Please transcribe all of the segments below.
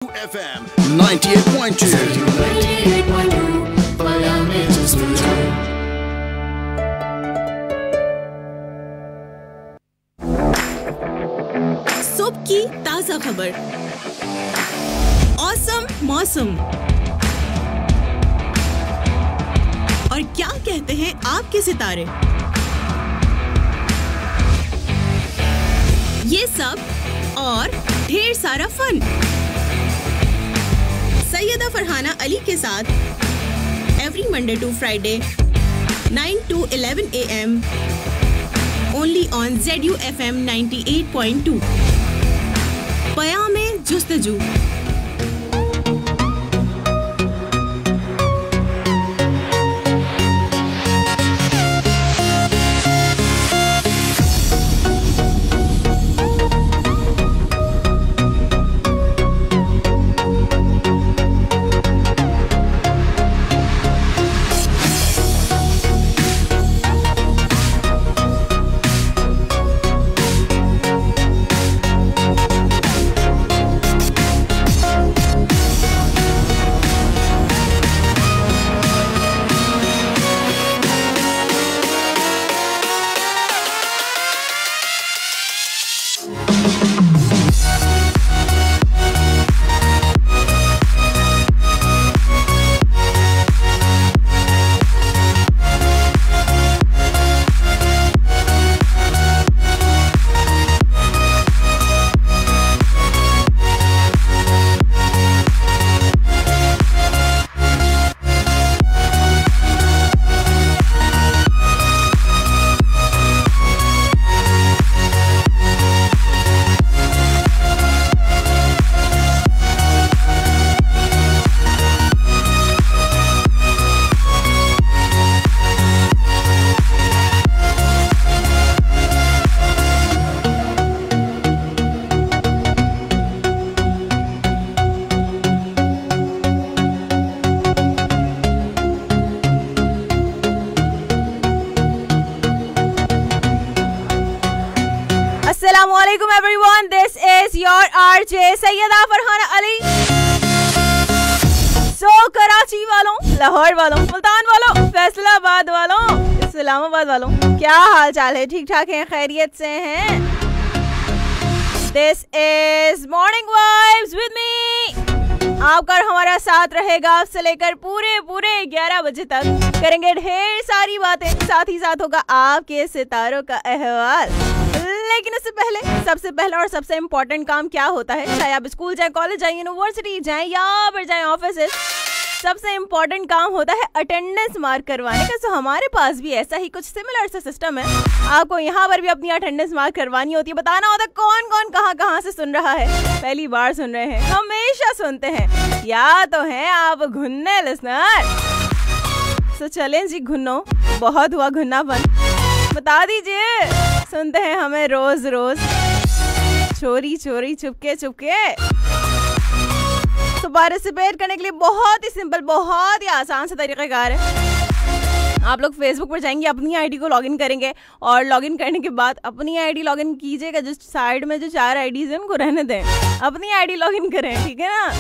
FM 98.2 सुबह की ताजा खबर, औसम मौसम और क्या कहते हैं आपके सितारे, ये सब और ढेर सारा फन सैयदा फरहाना अली के साथ every Monday to Friday 9 to 11 AM only on ZU FM 98.2 Payame Justuju. Assalamualaikum everyone, this is your RJ Syeda Farhana Ali. Karachi वालों, लाहौर वालों, मुल्तान वालों, फैसलाबाद वालों, इस्लामाबाद वालों, क्या हाल चाल है? ठीक ठाक हैं? खैरियत से हैं? This is Morning Vibes with me। आपका हमारा साथ रहेगा अब से लेकर पूरे 11 बजे तक। करेंगे ढेर सारी बातें, साथ ही साथ होगा आपके सितारों का अहवाल। लेकिन इससे पहले सबसे पहला और सबसे इम्पोर्टेंट काम क्या होता है, चाहे आप स्कूल जाए, कॉलेज जाए, यूनिवर्सिटी जाए या फिर जाए ऑफिस, सबसे इम्पोर्टेंट काम होता है अटेंडेंस मार्क करवाने का। तो हमारे पास भी ऐसा ही कुछ सिमिलर सा सिस्टम है। आपको यहाँ पर भी अपनी अटेंडेंस मार्क करवानी होती है। बताना होता है कौन कौन कहाँ से सुन रहा है, पहली बार सुन रहे हैं, हमेशा सुनते हैं, या तो हैं आप घुन्ने लिसनर। तो चलें जी घुन्नो, बहुत हुआ घुन्नापन, बता दीजिए। सुनते हैं हमें रोज रोज, चोरी चोरी चुपके चुपके। तो पार्टिसिपेट करने के लिए बहुत ही सिंपल, बहुत ही आसान सा तरीक़ाकार है। आप लोग फेसबुक पर जाएंगे, अपनी आईडी को लॉगिन करेंगे और लॉगिन करने के बाद अपनी आईडी लॉगिन कीजिएगा। जो साइड में जो 4 आईडीज हैं उनको रहने दें, अपनी आईडी लॉगिन करें, ठीक है ना।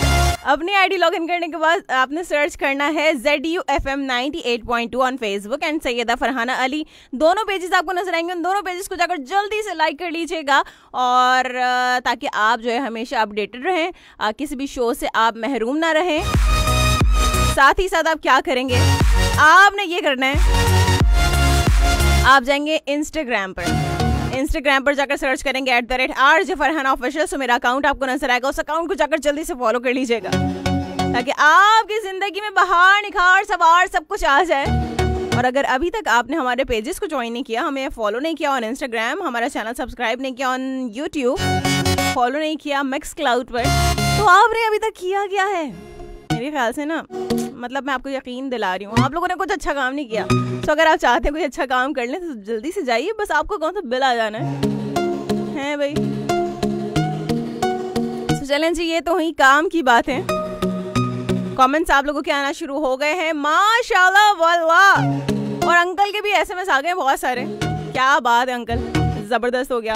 अपनी आईडी लॉगिन करने के बाद आपने सर्च करना है ZU FM 98.2 on Facebook and Syeda Farhana Ali. दोनों पेजेस आपको नजर आएंगे, उन दोनों पेजेस को जाकर जल्दी से लाइक कर लीजिएगा, और ताकि आप जो है हमेशा अपडेटेड रहें, किसी भी शो से आप महरूम ना रहें। साथ ही साथ आप क्या करेंगे, आपने ये करना है, आप जाएंगे इंस्टाग्राम पर जाकर सर्च करेंगे @RJ फरहाना ऑफिशियल। सो मेरा अकाउंट आपको नजर आएगा, उस अकाउंट को जाकर जल्दी से फॉलो कर लीजिएगा, ताकि आपकी जिंदगी में बहार, निखार, सवार सब कुछ आ जाए। और अगर अभी तक आपने हमारे पेजेस को ज्वाइन नहीं किया, हमें फॉलो नहीं किया ऑन इंस्टाग्राम, हमारा चैनल सब्सक्राइब नहीं किया ऑन यूट्यूब, फॉलो नहीं किया मिक्स क्लाउड पर, तो आपने अभी तक किया क्या है? मेरे ख्याल से ना, मतलब मैं आपको यकीन दिला रही हूँ, आप लोगों ने कुछ अच्छा काम नहीं किया। तो अगर आप चाहते हैं कोई अच्छा काम कर लें तो जल्दी से जाइए, बस आपको कौन सा बिल आ जाना है भाई। तो चलें जी, ये तो हुई काम की बात है। कमेंट्स आप लोगों के आना शुरू हो गए हैं, माशाल्लाह वाल्लाह। और अंकल के भी SMS आ गए बहुत सारे। क्या बात है अंकल, जबरदस्त हो गया।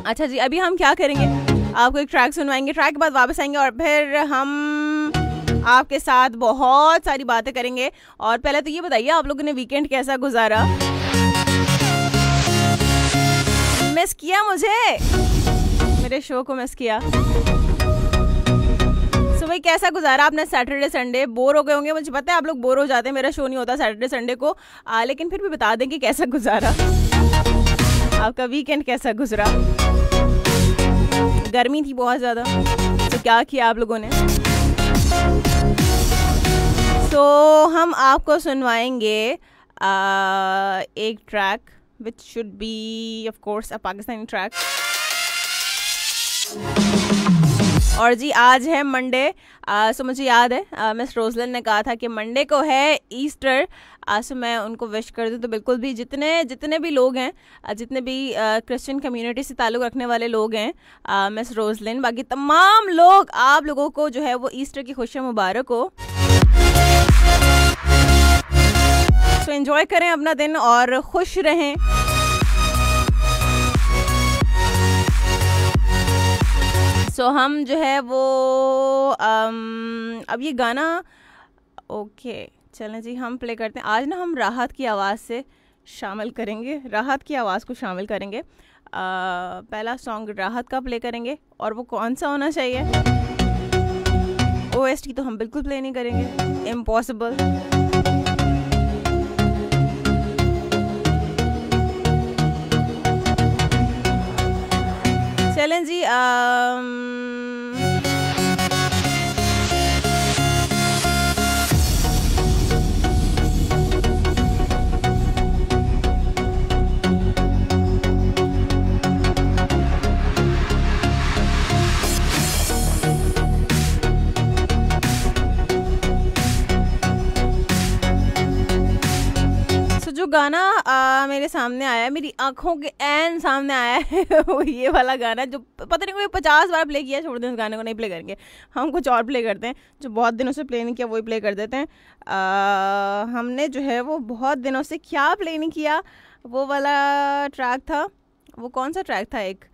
अच्छा जी, अभी हम क्या करेंगे, आपको एक ट्रैक सुनवाएंगे, ट्रैक के बाद वापस आएंगे और फिर हम आपके साथ बहुत सारी बातें करेंगे। और पहले तो ये बताइए, आप लोगों ने वीकेंड कैसा गुजारा? मिस किया मुझे, मेरे शो को मिस किया? सो भाई कैसा गुजारा आपने सैटरडे संडे? बोर हो गए होंगे, मुझे पता है आप लोग बोर हो जाते हैं, मेरा शो नहीं होता सैटरडे संडे को, लेकिन फिर भी बता दें कि कैसा गुजारा आपका वीकेंड, कैसा गुजरा? गर्मी थी बहुत ज़्यादा, तो क्या किया आप लोगों ने? तो हम आपको सुनवाएंगे एक track which should be of course a Pakistani track. और जी आज है मंडे, सो मुझे याद है मिस रोजलन ने कहा था कि मंडे को है ईस्टर, सो मैं उनको विश कर दूं। तो बिल्कुल भी जितने भी लोग हैं, जितने भी क्रिश्चियन कम्युनिटी से ताल्लुक़ रखने वाले लोग हैं, मिस रोजलिन, बाकी तमाम लोग, आप लोगों को जो है वो ईस्टर की खुशियाँ मुबारक हो। सो एंजॉय करें अपना दिन और खुश रहें। सो हम जो है वो अब ये गाना ओके चलें जी हम प्ले करते हैं। आज ना हम राहत की आवाज़ से शामिल करेंगे, राहत की आवाज़ को शामिल करेंगे। पहला सॉन्ग राहत का प्ले करेंगे, और वो कौन सा होना चाहिए? OST तो हम बिल्कुल प्ले नहीं करेंगे, इम्पॉसिबल। चलें जी जो गाना मेरे सामने आया है, मेरी आंखों के ऐन सामने आया है वो ये वाला गाना, जो पता नहीं कोई 50 बार प्ले किया। छोड़ दें उस गाने को, नहीं प्ले करेंगे, हम कुछ और प्ले करते हैं जो बहुत दिनों से प्ले नहीं किया, वही प्ले कर देते हैं। हमने जो है वो बहुत दिनों से क्या प्ले नहीं किया, वो वाला ट्रैक था। वो कौन सा ट्रैक था? एक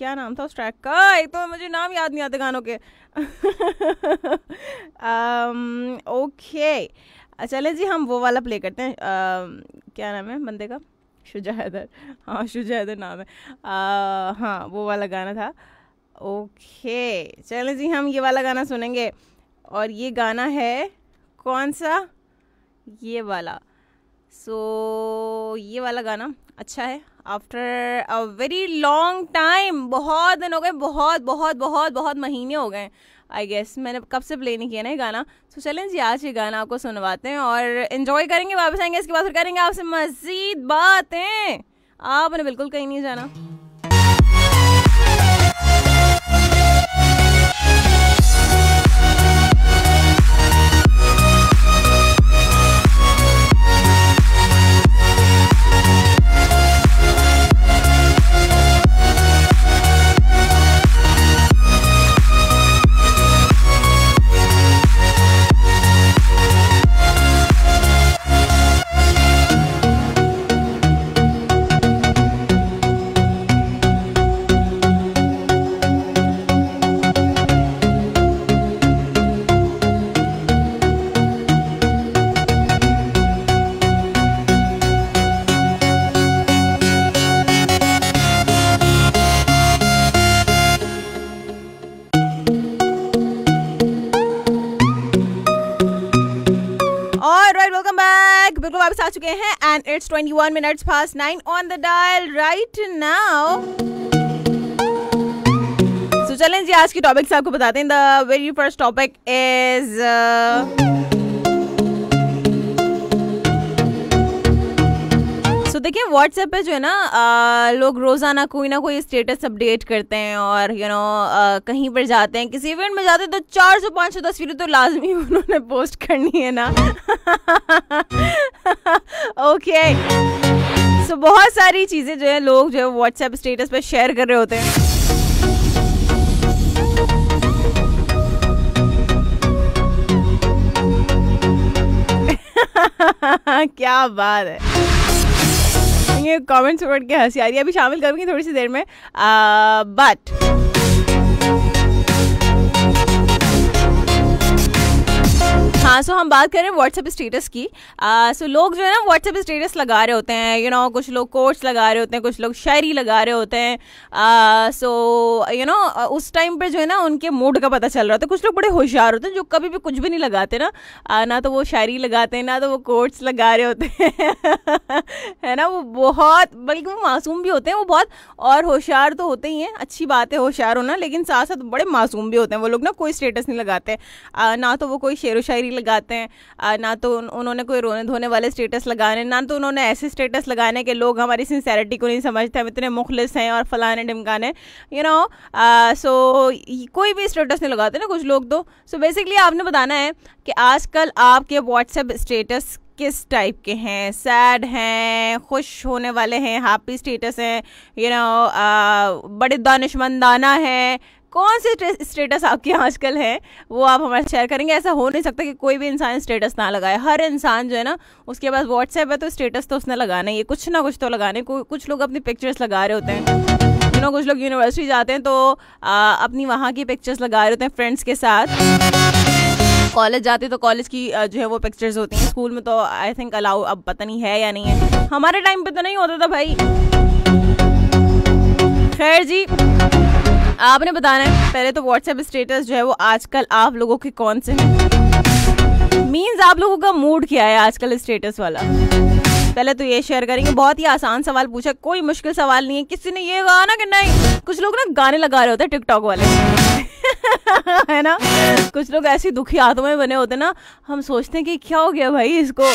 क्या नाम था उस ट्रैक का? एक तो मुझे नाम याद नहीं आते गानों के ओके चले जी हम वो वाला प्ले करते हैं। क्या नाम है बंदे का? शुजा हैदर। हाँ शुजा हैदर नाम है। हाँ वो वाला गाना था। ओके चले जी हम ये वाला गाना सुनेंगे, और ये गाना है कौन सा? ये वाला। सो ये वाला गाना अच्छा है। After a very long time, बहुत दिन हो गए, बहुत बहुत बहुत बहुत महीने हो गए आई गेस, मैंने कब से प्ले नहीं किया ना ये गाना। तो चलें जी आज ये गाना आपको सुनवाते हैं और एंजॉय करेंगे। वापस आएंगे, इसके बाद फिर करेंगे आपसे मज़ीद बातें। आपने बिल्कुल कहीं नहीं जाना। बिल्कुल वापस आ चुके हैं and it's 21 minutes past 9 on the dial right now. तो चलें जी आज की टॉपिक्स आपको बताते हैं। The very first topic is तो देखिए व्हाट्सएप पे जो है ना लोग रोज़ाना कोई ना कोई स्टेटस अपडेट करते हैं, और कहीं पर जाते हैं, किसी इवेंट में जाते हैं तो 400-500 तस्वीरें तो लाजमी उन्होंने पोस्ट करनी है ना ओके सो बहुत सारी चीज़ें जो है लोग जो है व्हाट्सएप स्टेटस पे शेयर कर रहे होते हैं। क्या बात है। ये कमेंट्स पढ़ के हंसी आ रही है, अभी शामिल करूँगी थोड़ी सी देर में। बट हाँ, सो हम बात करें व्हाट्सएप स्टेटस की। सो लोग जो है ना व्हाट्सएप स्टेटस लगा रहे होते हैं, यू नो, कुछ लोग कोट्स लगा रहे होते हैं, कुछ लोग शायरी लगा रहे होते हैं। सो यू नो उस टाइम पे जो है ना उनके मूड का पता चल रहा होता है। कुछ लोग बड़े होशियार होते हैं जो कभी भी कुछ भी नहीं लगाते ना, ना तो वो शायरी लगाते हैं ना तो वो कोट्स लगा रहे होते हैं है ना, वो बहुत, बल्कि वो मासूम भी होते हैं, वो बहुत, और होशियार तो होते ही हैं, अच्छी बात है होशियार होना, लेकिन साथ साथ बड़े मासूम भी होते हैं वो लोग ना। कोई स्टेटस नहीं लगाते, ना तो वो कोई शेर व शायरी लगाते हैं, ना तो उन्होंने कोई रोने धोने वाले स्टेटस लगाने, ना तो उन्होंने ऐसे स्टेटस लगाने के लोग हमारी सिंसेरिटी को नहीं समझते, हम इतने मुखलिस हैं और फलाने ढिमकाने, यू नो। सो कोई भी स्टेटस नहीं लगाते ना कुछ लोग तो। सो बेसिकली आपने बताना है कि आजकल आपके व्हाट्सएप स्टेटस किस टाइप के हैं, सैड हैं, खुश होने वाले हैं, हैप्पी स्टेटस हैं, यू नो, बड़े दानिशमंदाना है, कौन से स्टेटस आपके आजकल हैं वो आप हमारे शेयर करेंगे। ऐसा हो नहीं सकता कि कोई भी इंसान स्टेटस ना लगाए। हर इंसान जो है ना उसके पास व्हाट्सएप है तो स्टेटस तो उसने लगाना ही है, कुछ ना कुछ तो लगाने। कुछ लोग अपनी पिक्चर्स लगा रहे होते हैं, यू नो, कुछ लोग यूनिवर्सिटी जाते हैं तो अपनी वहाँ की पिक्चर्स लगा रहे होते हैं फ्रेंड्स के साथ। कॉलेज जाते तो कॉलेज की जो है वो पिक्चर्स होती हैं। स्कूल में तो आई थिंक अलाउ, अब पता नहीं है या नहीं है, हमारे टाइम पे तो नहीं होता था भाई। खैर जी, आपने बताना है पहले तो व्हाट्सएप स्टेटस जो है वो आजकल आप लोगों के कौन से हैं, मीन्स आप लोगों का मूड क्या है आजकल स्टेटस वाला। पहले तो ये शेयर करेंगे। बहुत ही आसान सवाल पूछा, कोई मुश्किल सवाल नहीं है। किसी ने ये कहा ना कि नहीं, कुछ लोग ना गाने लगा रहे होते हैं टिकटॉक वाले है ना, कुछ लोग ऐसी दुखी हाथों में बने होते ना, हम सोचते हैं कि क्या हो गया भाई इसको,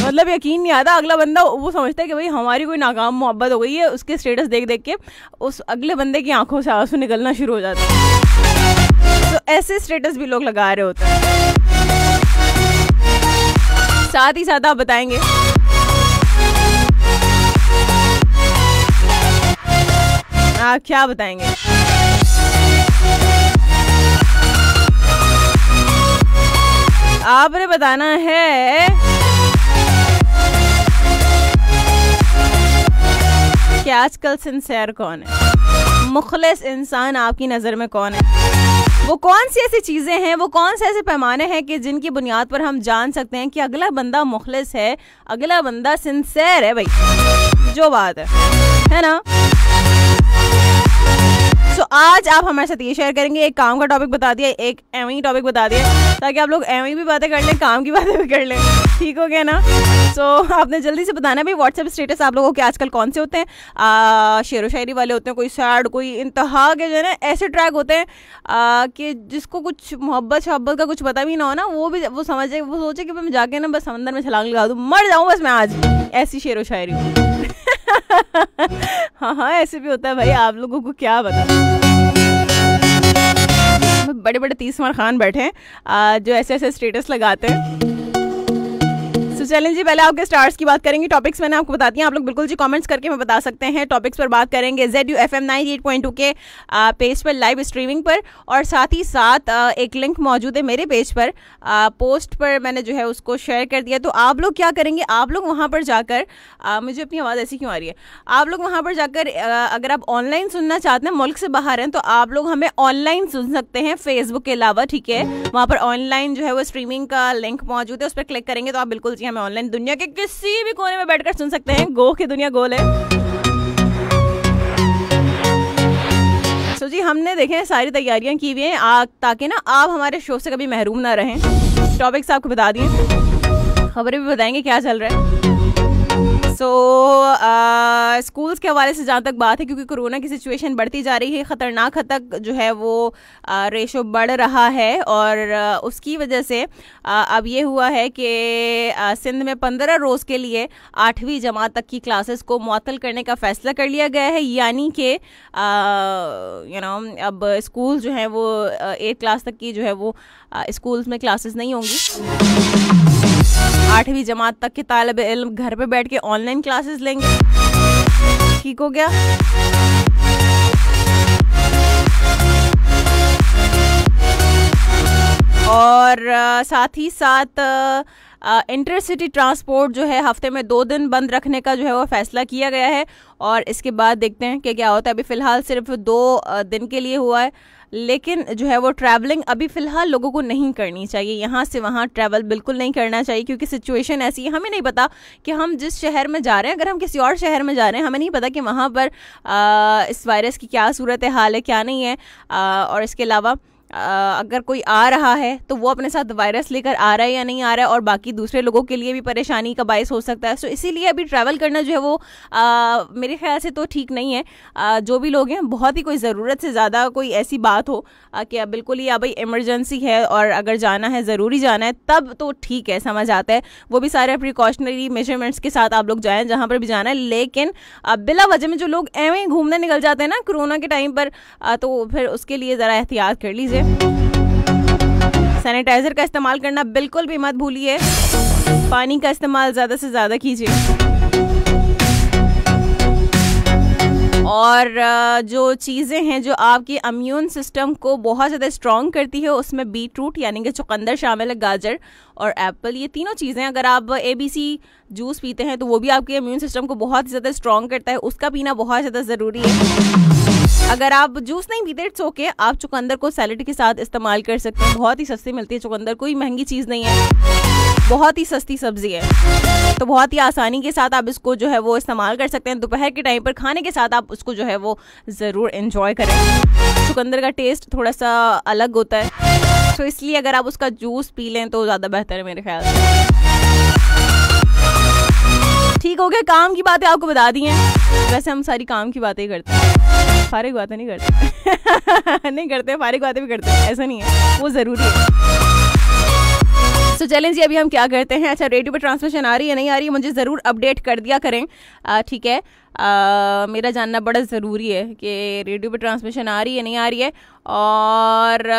मतलब यकीन नहीं आता। अगला बंदा वो समझता है कि भाई हमारी कोई नाकाम मोहब्बत हो गई है, उसके स्टेटस देख देख के उस अगले बंदे की आंखों से आंसू निकलना शुरू हो जाते हैं। तो ऐसे स्टेटस भी लोग लगा रहे होते हैं। साथ ही साथ आप बताएंगे आप क्या बताएंगे। आपने बताना है कि आजकल सिंसेयर कौन है, मुखलिस इंसान आपकी नज़र में कौन है। वो कौन सी ऐसी चीज़ें हैं, वो कौन से ऐसे पैमाने हैं कि जिनकी बुनियाद पर हम जान सकते हैं कि अगला बंदा मुखलिस है, अगला बंदा सिंसेयर है भाई, जो बात है ना। सो आज आप हमारे साथ ये शेयर करेंगे, एक काम का टॉपिक बता दिया, एक एवं टॉपिक बता दिया, ताकि आप लोग एवं भी बातें कर लें, काम की बातें भी कर लें, ठीक हो गया ना। सो आपने जल्दी से बताना भाई व्हाट्सएप स्टेटस आप लोगों के आजकल कौन से होते हैं। शेर व शायरी वाले होते हैं, कोई सैड, कोई इंतहा के जो है ना ऐसे ट्रैक होते हैं कि जिसको कुछ मोहब्बत का कुछ पता भी ना हो ना, वो समझे, वो सोचे कि मैं जाके ना बस समंदर में छलांग लगा दूँ, मर जाऊँ बस मैं आज, ऐसी शेर व शायरी हाँ, ऐसे भी होता है भाई, आप लोगों को क्या बता। बड़े बड़े 30 खान बैठे हैं जो ऐसे ऐसे स्टेटस लगाते हैं। चलें जी, पहले आपके स्टार्स की बात करेंगे। टॉपिक्स मैंने आपको बताती हैं, आप लोग बिल्कुल जी कमेंट्स करके मैं बता सकते हैं। टॉपिक्स पर बात करेंगे ZUFM 98.2 के पेज पर लाइव स्ट्रीमिंग पर, और साथ ही साथ एक लिंक मौजूद है मेरे पेज पर, पोस्ट पर मैंने जो है उसको शेयर कर दिया। तो आप लोग क्या करेंगे, आप लोग वहाँ पर जाकर, मुझे अपनी आवाज़ ऐसी क्यों आ रही है, आप लोग वहाँ पर जाकर अगर आप ऑनलाइन सुनना चाहते हैं, मुल्क से बाहर हैं, तो आप लोग हमें ऑनलाइन सुन सकते हैं फेसबुक के अलावा, ठीक है। वहाँ पर ऑनलाइन जो है वो स्ट्रीमिंग का लिंक मौजूद है, उस पर क्लिक करेंगे तो आप बिल्कुल जी ऑनलाइन दुनिया के किसी भी कोने में बैठकर सुन सकते हैं। गो की दुनिया गोल है। सो जी, हमने देखें सारी तैयारियां की हुई हैं ताकि ना आप हमारे शो से कभी महरूम ना रहें। टॉपिक्स आपको बता दिए, खबरें भी बताएंगे क्या चल रहा है। सो स्कूल्स के हवाले से जहाँ तक बात है, क्योंकि कोरोना की सिचुएशन बढ़ती जा रही है, ख़तरनाक हद तक जो है वो रेशो बढ़ रहा है, और उसकी वजह से अब ये हुआ है कि सिंध में 15 रोज़ के लिए 8वीं जमात तक की क्लासेस को मुअत्तल करने का फ़ैसला कर लिया गया है। यानी कि यू नो अब स्कूल जो हैं वो 8 क्लास तक की जो है वो स्कूल्स में क्लासेस नहीं होंगी। 8वीं जमात तक के तालिब इल्म घर पे बैठ के ऑनलाइन क्लासेस लेंगे, ठीक हो गया। और साथ ही साथ इंटरसिटी ट्रांसपोर्ट जो है हफ्ते में 2 दिन बंद रखने का जो है वो फैसला किया गया है और इसके बाद देखते हैं कि क्या होता है। अभी फ़िलहाल सिर्फ 2 दिन के लिए हुआ है, लेकिन जो है वो ट्रैवलिंग अभी फ़िलहाल लोगों को नहीं करनी चाहिए। यहाँ से वहाँ ट्रैवल बिल्कुल नहीं करना चाहिए क्योंकि सिचुएशन ऐसी है, हमें नहीं पता कि हम जिस शहर में जा रहे हैं, अगर हम किसी और शहर में जा रहे हैं, हमें नहीं पता कि वहाँ पर इस वायरस की क्या सूरत हाल है, क्या नहीं है। और इसके अलावा अगर कोई आ रहा है तो वो अपने साथ वायरस लेकर आ रहा है या नहीं आ रहा है, और बाकी दूसरे लोगों के लिए भी परेशानी का बायस हो सकता है। सो इसीलिए अभी ट्रैवल करना जो है वो मेरे ख्याल से तो ठीक नहीं है। जो भी लोग हैं, बहुत ही कोई ज़रूरत से ज़्यादा कोई ऐसी बात हो कि अब बिल्कुल ही भाई इमरजेंसी है और अगर जाना है, ज़रूरी जाना है, तब तो ठीक है, समझ आता है। वो भी सारे प्रिकॉशनरी मेजरमेंट्स के साथ आप लोग जाएँ जहाँ पर भी जाना है। लेकिन बिला वजह में जो लोग एवं ही घूमने निकल जाते हैं ना कोरोना के टाइम पर, तो फिर उसके लिए ज़रा एहतियात कर लीजिए। सैनिटाइजर का इस्तेमाल करना बिल्कुल भी मत भूलिए। पानी का इस्तेमाल ज़्यादा से ज़्यादा कीजिए। और जो चीज़ें हैं जो आपकी इम्यून सिस्टम को बहुत ज़्यादा स्ट्रॉन्ग करती है, उसमें बीटरूट यानी कि चुकंदर शामिल है, गाजर और एप्पल। ये तीनों चीज़ें अगर आप ABC जूस पीते हैं तो वो भी आपके इम्यून सिस्टम को बहुत ज़्यादा स्ट्रॉन्ग करता है, उसका पीना बहुत ज़्यादा ज़रूरी है। अगर आप जूस नहीं पीते, इट्स ओके, आप चुकंदर को सैलेड के साथ इस्तेमाल कर सकते हैं। बहुत ही सस्ती मिलती है चुकंदर, कोई महंगी चीज़ नहीं है, बहुत ही सस्ती सब्जी है, तो बहुत ही आसानी के साथ आप इसको जो है वो इस्तेमाल कर सकते हैं। दोपहर के टाइम पर खाने के साथ आप उसको जो है वो ज़रूर एंजॉय करें। चुकंदर का टेस्ट थोड़ा सा अलग होता है, तो इसलिए अगर आप उसका जूस पी लें तो ज़्यादा बेहतर है मेरे ख्याल से। ठीक हो गया, काम की बातें आपको बता दी हैं। वैसे हम सारी काम की बातें करते हैं, फारिग बातें नहीं करते नहीं करते, फारिग बातें भी करते हैं, ऐसा नहीं है, वो ज़रूरी है। तो चलें जी, अभी हम क्या करते हैं। अच्छा, रेडियो पर ट्रांसमिशन आ रही है नहीं आ रही है, मुझे ज़रूर अपडेट कर दिया करें, ठीक है। मेरा जानना बड़ा ज़रूरी है कि रेडियो पर ट्रांसमिशन आ रही है नहीं आ रही है। और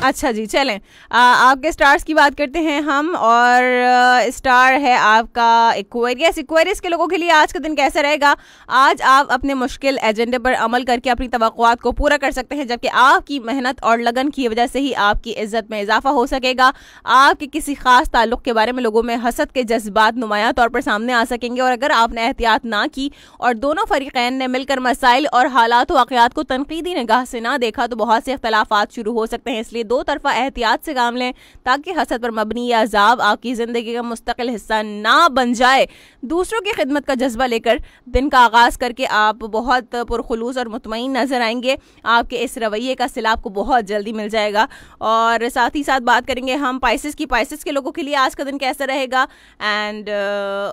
अच्छा जी, चलें आपके स्टार्स की बात करते हैं हम। और स्टार है आपका एक्वेरियस। एक्वेरियस के लोगों के लिए आज का दिन कैसा रहेगा? आज आप अपने मुश्किल एजेंडे पर अमल करके अपनी तवक्कुआत को पूरा कर सकते हैं, जबकि आपकी मेहनत और लगन की वजह से ही आपकी इज्जत में इजाफा हो सकेगा। आपके किसी खास ताल्लुक के बारे में लोगों में हसद के जज्बात नुमाया तौर पर सामने आ सकेंगे, और अगर आपने एहतियात ना की और दोनों फरीकैन ने मिलकर मसाइल और हालात वाक़यात को तनकीदी निगाह से ना देखा तो बहुत से इख्तलाफात शुरू हो सकते हैं। इसलिए दो तरफा एहतियात से काम लें ताकि हसद पर मबनी या अज़ाब आपकी ज़िंदगी का मुस्तकिल हिस्सा ना बन जाए। दूसरों की खिदमत का जज्बा लेकर दिन का आगाज़ करके आप बहुत पुरखुलूस और मुतमईन नजर आएंगे। आपके इस रवैये का सिला आपको बहुत जल्दी मिल जाएगा। और साथ ही साथ बात करेंगे हम पाइसेस की। पाइसेस के लोगों के लिए आज का दिन कैसा रहेगा? एंड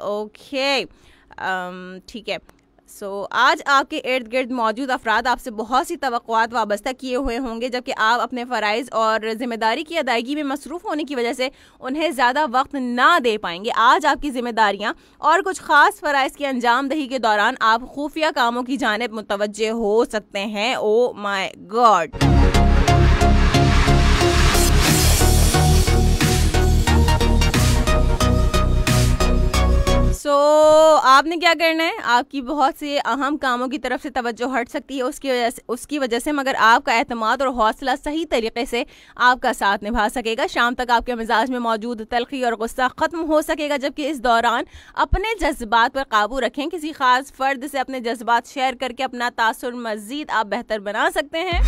ओके, ठीक है। आज आपके इर्द गिर्द मौजूद अफराद आपसे बहुत सी तवक्कुआत वाबस्ता किए हुए होंगे, जबकि आप अपने फ़राइज़ और ज़िम्मेदारी की अदायगी में मसरूफ़ होने की वजह से उन्हें ज़्यादा वक्त ना दे पाएंगे। आज आपकी ज़िम्मेदारियां और कुछ ख़ास फ़राइज़ की अंजाम दही के दौरान आप खुफिया कामों की जानिब मुतवज्जे हो सकते हैं। Oh my God. आपने क्या करना है? आपकी बहुत से अहम कामों की तरफ से तवज्जो हट सकती है उसकी वजह से, मगर आपका एतमाद और हौसला सही तरीके से आपका साथ निभा सकेगा। शाम तक आपके मिजाज में मौजूद तलखी और गुस्सा खत्म हो सकेगा, जबकि इस दौरान अपने जज्बात पर काबू रखें। किसी खास फर्द से अपने जज्बात शेयर करके अपना तासुर मजीद आप बेहतर बना सकते हैं।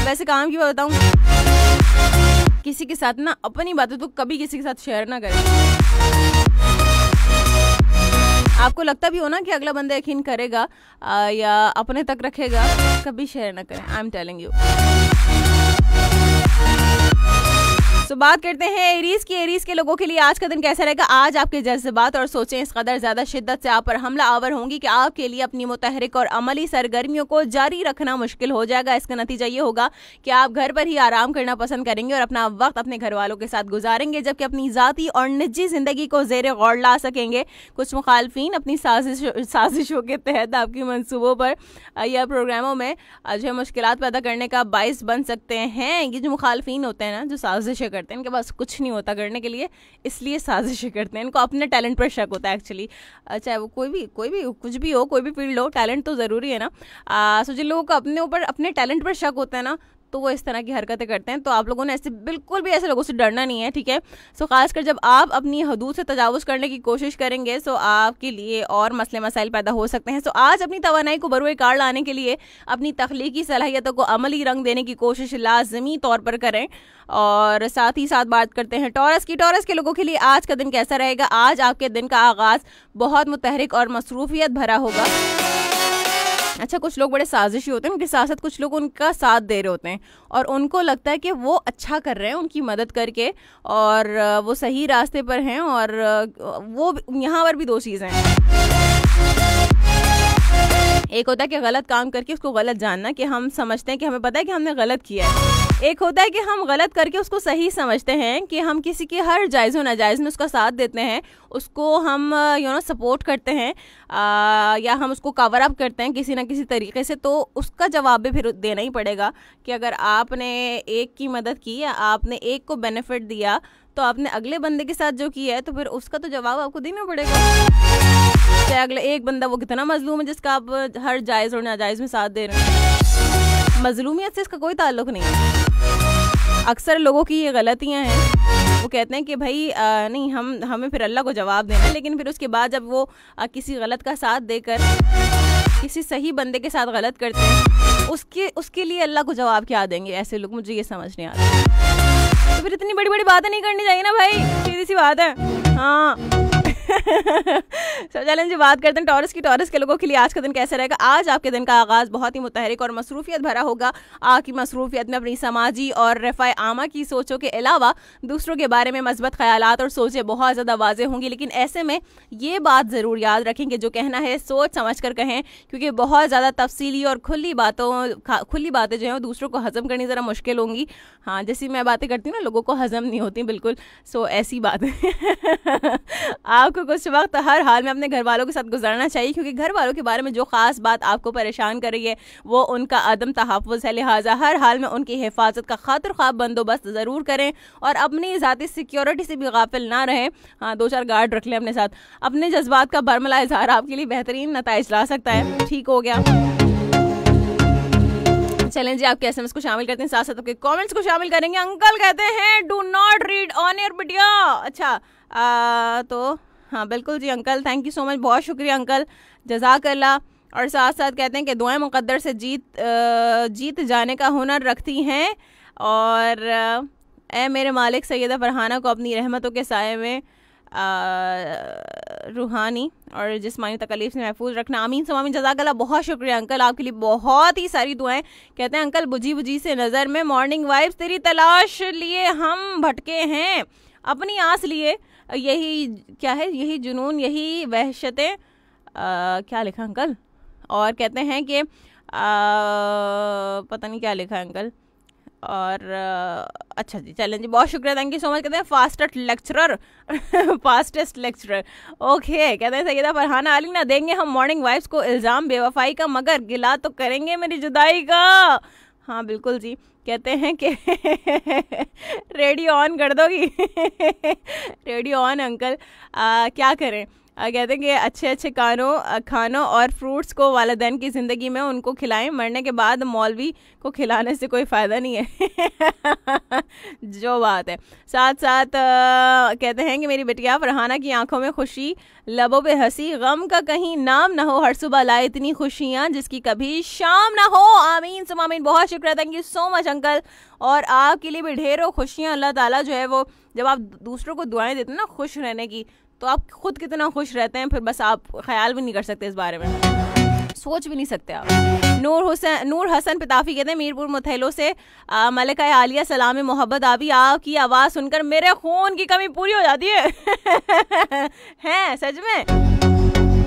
वैसे काम की बात बताऊं, किसी के साथ ना अपनी बातें तो कभी किसी के साथ शेयर ना करें। आपको लगता भी हो ना कि अगला बंदा यकीन करेगा या अपने तक रखेगा, कभी शेयर ना करें। I am telling you. बात करते हैं एरीज की। एरीज के लोगों के लिए आज का दिन कैसा रहेगा? आज आपके जज्बात और सोचें इस कदर ज्यादा शिद्दत से आप पर हमला आवर होंगी कि आपके लिए अपनी मुतहरिक और अमली सरगर्मियों को जारी रखना मुश्किल हो जाएगा। इसका नतीजा ये होगा कि आप घर पर ही आराम करना पसंद करेंगे और अपना वक्त अपने घर वालों के साथ गुजारेंगे, जबकि अपनी जाती और निजी जिंदगी को ज़ेरे गौर ला सकेंगे। कुछ मुखालफीन अपनी साजिशों के तहत आपकी मंसूबों पर या प्रोग्रामों में जो है मुश्किलात पैदा करने का बाइस बन सकते हैं। ये जो मुखालफीन होते हैं ना, जो साजिशें करते हैं, इनके पास कुछ नहीं होता करने के लिए, इसलिए साजिशें करते हैं। इनको अपने टैलेंट पर शक होता है एक्चुअली, चाहे वो कोई भी कुछ भी हो, कोई भी फील्ड हो, टैलेंट तो ज़रूरी है ना। सो जिन लोगों को अपने ऊपर अपने टैलेंट पर शक होता है ना, तो वो इस तरह की हरकतें करते हैं। तो आप लोगों ने ऐसे बिल्कुल भी ऐसे लोगों से डरना नहीं है, ठीक है। सो खासकर जब आप अपनी हदूद से तजावुज़ करने की कोशिश करेंगे, सो आपके लिए और मसले मसाइल पैदा हो सकते हैं। सो आज अपनी तवानाई को बरूए कार लाने के लिए अपनी तख्लीकी सलाहियतों को अमली रंग देने की कोशिश लाजमी तौर पर करें। और साथ ही साथ बात करते हैं टॉरस की। टॉरस के लोगों के लिए आज का दिन कैसा रहेगा? आज आपके दिन का आगाज़ बहुत मुतहरिक और मसरूफियत भरा होगा। अच्छा, कुछ लोग बड़े साजिशी होते हैं, उनके साथ साथ कुछ लोग उनका साथ दे रहे होते हैं और उनको लगता है कि वो अच्छा कर रहे हैं उनकी मदद करके, और वो सही रास्ते पर हैं। और वो यहाँ पर भी दो चीज़ें हैं, एक होता है कि गलत काम करके उसको गलत जानना, कि हम समझते हैं कि हमें पता है कि हमने गलत किया है। एक होता है कि हम गलत करके उसको सही समझते हैं, कि हम किसी के हर जायज़ व नाजायज़ में उसका साथ देते हैं, उसको हम सपोर्ट करते हैं, या हम उसको कवर अप करते हैं किसी ना किसी तरीके से। तो उसका जवाब भी फिर देना ही पड़ेगा कि अगर आपने एक की मदद की या आपने एक को बेनिफिट दिया, तो आपने अगले बंदे के साथ जो किया है, तो फिर उसका तो जवाब आपको देना पड़ेगा। चाहे अगला एक बंदा वो कितना मजलूम है जिसका आप हर जायज़ और नाजायज़ में साथ दे रहे हैं, मजलूमियत से इसका कोई ताल्लुक नहीं है। अक्सर लोगों की ये गलतियां हैं, वो कहते हैं कि भाई नहीं, हमें फिर अल्लाह को जवाब देना है, लेकिन फिर उसके बाद जब वो किसी गलत का साथ देकर किसी सही बंदे के साथ गलत करते हैं, उसके लिए अल्लाह को जवाब क्या देंगे? ऐसे लोग, मुझे ये समझ नहीं आता। तो फिर इतनी बड़ी बड़ी बातें नहीं करनी चाहिए ना भाई, सीधी सी बात है। हाँ चलें जी, बात करते हैं टॉरस की। टॉरस के लोगों के लिए आज का दिन कैसा रहेगा? आज आपके दिन का आगाज़ बहुत ही मुतहरिक और मसरूफियत भरा होगा। आपकी मसरूफियत में अपनी समाजी और रफ़ाए आमा की सोचों के अलावा दूसरों के बारे में मस्बत ख़यालात और सोचें बहुत ज़्यादा वाज़ेह होंगी। लेकिन ऐसे में ये बात ज़रूर याद रखें कि जो कहना है सोच समझ कर कहें, क्योंकि बहुत ज़्यादा तफसीली और खुली बातें जो हैं वो दूसरों को हज़म करनी ज़रा मुश्किल होंगी। हाँ, जैसी मैं बातें करती हूँ ना, लोगों को हज़म नहीं होती बिल्कुल। सो ऐसी बात आपको कुछ वक्त हर हाल में अपने घर वालों के साथ गुजारना चाहिए, क्योंकि घर वालों के बारे में जो ख़ास बात आपको परेशान कर रही है वो उनका अदम तहफ़्फ़ुज़ है। लिहाजा हर हाल में उनकी हिफाजत का खातिर ख्वाह बंदोबस्त ज़रूर करें और अपनी ज़ाती सिक्योरिटी से भी गाफिल ना रहें। हाँ, 2-4 गार्ड रख लें अपने साथ। अपने जज्बात का बरमला इजहार आपके लिए बेहतरीन नताइज ला सकता है। ठीक हो गया। चलें जी, आपके एसएमएस को शामिल करते हैं, साथ साथ आपके कमेंट्स को शामिल करेंगे। अंकल कहते हैं do not read on air बिटिया। अच्छा, तो हाँ बिल्कुल जी uncle, thank you so much, बहुत शुक्रिया अंकल, जज़ाकल्लाह। और साथ साथ कहते हैं कि दुआएं मुक़द्दर से जीत जाने का हुनर रखती हैं, और ए मेरे मालिक सैयदा फरहाना को अपनी रहमतों के साए में रूहानी और जिस्मानी तकलीफ से महफूज रखना। आमीन समामीन, जज़ाकल्लाह। बहुत शुक्रिया अंकल, आपके लिए बहुत ही सारी दुआएं। कहते हैं अंकल बुझी बुझी से नज़र में मॉर्निंग वाइब्स तेरी तलाश लिए हम भटके हैं, अपनी आस लिए यही क्या है, यही जुनून, यही वहशतें, क्या लिखा अंकल? और कहते हैं कि पता नहीं क्या लिखा है अंकल। और अच्छा जी, चलें जी, बहुत शुक्रिया, थैंक यू सो मच। कहते हैं फास्टेस्ट लेक्चरर ओके। कहते हैं सैयदा फरहाना अली, ना देंगे हम मॉर्निंग वाइफ्स को इल्ज़ाम बेवफाई का, मगर गिला तो करेंगे मेरी जुदाई का। हाँ बिल्कुल जी। कहते हैं कि रेडियो ऑन कर दोगी? रेडियो ऑन अंकल, क्या करें? कहते हैं कि अच्छे अच्छे खानों और फ्रूट्स को वालिदैन की ज़िंदगी में उनको खिलाएं, मरने के बाद मौलवी को खिलाने से कोई फ़ायदा नहीं है। जो बात है। साथ साथ कहते हैं कि मेरी बेटिया फरहाना की आंखों में खुशी, लबों पे हंसी, गम का कहीं नाम ना हो, हर सुबह लाए इतनी खुशियाँ जिसकी कभी शाम ना हो। आमीन सुमामीन, बहुत शुक्रिया, thank you so much uncle. और आपके लिए भी ढेरों खुशियाँ। अल्लाह ताला जो है वो, जब आप दूसरों को दुआएं देते हैं ना खुश रहने की, तो आप खुद कितना खुश रहते हैं, फिर बस आप ख्याल भी नहीं कर सकते इस बारे में, सोच भी नहीं सकते आप। नूर हसन पिताफी कहते हैं मीरपुर मुथैलो से, मलिका आलिया सलाम मोहब्बत आबी, आपकी आवाज़ सुनकर मेरे खून की कमी पूरी हो जाती है। हैं सच में?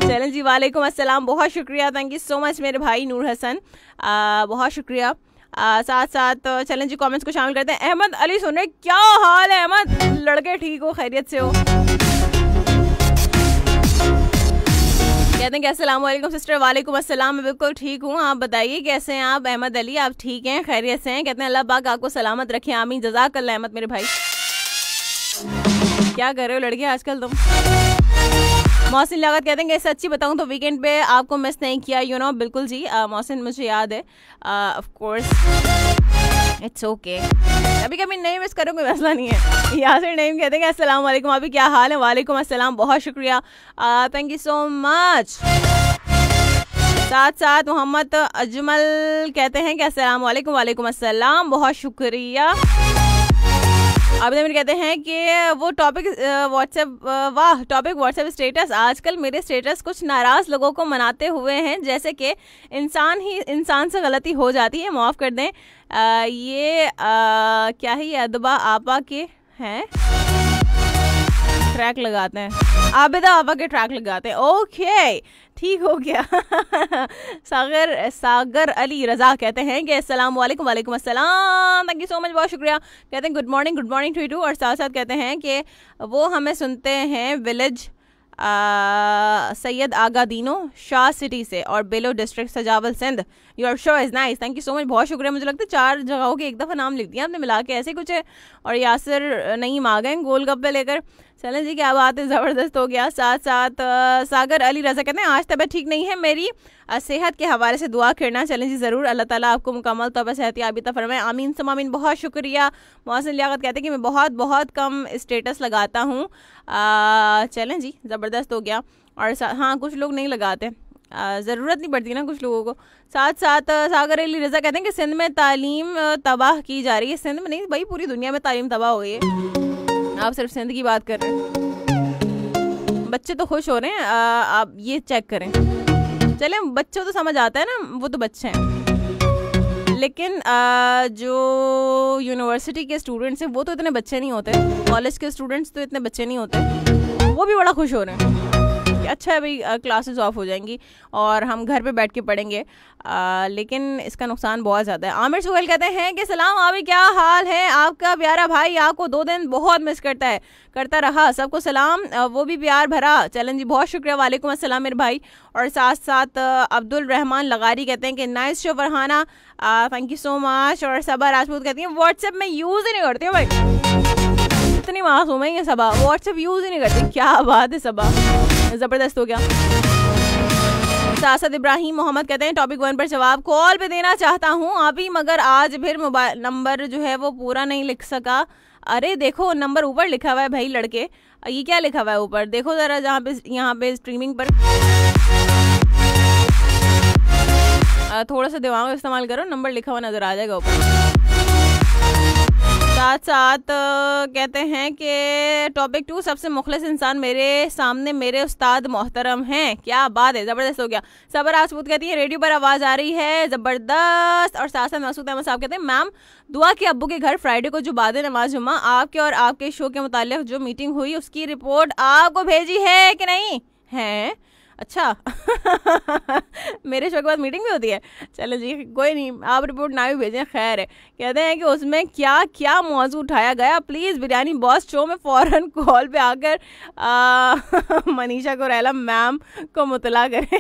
चलें जी, वालेकुम अस्सलाम, बहुत शुक्रिया, थैंक यू सो मच मेरे भाई नूर हसन, बहुत शुक्रिया। साथ साथ चलें जी, कमेंट्स को शामिल करते हैं। अहमद अली सुन रहे, क्या हाल है अहमद? लड़के ठीक हो, खैरियत से हो? कहते हैं कि अस्सलाम वालेकुम सिस्टर। वालेकुम अस्सलाम, मैं बिल्कुल ठीक हूँ, आप बताइए कैसे हैं आप? अहमद अली, आप ठीक हैं, खैरियत से हैं? कहते हैं अल्लाह पाक आपको सलामत रखें। आमीन, जज़ाकल्लाह अहमद मेरे भाई। क्या कर रहे हो लड़के आजकल तुम? मोहसिन लागत कहते हैं कि सच्ची बताऊं तो वीकेंड पे आपको मिस नहीं किया, यू नो। बिल्कुल जी मोहसिन, मुझे याद है, ऑफ कोर्स इट्स ओके। कभी कभी नहीं मिस करो, कोई मसला नहीं है। यासिर नईम कहते हैं अस्सलाम वालेकुम, अभी क्या हाल है? वालेकुम अस्सलाम, बहुत शुक्रिया, थैंक यू सो मच। साथ साथ मोहम्मद अजमल कहते हैं कि अस्सलाम वालेकुम। वालेकुम अस्सलाम, बहुत शुक्रिया। आबिद कहते हैं कि वो टॉपिक व्हाट्सएप, वाह टॉपिक व्हाट्सएप स्टेटस, आजकल मेरे स्टेटस कुछ नाराज़ लोगों को मनाते हुए हैं, जैसे कि इंसान ही इंसान से गलती हो जाती है, माफ़ कर दें। ये क्या है, ये अदबा आपा के हैं, ट्रैक लगाते हैं, आबिदा आपा के ट्रैक लगाते हैं, ओके ठीक हो गया। सागर अली रजा कहते हैं कि अस्सलाम वालेकुम। वालेकुम अस्सलाम, थैंक यू सो मच, बहुत शुक्रिया। कहते हैं गुड मॉर्निंग टू यू, और साथ साथ कहते हैं कि वो हमें सुनते हैं विलेज सैयद आगा दीनो शाह सिटी से और Belo district Sujawal Sindh. Your show is nice, thank you so much, बहुत शुक्रिया। मुझे लगता है 4 जगहों के एक दफ़ा नाम लिख दिया आपने मिला के, ऐसे कुछ है। और यासिर नईम आ गए गोलगप्पे लेकर, चलें जी क्या बात है, ज़बरदस्त हो गया। साथ साथ सागर अली रजा कहते हैं आज तबीयत ठीक नहीं है मेरी, सेहत के हवाले से दुआ करना। चलें जी ज़रूर, अल्लाह ताला आपको मुकम्मल तौर पर सेहत याबी अता फरमाए, आमीन सम आमीन, बहुत शुक्रिया। मोहसिन लियाकत कहते हैं कि मैं बहुत बहुत कम स्टेटस लगाता हूँ। चलें जी ज़बरदस्त हो गया। और हाँ कुछ लोग नहीं लगाते, ज़रूरत नहीं पड़ती ना कुछ लोगों को। साथ साथ सागर अली रजा कहते हैं कि सिंध में तालीम तबाह की जा रही है। सिंध में नहीं भाई, पूरी दुनिया में तालीम तबाह हो गई है, आप सिर्फ सिंध की बात कर रहे हैं। बच्चे तो खुश हो रहे हैं, आप ये चेक करें। चलें बच्चों तो समझ आता है ना, वो तो बच्चे हैं, लेकिन जो यूनिवर्सिटी के स्टूडेंट्स हैं वो तो इतने बच्चे नहीं होते, कॉलेज के स्टूडेंट्स तो इतने बच्चे नहीं होते, वो भी बड़ा खुश हो रहे हैं। अच्छा है भाई, क्लासेस ऑफ हो जाएंगी और हम घर पे बैठ के पढ़ेंगे, लेकिन इसका नुकसान बहुत ज़्यादा है। आमिर सुहेल कहते हैं कि सलाम आबी, क्या हाल है आपका? प्यारा भाई आपको 2 दिन बहुत मिस करता है, करता रहा, सबको सलाम, वो भी प्यार भरा। चलन जी बहुत शुक्रिया, वालेकुम अस्सलाम मेरे भाई। और साथ साथ अब्दुल रहमान लगारी कहते हैं कि nice show Farhana, thank you so much. और सबा राजपूत कहती हैं व्हाट्सएप में यूज़ ही नहीं करती हूँ भाई, इतनी मासूम है ये सबा, व्हाट्सएप यूज़ ही नहीं करती, क्या बात है सबा, ज़बरदस्त हो गया। सासद इब्राहिम मोहम्मद कहते हैं टॉपिक 1 पर जवाब कॉल पे देना चाहता हूँ अभी, मगर आज फिर मोबाइल नंबर जो है वो पूरा नहीं लिख सका। अरे देखो नंबर ऊपर लिखा हुआ है भाई लड़के, ये क्या लिखा हुआ है ऊपर देखो ज़रा, जहाँ पे यहाँ पे स्ट्रीमिंग पर थोड़ा सा दिमाग इस्तेमाल करो, नंबर लिखा हुआ नज़र आ जाएगा ऊपर। साथ साथ कहते हैं कि टॉपिक 2 सबसे मुखलिस इंसान मेरे सामने मेरे उस्ताद मोहतरम हैं, क्या बात है, ज़बरदस्त हो गया। सबर राजपूत कहती है रेडियो पर आवाज़ आ रही है, ज़बरदस्त। और साथ साथ मसूद अहमद साहब कहते हैं मैम दुआ के अब्बू के घर फ्राइडे को जो बाद नमाज जुम्मा आपके और आपके शो के मुताल्लिक़ जो मीटिंग हुई उसकी रिपोर्ट आपको भेजी है कि नहीं है? अच्छा मेरे शो के बाद मीटिंग भी होती है, चलो जी कोई नहीं, आप रिपोर्ट ना भी भेजें, खैर है। कहते हैं कि उसमें क्या क्या मौजू उठाया गया, प्लीज़ बिरयानी बॉस शो में फ़ौरन कॉल पे आकर मनीषा कुरैला मैम को मुतला करें।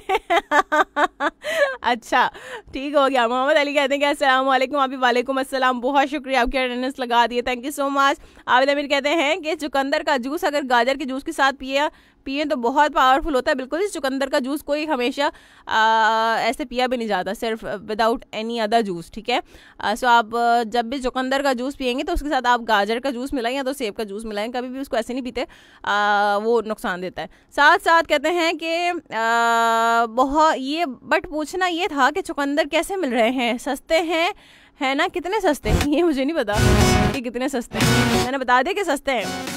अच्छा ठीक हो गया। मोहम्मद अली कहते हैं कि अस्सलाम वालेकुम अभी, वालेकुम अस्सलाम, बहुत शुक्रिया आपके अटेंडेंस लगा दिए, thank you so much. Abid अमीर कहते हैं कि चुकंदर का जूस अगर गाजर के जूस के साथ पिए तो बहुत पावरफुल होता है। बिल्कुल ही, चुकंदर का जूस कोई हमेशा ऐसे पिया भी नहीं जाता, सिर्फ विदाउट एनी अदर जूस, ठीक है। सो आप जब भी चुकंदर का जूस पियेंगे तो उसके साथ आप गाजर का जूस मिलाएं या तो सेब का जूस मिलाएं, कभी भी उसको ऐसे नहीं पीते, वो नुकसान देता है। साथ साथ कहते हैं कि बहुत ये बट पूछना ये था कि चुकंदर कैसे मिल रहे हैं, सस्ते हैं है ना, कितने सस्ते, ये मुझे नहीं पता कि कितने सस्ते हैं, मैंने बता दिया कि सस्ते हैं।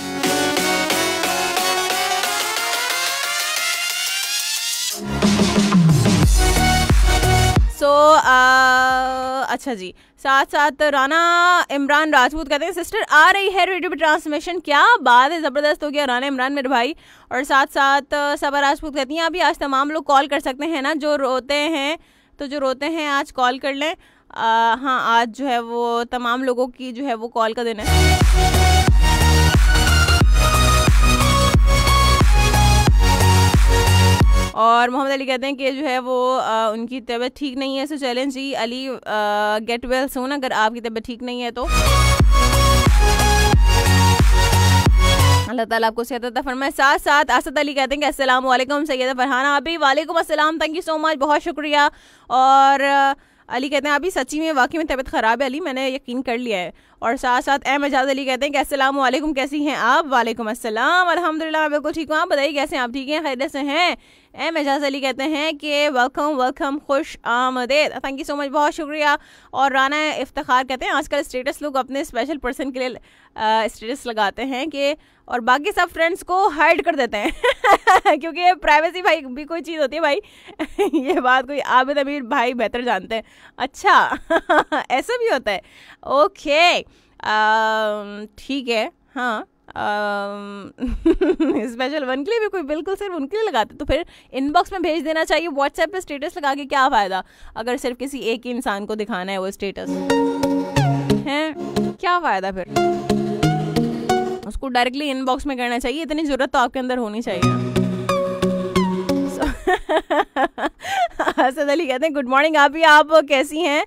अच्छा जी, साथ साथ राना इमरान राजपूत कहते हैं सिस्टर आ रही है रेडियो पे ट्रांसमिशन, क्या बात है, ज़बरदस्त हो गया राना इमरान मेरे भाई। और साथ साथ सबा राजपूत कहती हैं अभी आज तमाम लोग कॉल कर सकते हैं ना, जो रोते हैं तो जो रोते हैं आज कॉल कर लें। हाँ आज जो है वो तमाम लोगों की जो है वो कॉल का दिन है। और मोहम्मद अली कहते हैं कि जो है वो उनकी तबीयत ठीक नहीं है, सो चैलेंज जी अली गेट वेल सून, अगर आपकी तबीयत ठीक नहीं है तो। अल्लाह ताला आपको सेहत अता फरमाए। साथ साथ असद अली कहते हैं कि अस्सलाम वालेकुम सैयदा फरहाना अभी। वालेकुम अस्सलाम, थैंक यू सो मच, बहुत शुक्रिया। और अली कहते हैं अभी सच्ची में वाकई में तबीयत ख़राब है अली, मैंने यकीन कर लिया है। और साथ साथ एजाज अली कहते हैं कि अस्सलाम वालेकुम, कैसी हैं आप? वालेकुम अस्सलाम, अल्हम्दुलिल्लाह मैं बिल्कुल ठीक हूँ, आप बताइए कैसे हैं आप? ठीक हैं, खैरियत से हैं? एजाज अली कहते हैं कि वेलकम वेलकम, खुश आमदेद, थैंक यू सो मच, बहुत शुक्रिया। और राना इफ्तिखार कहते हैं आजकल स्टेटस लोग अपने स्पेशल पर्सन के लिए स्टेटस लगाते हैं कि और बाकी सब फ्रेंड्स को हाइड कर देते हैं क्योंकि ये प्राइवेसी भाई भी कोई चीज़ होती है भाई ये बात कोई आबिद अमीर भाई बेहतर जानते हैं। अच्छा ऐसा भी होता है, ओके ठीक है। हाँ स्पेशल वन के लिए भी कोई बिल्कुल सिर्फ उनके लिए लगाते तो फिर इनबॉक्स में भेज देना चाहिए। व्हाट्सएप पे स्टेटस लगा के क्या फ़ायदा अगर सिर्फ किसी एक ही इंसान को दिखाना है वो स्टेटस है, क्या फ़ायदा फिर? उसको डायरेक्टली इनबॉक्स में करना चाहिए, इतनी ज़रूरत तो आपके अंदर होनी चाहिए। असद अली कहते हैं गुड मॉर्निंग आप भी, आप कैसी हैं?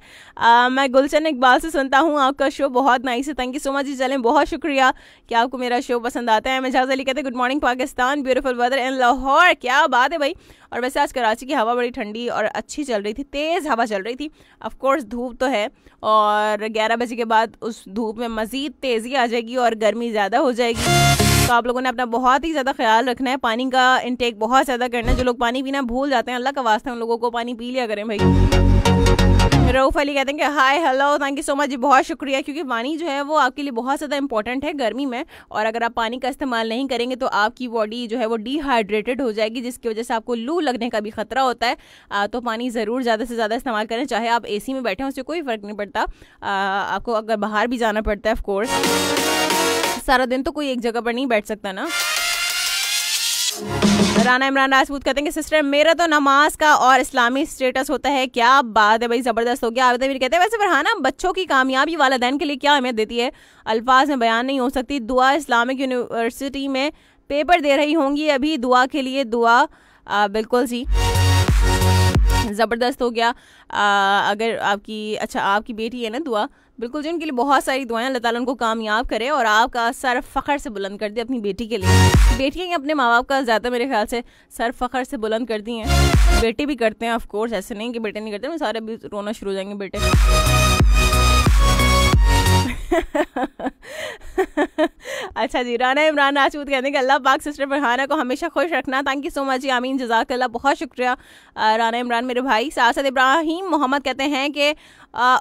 मैं गुलशन इकबाल से सुनता हूँ आपका शो, बहुत नाइस है, थैंक यू सो मच जी। चलें, बहुत शुक्रिया कि आपको मेरा शो पसंद आता है। एजाज अली कहते हैं good morning Pakistan, beautiful weather in Lahore, क्या बात है भाई। और वैसे आज कराची की हवा बड़ी ठंडी और अच्छी चल रही थी, तेज़ हवा चल रही थी। ऑफ कोर्स धूप तो है और 11 बजे के बाद उस धूप में मज़ीद तेज़ी आ जाएगी और गर्मी ज़्यादा हो जाएगी। तो आप लोगों ने अपना बहुत ही ज़्यादा ख्याल रखना है, पानी का इंटेक बहुत ज़्यादा करना है। जो लोग पानी पीना भूल जाते हैं, अल्लाह का वास्ता उन लोगों को पानी पी लिया करें भाई। रऊफ़ अली कहते हैं कि hi hello, thank you so much जी, बहुत शुक्रिया। क्योंकि पानी जो है वो आपके लिए बहुत ज़्यादा इंपॉर्टेंट है गर्मी में, और अगर आप पानी का इस्तेमाल नहीं करेंगे तो आपकी बॉडी जो है वो डिहाइड्रेटेड हो जाएगी, जिसकी वजह से आपको लू लगने का भी ख़तरा होता है। तो पानी ज़रूर ज़्यादा से ज़्यादा इस्तेमाल करें, चाहे आप AC में बैठें उससे कोई फ़र्क नहीं पड़ता। आपको अगर बाहर भी जाना पड़ता है, ऑफ कोर्स सारा दिन तो कोई एक जगह पर नहीं बैठ सकता ना। राना इमरान राजपूत कहते हैं कि सिस्टर मेरा तो नमाज का और इस्लामी स्टेटस होता है, क्या बात है भाई, ज़बरदस्त हो गया। आबिद अमीर कहते हैं वैसे फरहाना बच्चों की कामयाबी वालिदैन के लिए क्या अहमियत देती है, अल्फाज में बयान नहीं हो सकती। दुआ इस्लामिक यूनिवर्सिटी में पेपर दे रही होंगी अभी, दुआ के लिए दुआ। बिल्कुल जी, ज़बरदस्त हो गया। अगर आपकी बेटी है ना, दुआ बिल्कुल जी उनके लिए बहुत सारी दुआएं, अल्लाह ताला उनको कामयाब करे और आपका सर फ़ख्र से बुलंद कर दे अपनी बेटी के लिए। बेटियां ही अपने माँ बाप का ज़्यादा मेरे ख्याल से सर फ़ख्र से बुलंद करती हैं, बेटे भी करते हैं ऑफ कोर्स, ऐसे नहीं कि बेटे नहीं करते, सारे भी रोना शुरू हो जाएंगे बेटे। अच्छा जी, राना इमरान राजपूत कहते हैं कि अल्लाह पाक सिस्टर फरहाना को हमेशा खुश रखना, थैंक यू सो मच जी, आमीन, जज़ाकल्लाह, बहुत शुक्रिया राना इमरान मेरे भाई। साथ इब्राहिम मोहम्मद कहते हैं कि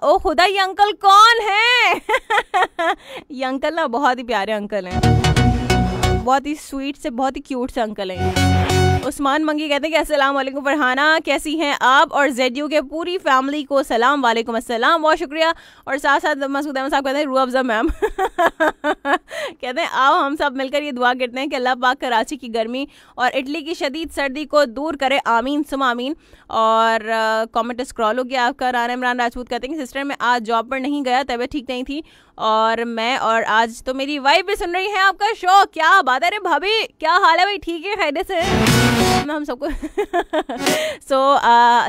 ओ खुदा ये अंकल कौन है? ये अंकल ना बहुत ही प्यारे अंकल हैं, बहुत ही स्वीट से बहुत ही क्यूट से अंकल हैं। उस्मान मंगी कहते हैं कि अस्सलाम वालेकुम फरहाना, कैसी हैं आप? और ZU के पूरी फैमिली को सलाम। वालेकुम अस्सलाम, बहुत शुक्रिया। और साथ साथ मसूद अहमद साहब कहते हैं रूह अफ़ज़ा मैम कहते हैं आओ हम सब मिलकर ये दुआ करते हैं कि अल्लाह पाक कराची की गर्मी और इटली की शदीद सर्दी को दूर करे, आमीन सुम आमीन। और कमेंट स्क्रॉल हो गया आपका। राना इमरान राजपूत कहते हैं कि सिस्टर मैं आज जॉब पर नहीं गया, तबीयत ठीक नहीं थी और आज तो मेरी वाइफ भी सुन रही है आपका शो, क्या बात है। अरे भाभी क्या हाल है भाई, ठीक है खैरियत से हम सबको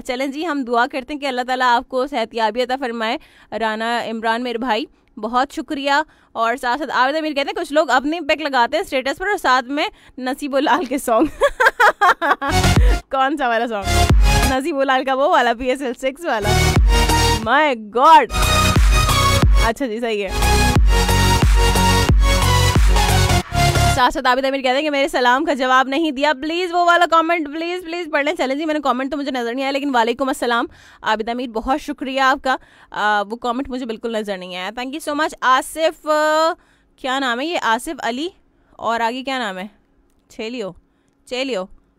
चलें जी, हम दुआ करते हैं कि अल्लाह ताला आपको सेहतियाबी अता फरमाए। राना इमरान मेरे भाई बहुत शुक्रिया। और साथ साथ आबिद अमीर कहते हैं कुछ लोग अपनी पिक लगाते हैं स्टेटस पर और साथ में नसीबुल लाल के सॉन्ग कौन सा वाला सॉन्ग? नसीबुल लाल का वो वाला PSL 6 वाला, माय गॉड। अच्छा जी, सही है। साथ साथ आबिद अमीर कहते हैं कि मेरे सलाम का जवाब नहीं दिया, प्लीज़ वो वाला कमेंट प्लीज़ पढ़ लें। चलें जी, मैंने कमेंट तो मुझे नज़र नहीं आया, लेकिन वालेकुम अस्सलाम आबिद अमीर, बहुत शुक्रिया आपका। वो कमेंट मुझे बिल्कुल नज़र नहीं आया, thank you so much. Asif क्या नाम है ये? आसिफ अली, और आगे क्या नाम है? चेलियो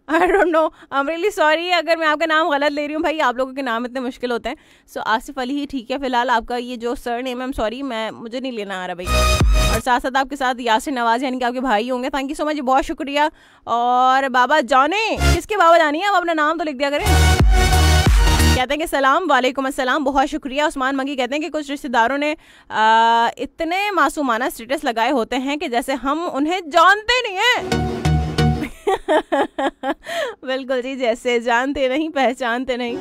I don't know, I am really sorry अगर मैं आपका नाम गलत ले रही हूँ भाई, आप लोगों के नाम इतने मुश्किल होते हैं। सो आसिफ अली ही ठीक है फिलहाल, आपका ये जो सर नेम है, सॉरी मुझे नहीं लेना आ रहा भाई। और साथ साथ आपके साथ यासिर नवाज यानी कि आपके भाई होंगे, थैंक यू सो मच, बहुत शुक्रिया। और बाबा जाने, किसके बाबा जानी है? आप अपना नाम तो लिख दिया करें। कहते हैं कि सलाम, वालेकुम अस्सलाम, बहुत शुक्रिया। उस्मान मंगी कहते हैं कि कुछ रिश्तेदारों ने इतने मासूमाना स्टेटस लगाए होते हैं कि जैसे हम उन्हें जानते नहीं हैं। बिल्कुल जी, जैसे जानते नहीं पहचानते नहीं।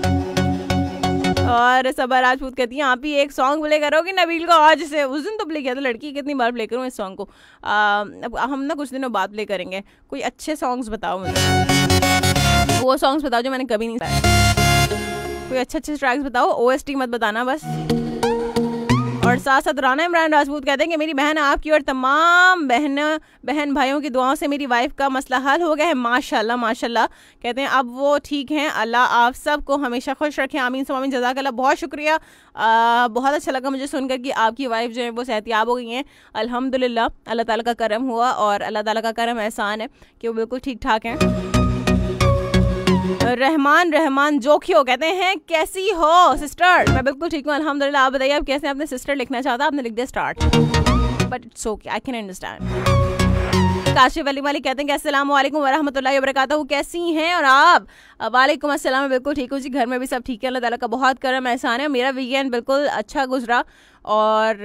और सबा राजपूत कहती है आप ही एक सॉन्ग प्ले करोगी नबील को आज से? उस दिन तो प्ले किया था लड़की, कितनी बार प्ले करूँ इस सॉन्ग को? अब हम ना कुछ दिनों बाद प्ले करेंगे। कोई अच्छे सॉन्ग्स बताओ मुझे, वो सॉन्ग्स बताओ जो मैंने कभी नहीं सुना। कोई अच्छे ट्रैक्स बताओ, OST मत बताना बस। और साथ साथ राना इमरान राजपूत कहते हैं कि मेरी बहन आपकी और तमाम बहन भाइयों की दुआओं से मेरी वाइफ का मसला हल हो गया है, माशाल्लाह माशाल्लाह। कहते हैं अब वो ठीक हैं, अल्लाह आप सबको हमेशा खुश रखें, आमीन सुम आमीन, जज़ाकल्लाह। बहुत शुक्रिया, बहुत अच्छा लगा मुझे सुनकर कि आपकी वाइफ जो है वो सेहतियाब हो गई हैं। अल्हम्दुलिल्लाह, अल्लाह ताला का करम हुआ और अल्लाह ताला का करम एहसान है कि वो बिल्कुल ठीक ठाक हैं। रहमान जोखियो कहते हैं कैसी हो सिस्टर? मैं बिल्कुल ठीक हूँ अल्हम्दुलिल्लाह। आप बताइए आप कैसे? अपने सिस्टर लिखना चाहता, आपने लिख दिया start, but it's okay, I can understand. Kashif Ali मालिक कहते हैं कि अस्सलामु अलैकुम वरहमतुल्लाहि वबरकातुहू, कैसी हैं? और आप? वालेकुम अस्सलाम, मैं बिल्कुल ठीक हूँ जी, घर में भी सब ठीक है, अल्लाह ताला का बहुत करम एहसान है। मेरा वीकेंड बिल्कुल अच्छा गुजरा और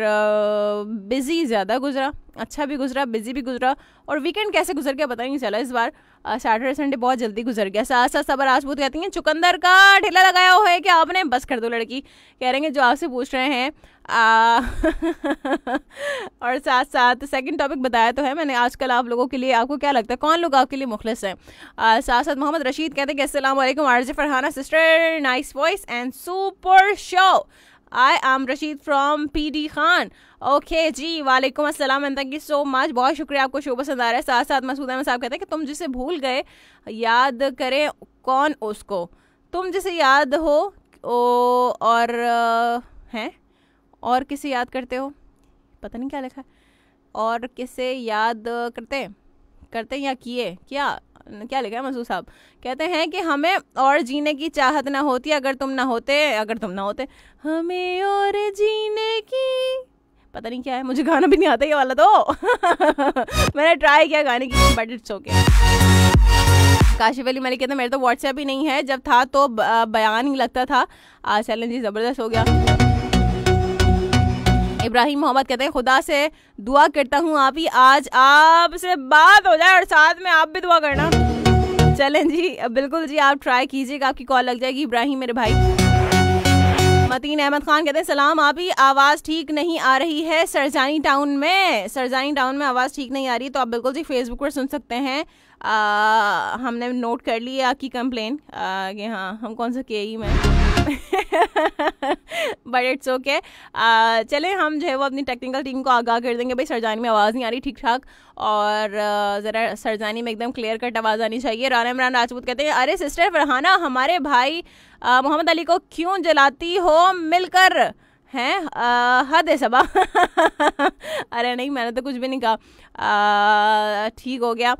बिजी ज़्यादा गुजरा, अच्छा भी गुजरा, बिजी भी गुजरा। और वीकेंड कैसे गुजर गया पता ही नहीं चला। इस बार सैटरडे संडे बहुत जल्दी गुजर गया। साथ साथ सबा राजपूत कहती हैं चुकंदर का ठेला लगाया हुआ है क्या आपने? बस कर दो लड़की, कह रहे हैं जो आपसे पूछ रहे हैं। और साथ साथ सेकंड टॉपिक बताया तो है मैंने आजकल आप लोगों के लिए। आपको क्या लगता है कौन लोग आपके लिए मुखलिस हैं? साथ साथ मोहम्मद रशीद कहते हैं कि अस्सलाम वालेकुम RJ Farhana sister, nice voice and super show. I am Rashid from PD Khan. Okay जी, वालेकुम अस्सलाम and thank you so much, बहुत शुक्रिया, आपको शो पसंद आ रहा है। साथ साथ मसूद अहमद साहब कहते हैं कि तुम जिसे भूल गए याद करें कौन उसको? तुम जिसे याद हो और हैं और किसे याद करते हो? पता नहीं क्या लिखा है। और किसे याद करते या किए क्या लिखा है मसूद साहब? कहते हैं कि हमें और जीने की चाहत ना होती अगर तुम ना होते हमें और जीने की, पता नहीं क्या है, मुझे गाना भी नहीं आता ये वाला तो मैंने ट्राई किया गाने की, but it's okay. Kashif Ali Malik कहते हैं मेरे तो व्हाट्सएप ही नहीं है, जब था तो बयान ही लगता था, आज चैलेंज ही ज़बरदस्त हो गया। इब्राहिम मोहम्मद कहते हैं खुदा से दुआ करता हूँ आप ही आज आपसे बात हो जाए और साथ में आप भी दुआ करना। चलें जी, बिल्कुल जी, आप ट्राई कीजिएगा, आपकी कॉल लग जाएगी इब्राहिम मेरे भाई। मतीन अहमद खान कहते हैं सलाम आप ही, आवाज़ ठीक नहीं आ रही है सरजानी टाउन में आवाज़ ठीक नहीं आ रही, तो आप बिल्कुल जी फेसबुक पर सुन सकते हैं। हमने नोट कर ली आपकी कंप्लेन कि हाँ हम कौन सा KE में बट इट्स ओके। चलें हम जो है वो अपनी टेक्निकल टीम को आगाह कर देंगे भाई सरजानी में आवाज़ नहीं आ रही ठीक ठाक, और ज़रा सरजानी में एकदम क्लियर कट आवाज़ आनी चाहिए। राना इमरान राजपूत कहते हैं अरे सिस्टर फरहाना हमारे भाई मोहम्मद अली को क्यों जलाती हो मिलकर हैं? हद है सबा अरे नहीं मैंने तो कुछ भी नहीं कहा, ठीक हो गया।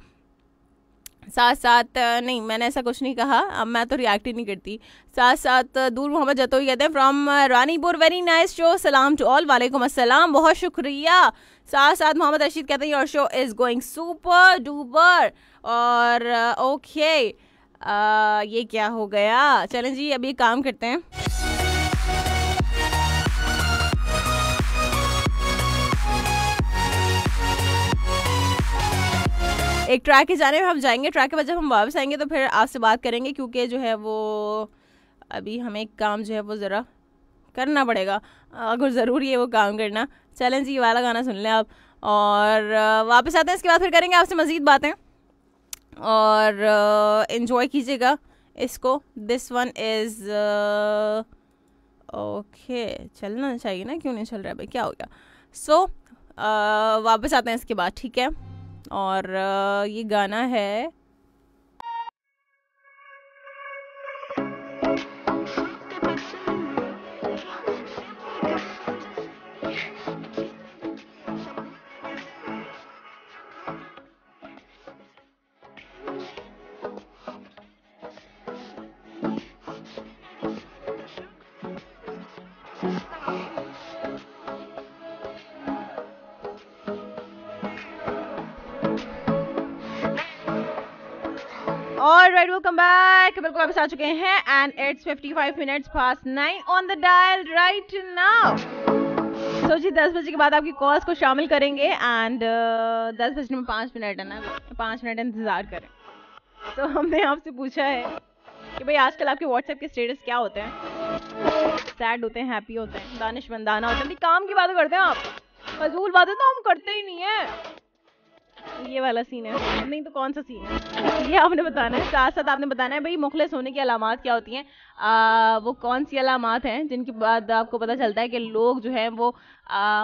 साथ साथ नहीं मैंने ऐसा कुछ नहीं कहा, अब मैं तो रिएक्ट ही नहीं करती। साथ साथ दूर मोहम्मद जतोई कहते हैं from Ranipur very nice show, सलाम टू ऑल। वालेकुम अस्सलाम, बहुत शुक्रिया। साथ साथ मोहम्मद रशीद कहते हैं your show is going super duper. और ओके ये क्या हो गया? चलें जी अभी काम करते हैं। एक ट्रैक के जाने में हम जाएंगे, ट्रैक के बाद जब हम वापस आएंगे तो फिर आपसे बात करेंगे, क्योंकि जो है वो अभी हमें एक काम जो है वो ज़रा करना पड़ेगा, अगर ज़रूरी है वो काम करना। चलें जी ये वाला गाना सुन लें आप और वापस आते हैं, इसके बाद फिर करेंगे आपसे मज़ीद बातें और इन्जॉय कीजिएगा इसको। दिस वन इज़ ओके, चलना चाहिए ना, क्यों नहीं चल रहा है भाई, क्या हो गया? सो वापस आते हैं इसके बाद, ठीक है? और ये गाना है Alright, welcome back. बिल्कुल वापस आ चुके हैं and it's 55 minutes past 9 on the dial right now. So जी 10 बजे के बाद आपकी कॉल्स को शामिल करेंगे and 10 बजने में 5 मिनट है ना, 5 मिनट इंतज़ार करें। तो हमने आपसे पूछा है कि भाई आजकल आपके व्हाट्सएप के स्टेटस क्या होते हैं, सैड होते हैं, हैप्पी होते हैं, दानिश मंदाना होते हैं, काम की बातें करते हैं आप, फजूल बातें तो हम करते ही नहीं है। ये वाला सीन है, नहीं तो कौन सा सीन है, ये आपने बताना है। साथ साथ आपने बताना है भाई मुखलिस होने की अलामात क्या होती हैं, वो कौन सी अलामात हैं जिनके बाद आपको पता चलता है कि लोग जो हैं वो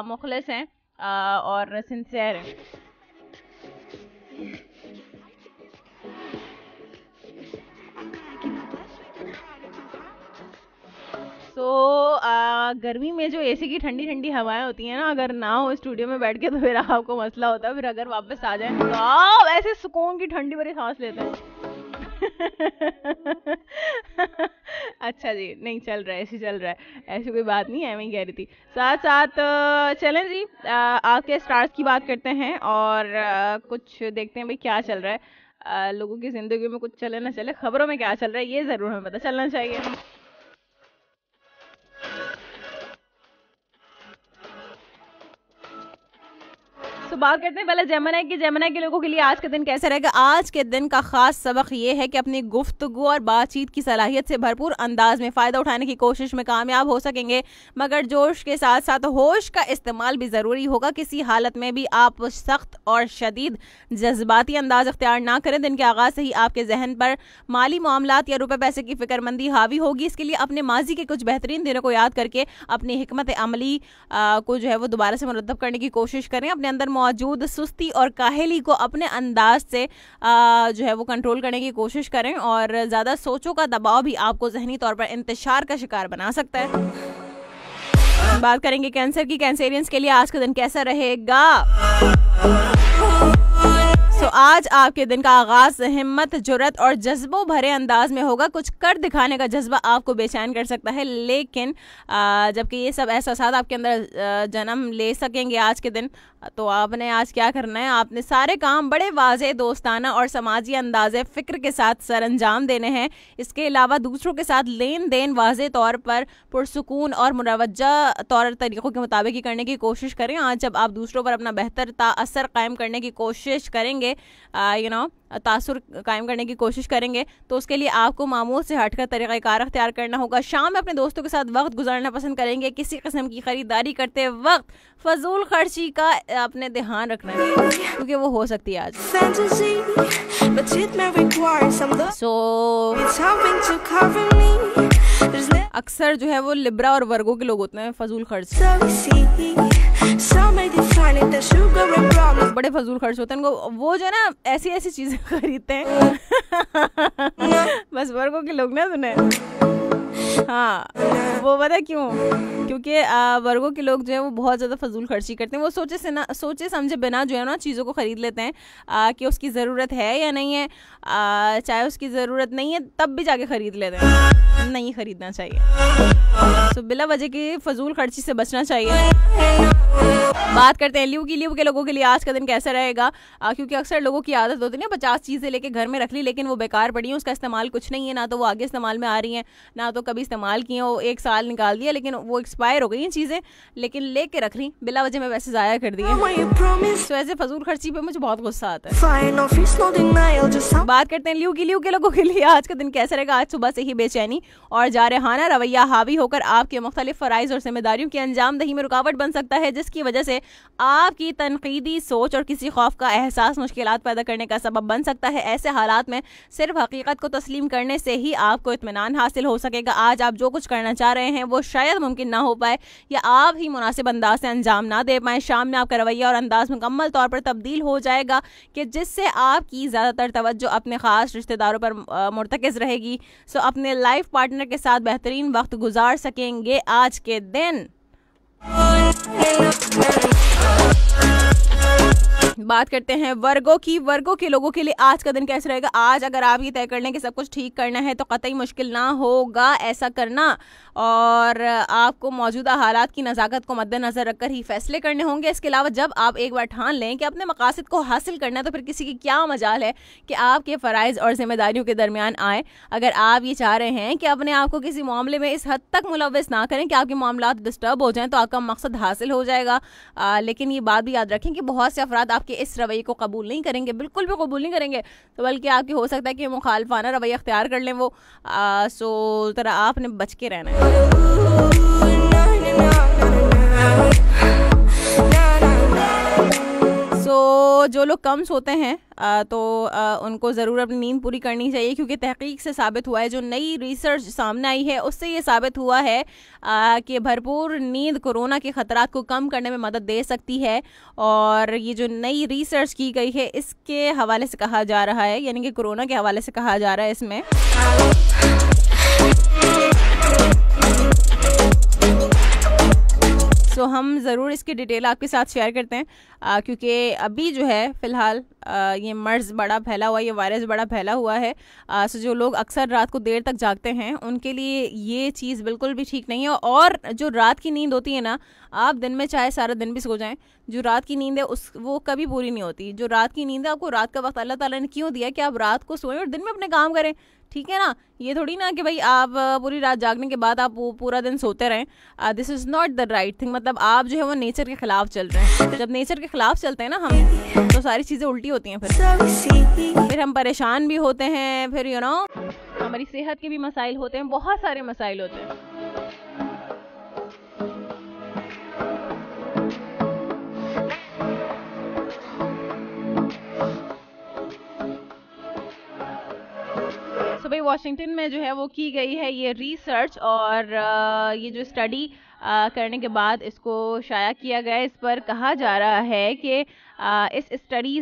मुखलिस हैं और सिंसियर हैं। गर्मी में जो एसी की ठंडी ठंडी हवाएं होती हैं ना, अगर ना हो स्टूडियो में बैठ के तो फिर आपको मसला होता है। फिर अगर वापस आ जाए तो आप ऐसे सुकून की ठंडी भरी सांस लेते हैं। अच्छा जी, नहीं चल रहा है, ऐसे चल रहा है, ऐसी कोई बात नहीं है, मैं कह रही थी। साथ साथ चलें जी, आपके स्टार्स की बात करते हैं और कुछ देखते हैं भाई क्या चल रहा है लोगों की जिंदगी में। कुछ चले ना चले, खबरों में क्या चल रहा है ये जरूर हमें पता चलना चाहिए। तो बात करते हैं पहले जेमिनी की। जेमिनी के लोगों के लिए आज के दिन कैसे रहेगा। आज के दिन का खास सबक ये है कि अपनी गुफ्तगू और बातचीत की सलाहियत से भरपूर अंदाज में फ़ायदा उठाने की कोशिश में कामयाब हो सकेंगे, मगर जोश के साथ साथ होश का इस्तेमाल भी ज़रूरी होगा। किसी हालत में भी आप सख्त और शदीद जज्बाती अंदाज अख्तियार ना करें। दिन के आगाज़ से ही आपके जहन पर माली मामलात या रुपए पैसे की फिक्रमंदी हावी होगी। इसके लिए अपने माजी के कुछ बेहतरीन दिनों को याद करके अपनी हिकमत अमली को जो है वो दोबारा से मुरतब करने की कोशिश करें। अपने अंदर मौजूद सुस्ती और काहली को अपने अंदाज से जो है वो कंट्रोल करने की कोशिश करें, और ज़्यादा सोचों का दबाव भी आपको जहनी तौर पर इंतशार का शिकार बना सकता है। बात करेंगे कैंसर की। कैंसेरियंस के लिए आज का दिन कैसा रहेगा। आज आपके दिन का आगाज हिम्मत, जुर्रत और जज्बों भरे अंदाज में होगा। कुछ कर दिखाने का जज्बा आपको बेचैन कर सकता है, लेकिन जबकि ये सब एहसासात आपके अंदर जन्म ले सकेंगे आज के दिन, तो आपने आज क्या करना है, आपने सारे काम बड़े वाज़े, दोस्ताना और समाजी अंदाज़े फ़िक्र के साथ सर अंजाम देने हैं। इसके अलावा दूसरों के साथ लेन देन वाज़े तौर पर पुरसुकून और मुरवज्जा तौर तरीक़ों के मुताबिक ही करने की कोशिश करें। आज जब आप दूसरों पर अपना बेहतर ताअसर कायम करने की कोशिश करेंगे, तासुर कायम करने की कोशिश करेंगे, तो उसके लिए आपको मामूल से हटकर तरीक़ाकार अख्तियार करना होगा। शाम में अपने दोस्तों के साथ वक्त गुजारना पसंद करेंगे। किसी किस्म की ख़रीदारी करते वक्त फजूल खर्ची का अपने ध्यान रखना है, क्योंकि वो हो सकती है आज। अक्सर जो है वो लिब्रा और वर्गो के लोग होते हैं फजूल खर्च, बड़े फजूल खर्च होते हैं उनको। वो जो है ना ऐसी ऐसी चीजें खरीदते हैं बस वर्गों के लोग ना सुने। हाँ, वो पता क्यों? क्योंकि वर्गों के लोग जो है वो बहुत ज़्यादा फजूल खर्ची करते हैं। वो सोचे समझे बिना जो है ना चीज़ों को ख़रीद लेते हैं कि उसकी ज़रूरत है या नहीं है। चाहे उसकी ज़रूरत नहीं है तब भी जाके ख़रीद लेते हैं। नहीं ख़रीदना चाहिए, तो बिला वजह की फजूल खर्ची से बचना चाहिए। बात करते हैं लीव की। लीव के लोगों के लिए आज का दिन कैसा रहेगा, क्योंकि अक्सर लोगों की आदत होती है ना 50 चीज़ें लेके घर में रख ली, लेकिन वो बेकार पड़ी हैं, उसका इस्तेमाल कुछ नहीं है, ना तो वो आगे इस्तेमाल में आ रही हैं, ना तो कभी इस्तेमाल किए। वो 1 साल निकाल दिया लेकिन वो एक्सपायर हो गई हैं चीज़ें, लेकिन लेके रख रही बिला वजह में पैसे ज़ाया कर दिए। तो ऐसे फजूल खर्ची पे मुझे बहुत गुस्सा आता है। बात करते हैं लीव की। लीव के लोगों के लिए आज का दिन कैसा रहेगा। आज सुबह से ही बेचैनी और जारहाना रवैया हावी होकर आपके मुख्तलिफ फ़राइज़ और जिम्मेदारियों की अंजामदही में रुकावट बन सकता है, जिसकी वजह से आपकी तनकीदी सोच और किसी खौफ का एहसास मुश्किलात पैदा करने का सबब बन सकता है। ऐसे हालात में सिर्फ हकीकत को तस्लीम करने से ही आपको इत्मीनान हासिल हो सकेगा। आज आप जो कुछ करना चाह रहे हैं वो शायद मुमकिन ना हो पाए, या आप ही मुनासिब अंदाज से अंजाम ना दे पाएँ। शाम में आपका रवैया और अंदाज मुकम्मल तौर पर तब्दील हो जाएगा, कि जिससे आपकी ज़्यादातर तवज्जो अपने ख़ास रिश्तेदारों पर मुर्तकिज़ रहेगी। सो अपने लाइफ पार्टनर के साथ बेहतरीन वक्त गुजार सकेंगे आज के दिन। बात करते हैं वर्गों की। वर्गों के लोगों के लिए आज का दिन कैसे रहेगा। आज अगर आप ये तय कर लें कि सब कुछ ठीक करना है तो कतई मुश्किल ना होगा ऐसा करना, और आपको मौजूदा हालात की नज़ाकत को मद्देनज़र रखकर ही फैसले करने होंगे। इसके अलावा जब आप एक बार ठान लें कि अपने मकासद को हासिल करना है तो फिर किसी की क्या मजाल है कि आपके फ़राइज़ और जिम्मेदारियों के दरमियान आए। अगर आप ये चाह रहे हैं कि अपने आप को किसी मामले में इस हद तक मुलव्वस ना करें कि आपके मामलात डिस्टर्ब हो जाएं तो आपका मकसद हासिल हो जाएगा। लेकिन ये बात भी याद रखें कि बहुत से अफराद आपके इस रवैये को कबूल नहीं करेंगे, बिल्कुल भी कबूल नहीं करेंगे, तो बल्कि आपके हो सकता है कि मुखालफाना रवैया अख्तियार कर लें वो। सो तरह आपने बच के रहना है। जो लोग कम सोते हैं तो उनको ज़रूर अपनी नींद पूरी करनी चाहिए, क्योंकि तहकीक से साबित हुआ है, जो नई रिसर्च सामने आई है उससे ये साबित हुआ है कि भरपूर नींद कोरोना के ख़तरात को कम करने में मदद दे सकती है। और ये जो नई रिसर्च की गई है इसके हवाले से कहा जा रहा है, यानी कि कोरोना के हवाले से कहा जा रहा है इसमें। तो हम ज़रूर इसकी डिटेल आपके साथ शेयर करते हैं, क्योंकि अभी जो है फ़िलहाल ये मर्ज़ बड़ा फैला हुआ है, ये वायरस बड़ा फैला हुआ है। सो जो लोग अक्सर रात को देर तक जागते हैं उनके लिए ये चीज़ बिल्कुल भी ठीक नहीं है। और जो रात की नींद होती है ना, आप दिन में चाहे सारा दिन भी सो जाएं, जो रात की नींद है वो कभी पूरी नहीं होती। जो रात की नींद है, आपको रात का वक्त अल्लाह ताला ने क्यों दिया कि आप रात को सोएं और दिन में अपने काम करें, ठीक है ना। ये थोड़ी ना कि भाई आप पूरी रात जागने के बाद आप पूरा दिन सोते रहें। This is not the right thing. मतलब आप जो है वो नेचर के ख़िलाफ़ चल रहे हैं। जब नेचर के ख़िलाफ़ चलते हैं ना हम, तो सारी चीज़ें उल्टी होती हैं, फिर हम परेशान भी होते हैं, फिर यू नो हमारी सेहत के भी मसाइल होते हैं, बहुत सारे मसाइल होते हैं। तो भाई वाशिंगटन में जो है वो की गई है ये रिसर्च, और ये जो स्टडी करने के बाद इसको शाया किया गया। इस पर कहा जा रहा है कि इस स्टडी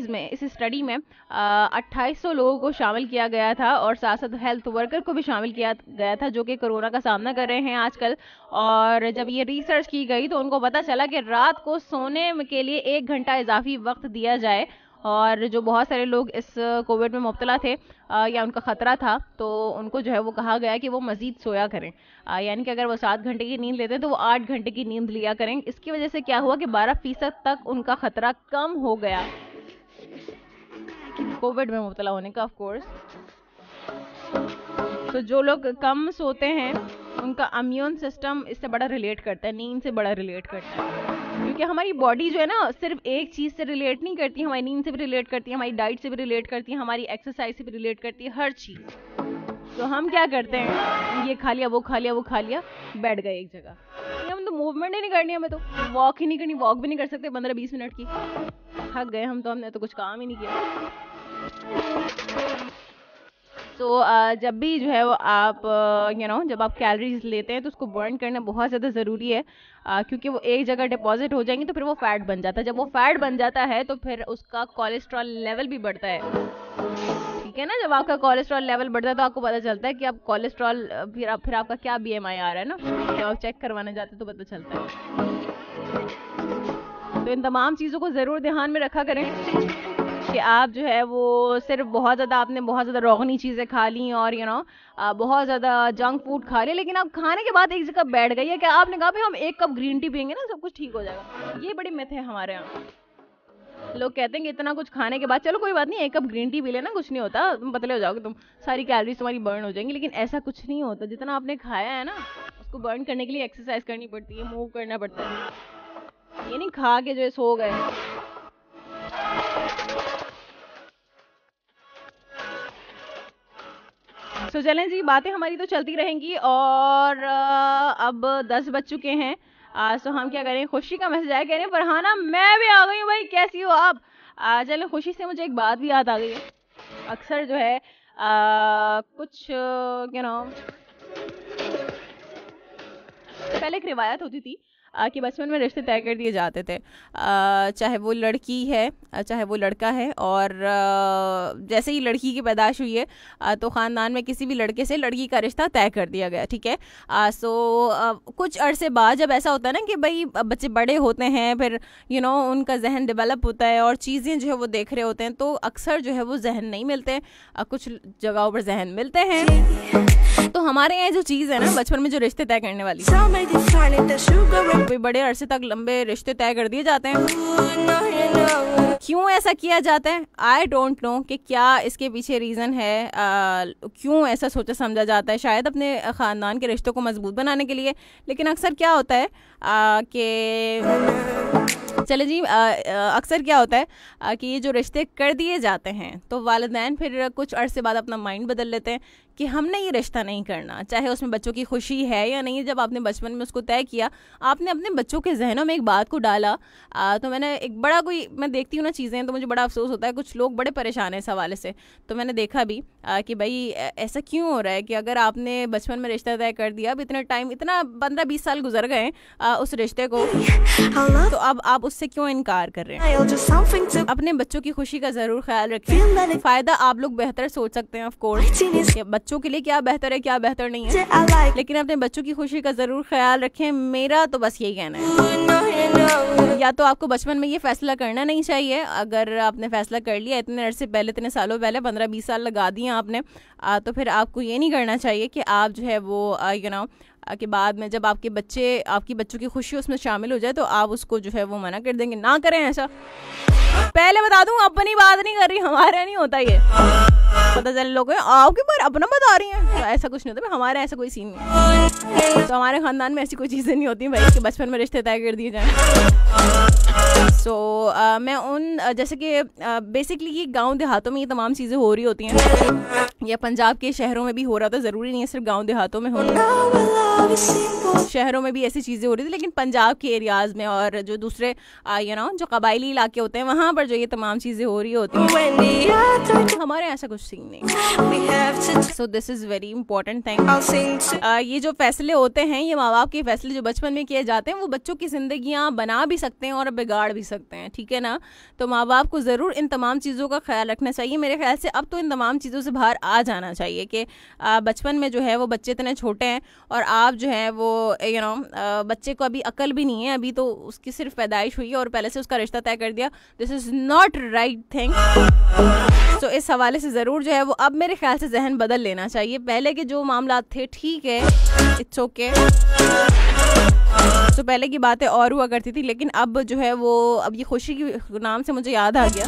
में 2800 लोगों को शामिल किया गया था और साथ साथ हेल्थ वर्कर को भी शामिल किया गया था जो कि कोरोना का सामना कर रहे हैं आजकल। और जब ये रिसर्च की गई तो उनको पता चला कि रात को सोने के लिए 1 घंटा इजाफी वक्त दिया जाए, और जो बहुत सारे लोग इस कोविड में मुब्तला थे या उनका ख़तरा था, तो उनको जो है वो कहा गया कि वो मज़ीद सोया करें। यानी कि अगर वो 7 घंटे की नींद लेते हैं तो वो 8 घंटे की नींद लिया करें। इसकी वजह से क्या हुआ कि 12% तक उनका ख़तरा कम हो गया कोविड में मुब्तला होने का, ऑफ कोर्स। तो जो लोग कम सोते हैं उनका इम्यून सिस्टम इससे बड़ा रिलेट करता है, नींद से बड़ा रिलेट करता है, क्योंकि हमारी बॉडी जो है ना सिर्फ एक चीज़ से रिलेट नहीं करती, हमारी नींद से भी रिलेट करती है, हमारी डाइट से भी रिलेट करती है, हमारी एक्सरसाइज से भी रिलेट करती है, हर चीज़। तो हम क्या करते हैं, ये खा लिया, वो खा लिया, वो खा लिया, बैठ गए एक जगह। हम तो मूवमेंट ही नहीं करनी, हमें तो वॉक ही नहीं करनी, वॉक भी नहीं कर सकते 15-20 मिनट की, थक गए हम तो, हमने तो कुछ काम ही नहीं किया। तो जब भी जो है वो आप जब आप कैलोरीज लेते हैं तो उसको बर्न करना बहुत ज़्यादा ज़रूरी है, क्योंकि वो एक जगह डिपॉजिट हो जाएंगी तो फिर वो फैट बन जाता है। जब वो फैट बन जाता है तो फिर उसका कोलेस्ट्रॉल लेवल भी बढ़ता है, ठीक है ना। जब आपका कोलेस्ट्रॉल लेवल बढ़ता है तो आपको पता चलता है कि आप कोलेस्ट्रॉल फिर आपका क्या BMI आ रहा है ना, जब आप चेक करवाने जाते तो पता चलता है। तो इन तमाम चीज़ों को ज़रूर ध्यान में रखा करें कि आप जो है वो सिर्फ आपने बहुत ज़्यादा रोगनी चीज़ें खा ली और बहुत ज़्यादा जंक फूड खा लिया, लेकिन आप खाने के बाद एक जगह बैठ गई है कि आपने कहा भाई हम 1 कप ग्रीन टी पियेंगे ना सब कुछ ठीक हो जाएगा। ये बड़ी मिथ है हमारे यहाँ। लोग कहते हैं कि इतना कुछ खाने के बाद चलो कोई बात नहीं, 1 कप ग्रीन टी पी लेना, कुछ नहीं होता, तुम पतले हो जाओगे, तुम सारी कैलोरीज तुम्हारी बर्न हो जाएंगी। लेकिन ऐसा कुछ नहीं होता। जितना आपने खाया है ना उसको बर्न करने के लिए एक्सरसाइज करनी पड़ती है, मूव करना पड़ता है। ये नहीं खा के जो है सो गए। तो चलें जी, बातें हमारी तो चलती रहेंगी और अब 10 बज चुके हैं। तो हम क्या करें, खुशी का मैसेज आया, कह रहे हैं फरहाना मैं भी आ गई हूँ भाई, कैसी हो आप। चलें, खुशी से मुझे एक बात भी याद आ गई है। अक्सर जो है कुछ पहले पहले एक रिवायत होती थी कि बचपन में रिश्ते तय कर दिए जाते थे, चाहे वो लड़की है चाहे वो लड़का है, और जैसे ही लड़की की पैदाइश हुई है तो ख़ानदान में किसी भी लड़के से लड़की का रिश्ता तय कर दिया गया, ठीक है। कुछ अरसे बाद जब ऐसा होता है ना कि भाई बच्चे बड़े होते हैं, फिर उनका जहन डेवलप होता है और चीज़ें जो है वो देख रहे होते हैं, तो अक्सर जो है वो जहन नहीं मिलते, कुछ जगहों पर जहन मिलते हैं। तो हमारे यहाँ जो चीज़ है ना बचपन में जो रिश्ते तय करने वाली, कोई बड़े अरसे तक लंबे रिश्ते तय कर दिए जाते हैं। क्यों ऐसा किया जाता है आई डोंट नो कि क्या इसके पीछे रीज़न है, क्यों ऐसा सोचा समझा जाता है, शायद अपने ख़ानदान के रिश्तों को मजबूत बनाने के लिए। लेकिन अक्सर क्या होता है कि चले जी अक्सर क्या होता है कि ये जो रिश्ते कर दिए जाते हैं तो वालिदैन फिर कुछ अरसे बाद अपना माइंड बदल लेते हैं कि हमने ये रिश्ता नहीं करना, चाहे उसमें बच्चों की खुशी है या नहीं। जब आपने बचपन में उसको तय किया, आपने अपने बच्चों के जहनों में एक बात को डाला, तो मैंने एक बड़ा मैं देखती हूँ ना चीज़ें, तो मुझे बड़ा अफसोस होता है, कुछ लोग बड़े परेशान हैं इस हवाले से। तो मैंने देखा भी कि भाई ऐसा क्यों हो रहा है कि अगर आपने बचपन में रिश्ता तय कर दिया, अब इतना टाइम, इतना 15-20 साल गुजर गए उस रिश्ते को, तो अब आप उससे क्यों इनकार कर रहे हैं। अपने बच्चों की खुशी का ज़रूर ख्याल रखें। फ़ायदा आप लोग बेहतर सोच सकते हैं ऑफ कोर्स, बच्चों के लिए क्या बेहतर है क्या बेहतर नहीं है, लेकिन अपने बच्चों की खुशी का ज़रूर ख्याल रखें। मेरा तो बस यही कहना है। या तो आपको बचपन में ये फैसला करना नहीं चाहिए, अगर आपने फैसला कर लिया इतने अरसे पहले, इतने सालों पहले, 15-20 साल लगा दिए आपने, तो फिर आपको ये नहीं करना चाहिए कि आप जो है वो कि बाद में जब आपके बच्चों की खुशी उसमें शामिल हो जाए तो आप उसको जो है वो मना कर देंगे। ना करें ऐसा। पहले बता दूं, अपनी बात नहीं कर रही, हमारे नहीं होता ये, पता चले लोग आपके पर अपना बता रही हैं, तो ऐसा कुछ नहीं होता। हमारे ऐसा कोई सीन नहीं है, तो हमारे खानदान में ऐसी कोई चीज़ें नहीं होती भाई कि बचपन में रिश्ते तय कर दिए जाएं। मैं जैसे कि बेसिकली ये गांव देहातों में ये तमाम चीज़ें हो रही होती हैं, या पंजाब के शहरों में भी हो रहा था, ज़रूरी नहीं है सिर्फ गांव देहातों में हो, शहरों में भी ऐसी चीज़ें हो रही थी, लेकिन पंजाब के एरियाज़ में और जो दूसरे जो कबायली इलाके होते हैं वहाँ पर जो ये तमाम चीज़ें हो रही होती हैं, हमारे ऐसा कुछ सीन नहीं। So this is very important thing. ये जो फैसले होते हैं, ये माँ बाप के फैसले जो बचपन में किए जाते हैं, वो बच्चों की ज़िंदगियाँ बना भी सकते हैं और बिगाड़ भी सकते हैं, ठीक है ना। तो माँ बाप को ज़रूर इन तमाम चीज़ों का ख्याल रखना चाहिए। मेरे ख्याल से अब तो इन तमाम चीज़ों से बाहर आ जाना चाहिए कि बचपन में जो है वो बच्चे इतने छोटे हैं और आप जो है वो बच्चे को अभी अकल भी नहीं है, अभी तो उसकी सिर्फ पैदाइश हुई है और पहले से उसका रिश्ता तय कर दिया। This is not right thing. तो इस हवाले से ज़रूर जो है वो अब मेरे ख्याल से जहन बदल लेना चाहिए। पहले के जो मामला थे ठीक है, इट्स ओके, तो पहले की बातें और हुआ करती थी, लेकिन अब जो है वो अब ये खुशी के नाम से मुझे याद आ गया,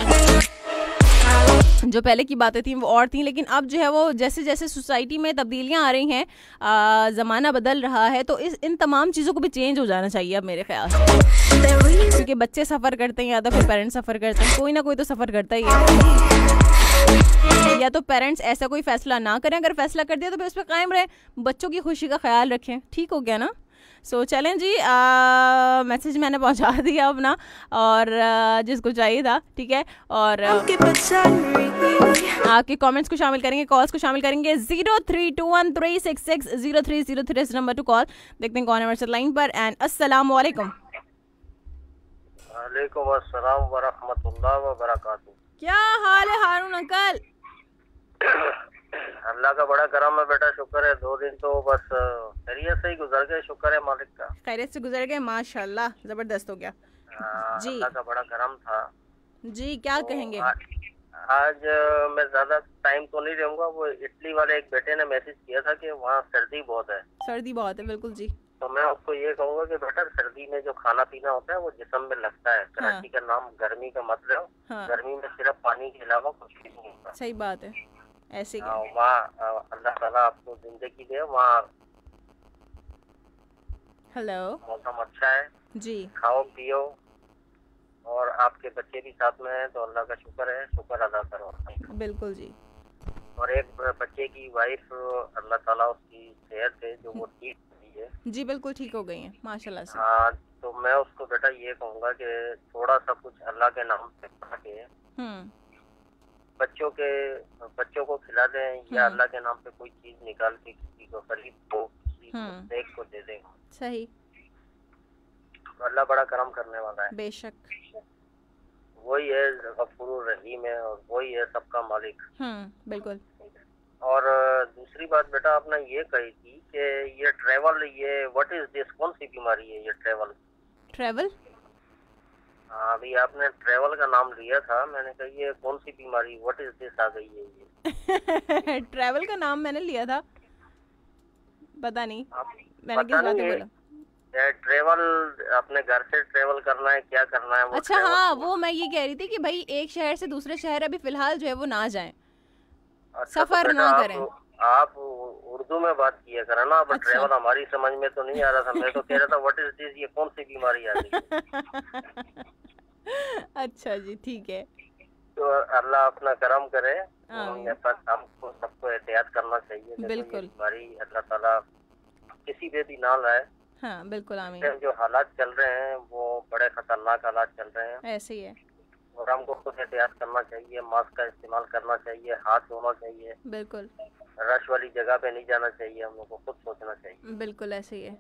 जो पहले की बातें थी वो और थी, लेकिन अब जो है वो जैसे जैसे सोसाइटी में तब्दीलियां आ रही हैं, ज़माना बदल रहा है, तो इन तमाम चीज़ों को भी चेंज हो जाना चाहिए अब मेरे ख्याल से, क्योंकि बच्चे सफ़र करते हैं या तो फिर पेरेंट्स सफ़र करते हैं, कोई ना कोई तो सफ़र करता ही है। या तो पेरेंट्स ऐसा कोई फैसला ना करें, अगर फैसला कर दिया तो फिर उस पर कायम रहे, बच्चों की खुशी का ख्याल रखें। ठीक हो गया ना। सो चलें जी, मैसेज मैंने पहुंचा दिया अपना, और जिसको चाहिए था, ठीक है, और आपके कमेंट्स को शामिल करेंगे, कॉल्स को शामिल करेंगे। 032136603003 इस नंबर टू कॉल। देखते हैं कौन है हमारे लाइन पर। एंड अस्सलाम वालेकुम। वालेकुम अस्सलाम व रहमतुल्लाह व बरकातहू। क्या हाल है हारून अंकल? अल्लाह का बड़ा करम है बेटा, शुक्र है। 2 दिन तो बस खैरियत से ही गुजर गए, शुक्र है मालिक का। खैरियत से गुजर गए, माशाल्लाह, जबरदस्त हो गया जी। अल्लाह का बड़ा करम था जी। क्या तो कहेंगे? आज मैं ज्यादा टाइम तो नहीं रहूंगा। वो इटली वाले एक बेटे ने मैसेज किया था कि वहाँ सर्दी बहुत है। सर्दी बहुत है, बिल्कुल जी। तो मैं उसको ये कहूँगा कि बेटा सर्दी में जो खाना पीना होता है वो जिस्म में लगता है। कराची का नाम गर्मी का मतलब, गर्मी में सिर्फ पानी के अलावा कुछ भी नहीं होता। सही बात है, ऐसे वहाँ अल्लाह ताला आपको जिंदगी दे। वहाँ हेलो मौसम अच्छा है जी, खाओ पियो और आपके बच्चे भी साथ में हैं तो अल्लाह का शुक्र है, शुक्र अदा करो। बिल्कुल जी। और एक बच्चे की वाइफ अल्लाह ताला उसकी सेहत है जो वो ठीक हुई है जी, बिल्कुल ठीक हो गई है माशाल्लाह से। हाँ, तो मैं उसको बेटा ये कहूँगा कि थोड़ा सा कुछ अल्लाह के नाम से पढ़ के बच्चों को खिला दें या अल्लाह के नाम पे कोई चीज निकाल के किसी को गरीब को किसी को दे दें। सही। अल्लाह बड़ा करम करने वाला है। बेशक। वही है गफूर रहीम है और वही है सबका मालिक। बिल्कुल। और दूसरी बात बेटा आपने ये कही थी कि ये ट्रेवल, ये व्हाट इज दिस, कौन सी बीमारी है ये ट्रेवल? हाँ, अभी आपने ट्रेवल का नाम लिया था, मैंने कहा ये कौन सी बीमारी, व्हाट इज दिस आ गई है ये। ट्रेवल का नाम मैंने लिया था, पता नहीं मैंने किस बात पे बोला। ट्रेवल, अपने घर से ट्रेवल करना है, क्या करना है वो? अच्छा हाँ, वो मैं ये कह रही थी कि भाई एक शहर से दूसरे शहर अभी फिलहाल जो है वो ना जाएं। अच्छा, सफर ना करें। आप उर्दू में बात किया करा ना। अब अच्छा। ट्रेवल हमारी समझ में तो नहीं आ रहा था, मैं तो कह रहा था व्हाट इज दिस, ये कौन सी बीमारी आ गई? अच्छा जी, ठीक है। तो अल्लाह अपना करम करे, हमको सबको एहतियात करना चाहिए। बिल्कुल। बीमारी अल्लाह ताला किसी पे भी ना लाए। हाँ बिल्कुल, आमीन। जो हालात चल रहे हैं वो बड़े खतरनाक हालात चल रहे हैं, ऐसे ही है। और हमको खुद एहतियात करना चाहिए, मास्क का इस्तेमाल करना चाहिए, हाथ धोना चाहिए। बिल्कुल। रश वाली जगह पे नहीं जाना चाहिए, हम लोग को खुद सोचना चाहिए। बिल्कुल ऐसे ही है।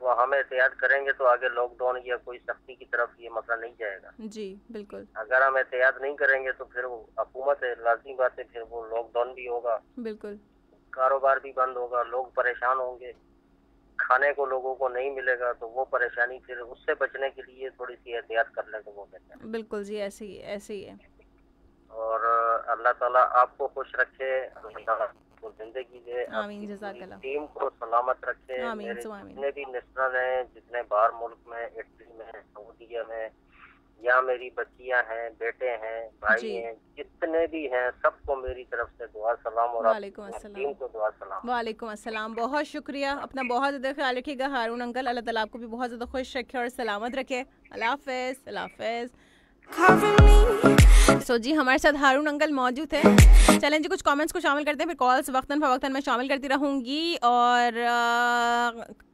तो हम एहतियात करेंगे तो आगे लॉकडाउन या कोई सख्ती की तरफ ये मसला नहीं जाएगा। जी बिल्कुल। अगर हम एहतियात नहीं करेंगे तो फिर वो हुकूमत है, लाज़मी बात है, फिर वो लॉकडाउन भी होगा। बिल्कुल। कारोबार भी बंद होगा, लोग परेशान होंगे, खाने को लोगों को नहीं मिलेगा, तो वो परेशानी, फिर उससे बचने के लिए थोड़ी सी एहतियात कर ले तो वो कहते हैं। बिल्कुल जी, ऐसे ही है। और अल्लाह ताला आपको खुश रखे, अल्लाह ताला को जिंदगी दे, आमीन, जज़ाकल्लाह। टीम को सलामत रखे। आमीन, मेरे आमीन। जितने भी नेशनल हैं, जितने बाहर मुल्क में, इटली में, सऊदीया में, या मेरी बच्चियां हैं, बेटे हैं, भाई हैं, जितने भी हैं, सबको मेरी तरफ से दुआ सलाम, और टीम को दुआ सलाम। वालेकुम अस्सलाम। बहुत शुक्रिया, अपना बहुत ज़्यादा ख्याल रखिएगा हारून अंकल। अल्लाह ताला आपको भी बहुत ज़्यादा खुश रखे और सलामत रखे। अल्लाह हाफ़िज़, अल्लाह हाफ़िज़। सो जी, हमारे साथ हारून अंकल मौजूद थे। चलें जी, कुछ कमेंट्स को शामिल करते हैं, फिर कॉल्स वक्तन फ़वक्तन मैं शामिल करती रहूँगी। और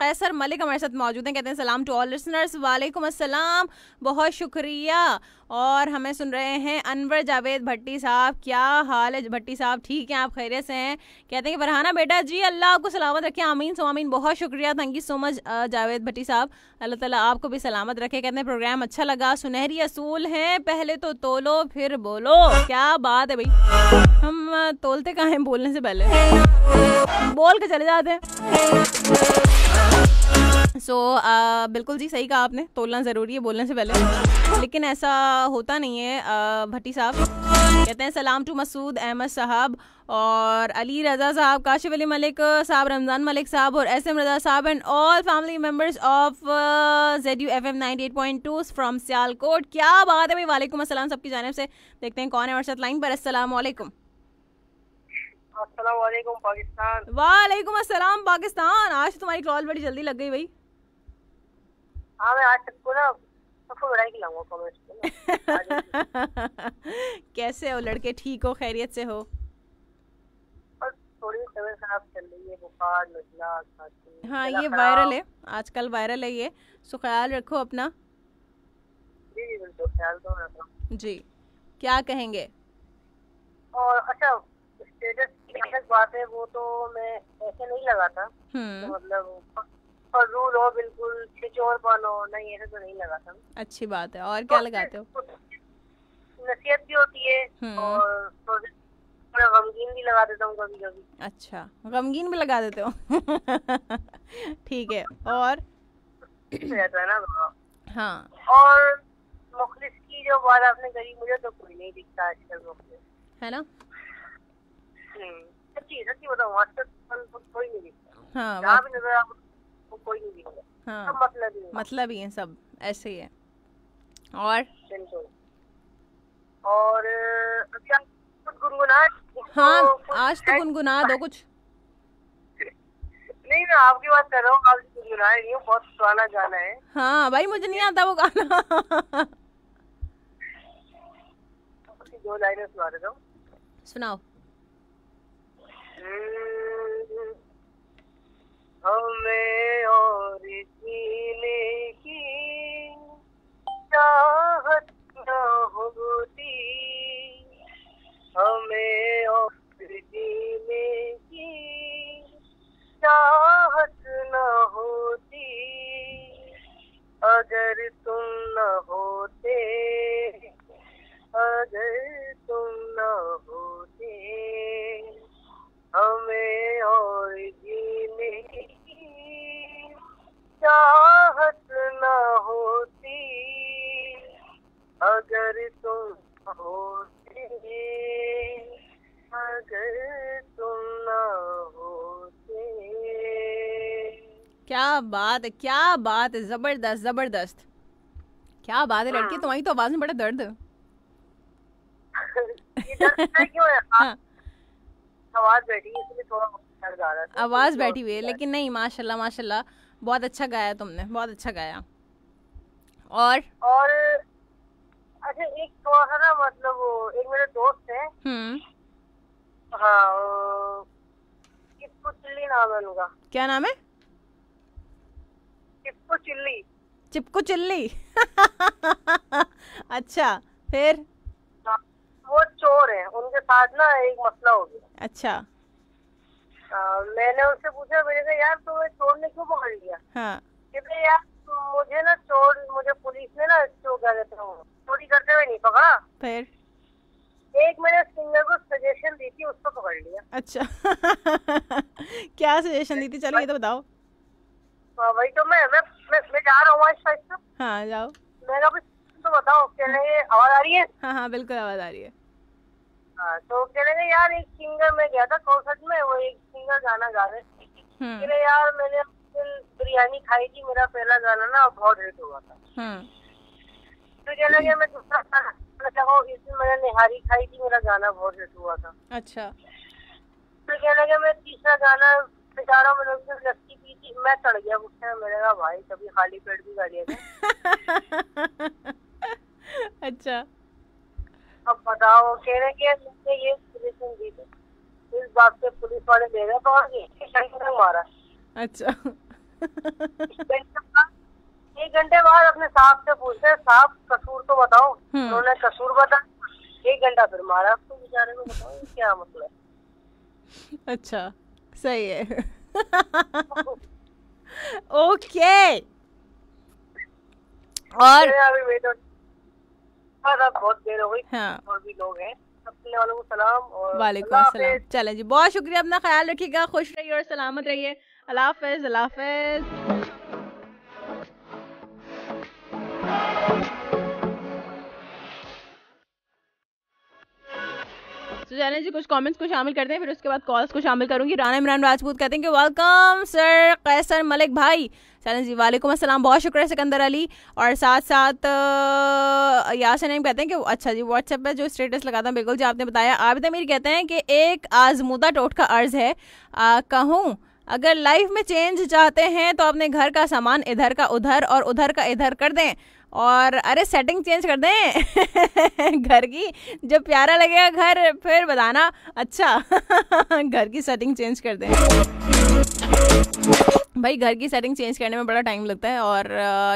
कैसर मलिक हमारे साथ मौजूद हैं, कहते हैं सलाम टू ऑल लिसनर्स। वालेकुम अस्सलाम, बहुत शुक्रिया। और हमें सुन रहे हैं अनवर जावेद भट्टी साहब। क्या हाल है भट्टी साहब, ठीक हैं आप, खैरियत से हैं? कहते हैं कि फरहाना बेटा जी अल्लाह आपको सलामत रखे, आमीन सो आमीन। बहुत शुक्रिया, thank you so much Javed Bhatti साहब, अल्लाह ताला आपको भी सलामत रखे। कहते हैं प्रोग्राम अच्छा लगा, सुनहरी असूल हैं, पहले तो तोलो फिर बोलो। क्या बात है भाई, हम तोलते कहाँ हैं, बोलने से पहले बोल के चले जाते हैं। बिल्कुल जी, सही कहा आपने, तोलना ज़रूरी है बोलने से पहले, लेकिन ऐसा होता नहीं है भट्टी साहब। कहते हैं सलाम टू मसूद अहमद साहब और अली रज़ा साहब, काशिफ अली मलिक साहब, रमज़ान मलिक साहब और एस एम रज़ा साहब and all family members of ZUFM 98.2 from Sialkot. क्या बात है भाई, वालेकुम अस्सलाम सबकी जानिब से। देखते हैं कौन है हमारे साथ लाइन पर। अस्सलाम वालेकुम। अस्सलाम वालेकुम पाकिस्तान। वालेकुम अस्सलाम पाकिस्तान। आज तुम्हारी कॉल बड़ी जल्दी लग गई भाई। हाँ, मैं आज सबको ना सबको बधाई खिलाऊंगा कमेंट्स पे। कैसे हो लड़के, ठीक हो, खैरियत से हो? और थोड़ी तबीयत खराब चल रही है, बुखार, नज़ला, खांसी। हाँ, ये वायरल है, आजकल वायरल है ये, सो ख्याल रखो अपना। जी जी बिल्कुल, ख्याल तो रखना जी। क्या कहेंगे? और अच्छा, स्टेटस की बात है, वो तो मैं ऐसे नहीं लगा था, तो मतलब और रूल हो बिल्कुल, स्विच ऑन बनो, नहीं ऐसे तो नहीं लगा था। अच्छी बात है। और क्या लगाते हो? नसीहत भी होती है और थोड़ा गमगीन भी लगा देता हूँ कभी कभी। अच्छा, गमगीन भी लगा देते हो? ठीक है। और रहता है ना। हाँ, और मुखलिस की जो बात आपने करी, मुझे तो कोई नहीं दिखता आजकल मुखलिस, है ना? सच्ची बताऊँ, आजकल कोई नहीं दिखता। हाँ, जहाँ भी नजर आपको कोई नहीं दिखता। हाँ, सब मतलब ही है, सब ऐसे ही है। और और कुछ गुनगुना। हाँ, आज तो गुनगुना दो कुछ। नहीं, मैं आपकी बात कर रहा हूँ, आप गुनगुना रही हूँ, बहुत पुराना गाना है। हाँ भाई, मुझे नहीं आता वो गाना। 2 लाइनें सुना देता हूँ। सुनाओ। हमें और जीने की चाहत न होती, हमें और जीने की चाहत न होती, अगर क्या बात है, क्या बात है, जबरदस्त जबरदस्त, क्या बात है लड़की, तुम्हारी तो आवाज में बड़ा दर्द है। क्यों है? हाँ। आवाज बैठी है इसलिए थोड़ा दर्द आ रहा है। आवाज बैठी हुई है, लेकिन नहीं, माशाल्लाह माशाल्लाह, बहुत अच्छा गाया तुमने, बहुत अच्छा गाया। और अच्छा, एक थोड़ा सा ना, मतलब एक मेरे दोस्त है, हाँ, चिप्पू चिल्ली नाम है उनका। क्या नाम है? चिप्पू चिल्ली। चिपकू चिल्ली। अच्छा, फिर? वो चोर है, उनके साथ ना एक मसला हो गया। अच्छा। मैंने उससे पूछा, मैंने कहा यार तुम्हें चोर ने क्यों पकड़ लिया? हाँ। कहते यार मुझे ना मुझे पुलिस ने ना चोरी करते हुए नहीं पकड़ा। फिर? एक मैंने सिंगर को सजेशन दी थी, उसको पकड़ लिया। अच्छा। क्या सजेशन दी थी, चलो ये तो बताओ। वही तो मैं जा रहा हूँ आज। हाँ जाओ। मैं तो बताओ, कहने आवाज आ रही है? हाँ हाँ बिल्कुल आवाज आ रही है। हाँ, तो कहने यार एक सिंगर में गया था कॉन्सर्ट में, वो एक सिंगर गाना गा रहे थे। कहने यार मैंने बिरयानी खाई थी, मेरा पहला गाना ना बहुत हिट हुआ था। तो कहने लगे मैं दूसरा गाना लगा, इस दिन मैंने निहारी खाई थी, मेरा गाना बहुत हिट हुआ था। अच्छा। तो कहने लगे मैं तीसरा गाना बेचारा, मैंने उससे लस्सी पी थी, मैं चढ़ गया गुस्से में। मैंने कहा भाई कभी खाली पेट भी गाड़िया था। अच्छा। अब बताओ, कहने के ये सजेशन दी थी, इस बात से पुलिस वाले ले गए तो मारा। अच्छा। एक घंटे बाद अपने साहब से पूछते, साहब कसूर तो बताओ। उन्होंने कसूर बताया, 1 घंटा फिर मारा आपको बेचारे को। बताओ क्या मतलब है? अच्छा, सही है। ओके। और अभी बहुत देर हो गई। हाँ। और भी लोग हैं, अपने वालों को सलाम और वालेकुम सलाम। चले जी, बहुत शुक्रिया, अपना ख्याल रखिएगा, खुश रहिए और सलामत रहिए। अल्लाह हाफिज, अल्लाह हाफिज। तो चलें जी, कुछ कमेंट्स को शामिल करते हैं, फिर उसके बाद कॉल्स को शामिल करूंगी। राना इमरान राजपूत कहते हैं कि वेलकम सर कैसर मलिक भाई। चलें जी, वालेकुम अस्सलाम, बहुत शुक्रिया सिकंदर अली। और साथ साथ यासिन नईम कहते हैं कि अच्छा जी, व्हाट्सएप पे जो स्टेटस लगाता हूँ, बिल्कुल जी आपने बताया। आबिदा मीर कहते हैं कि एक आजमूदा टोटका अर्ज है, कहूँ अगर लाइफ में चेंज चाहते हैं तो अपने घर का सामान इधर का उधर और उधर का इधर कर दें, और अरे सेटिंग चेंज कर दें घर की, जब प्यारा लगेगा घर फिर बताना। अच्छा। घर की सेटिंग चेंज कर दें भाई, घर की सेटिंग चेंज करने में बड़ा टाइम लगता है, और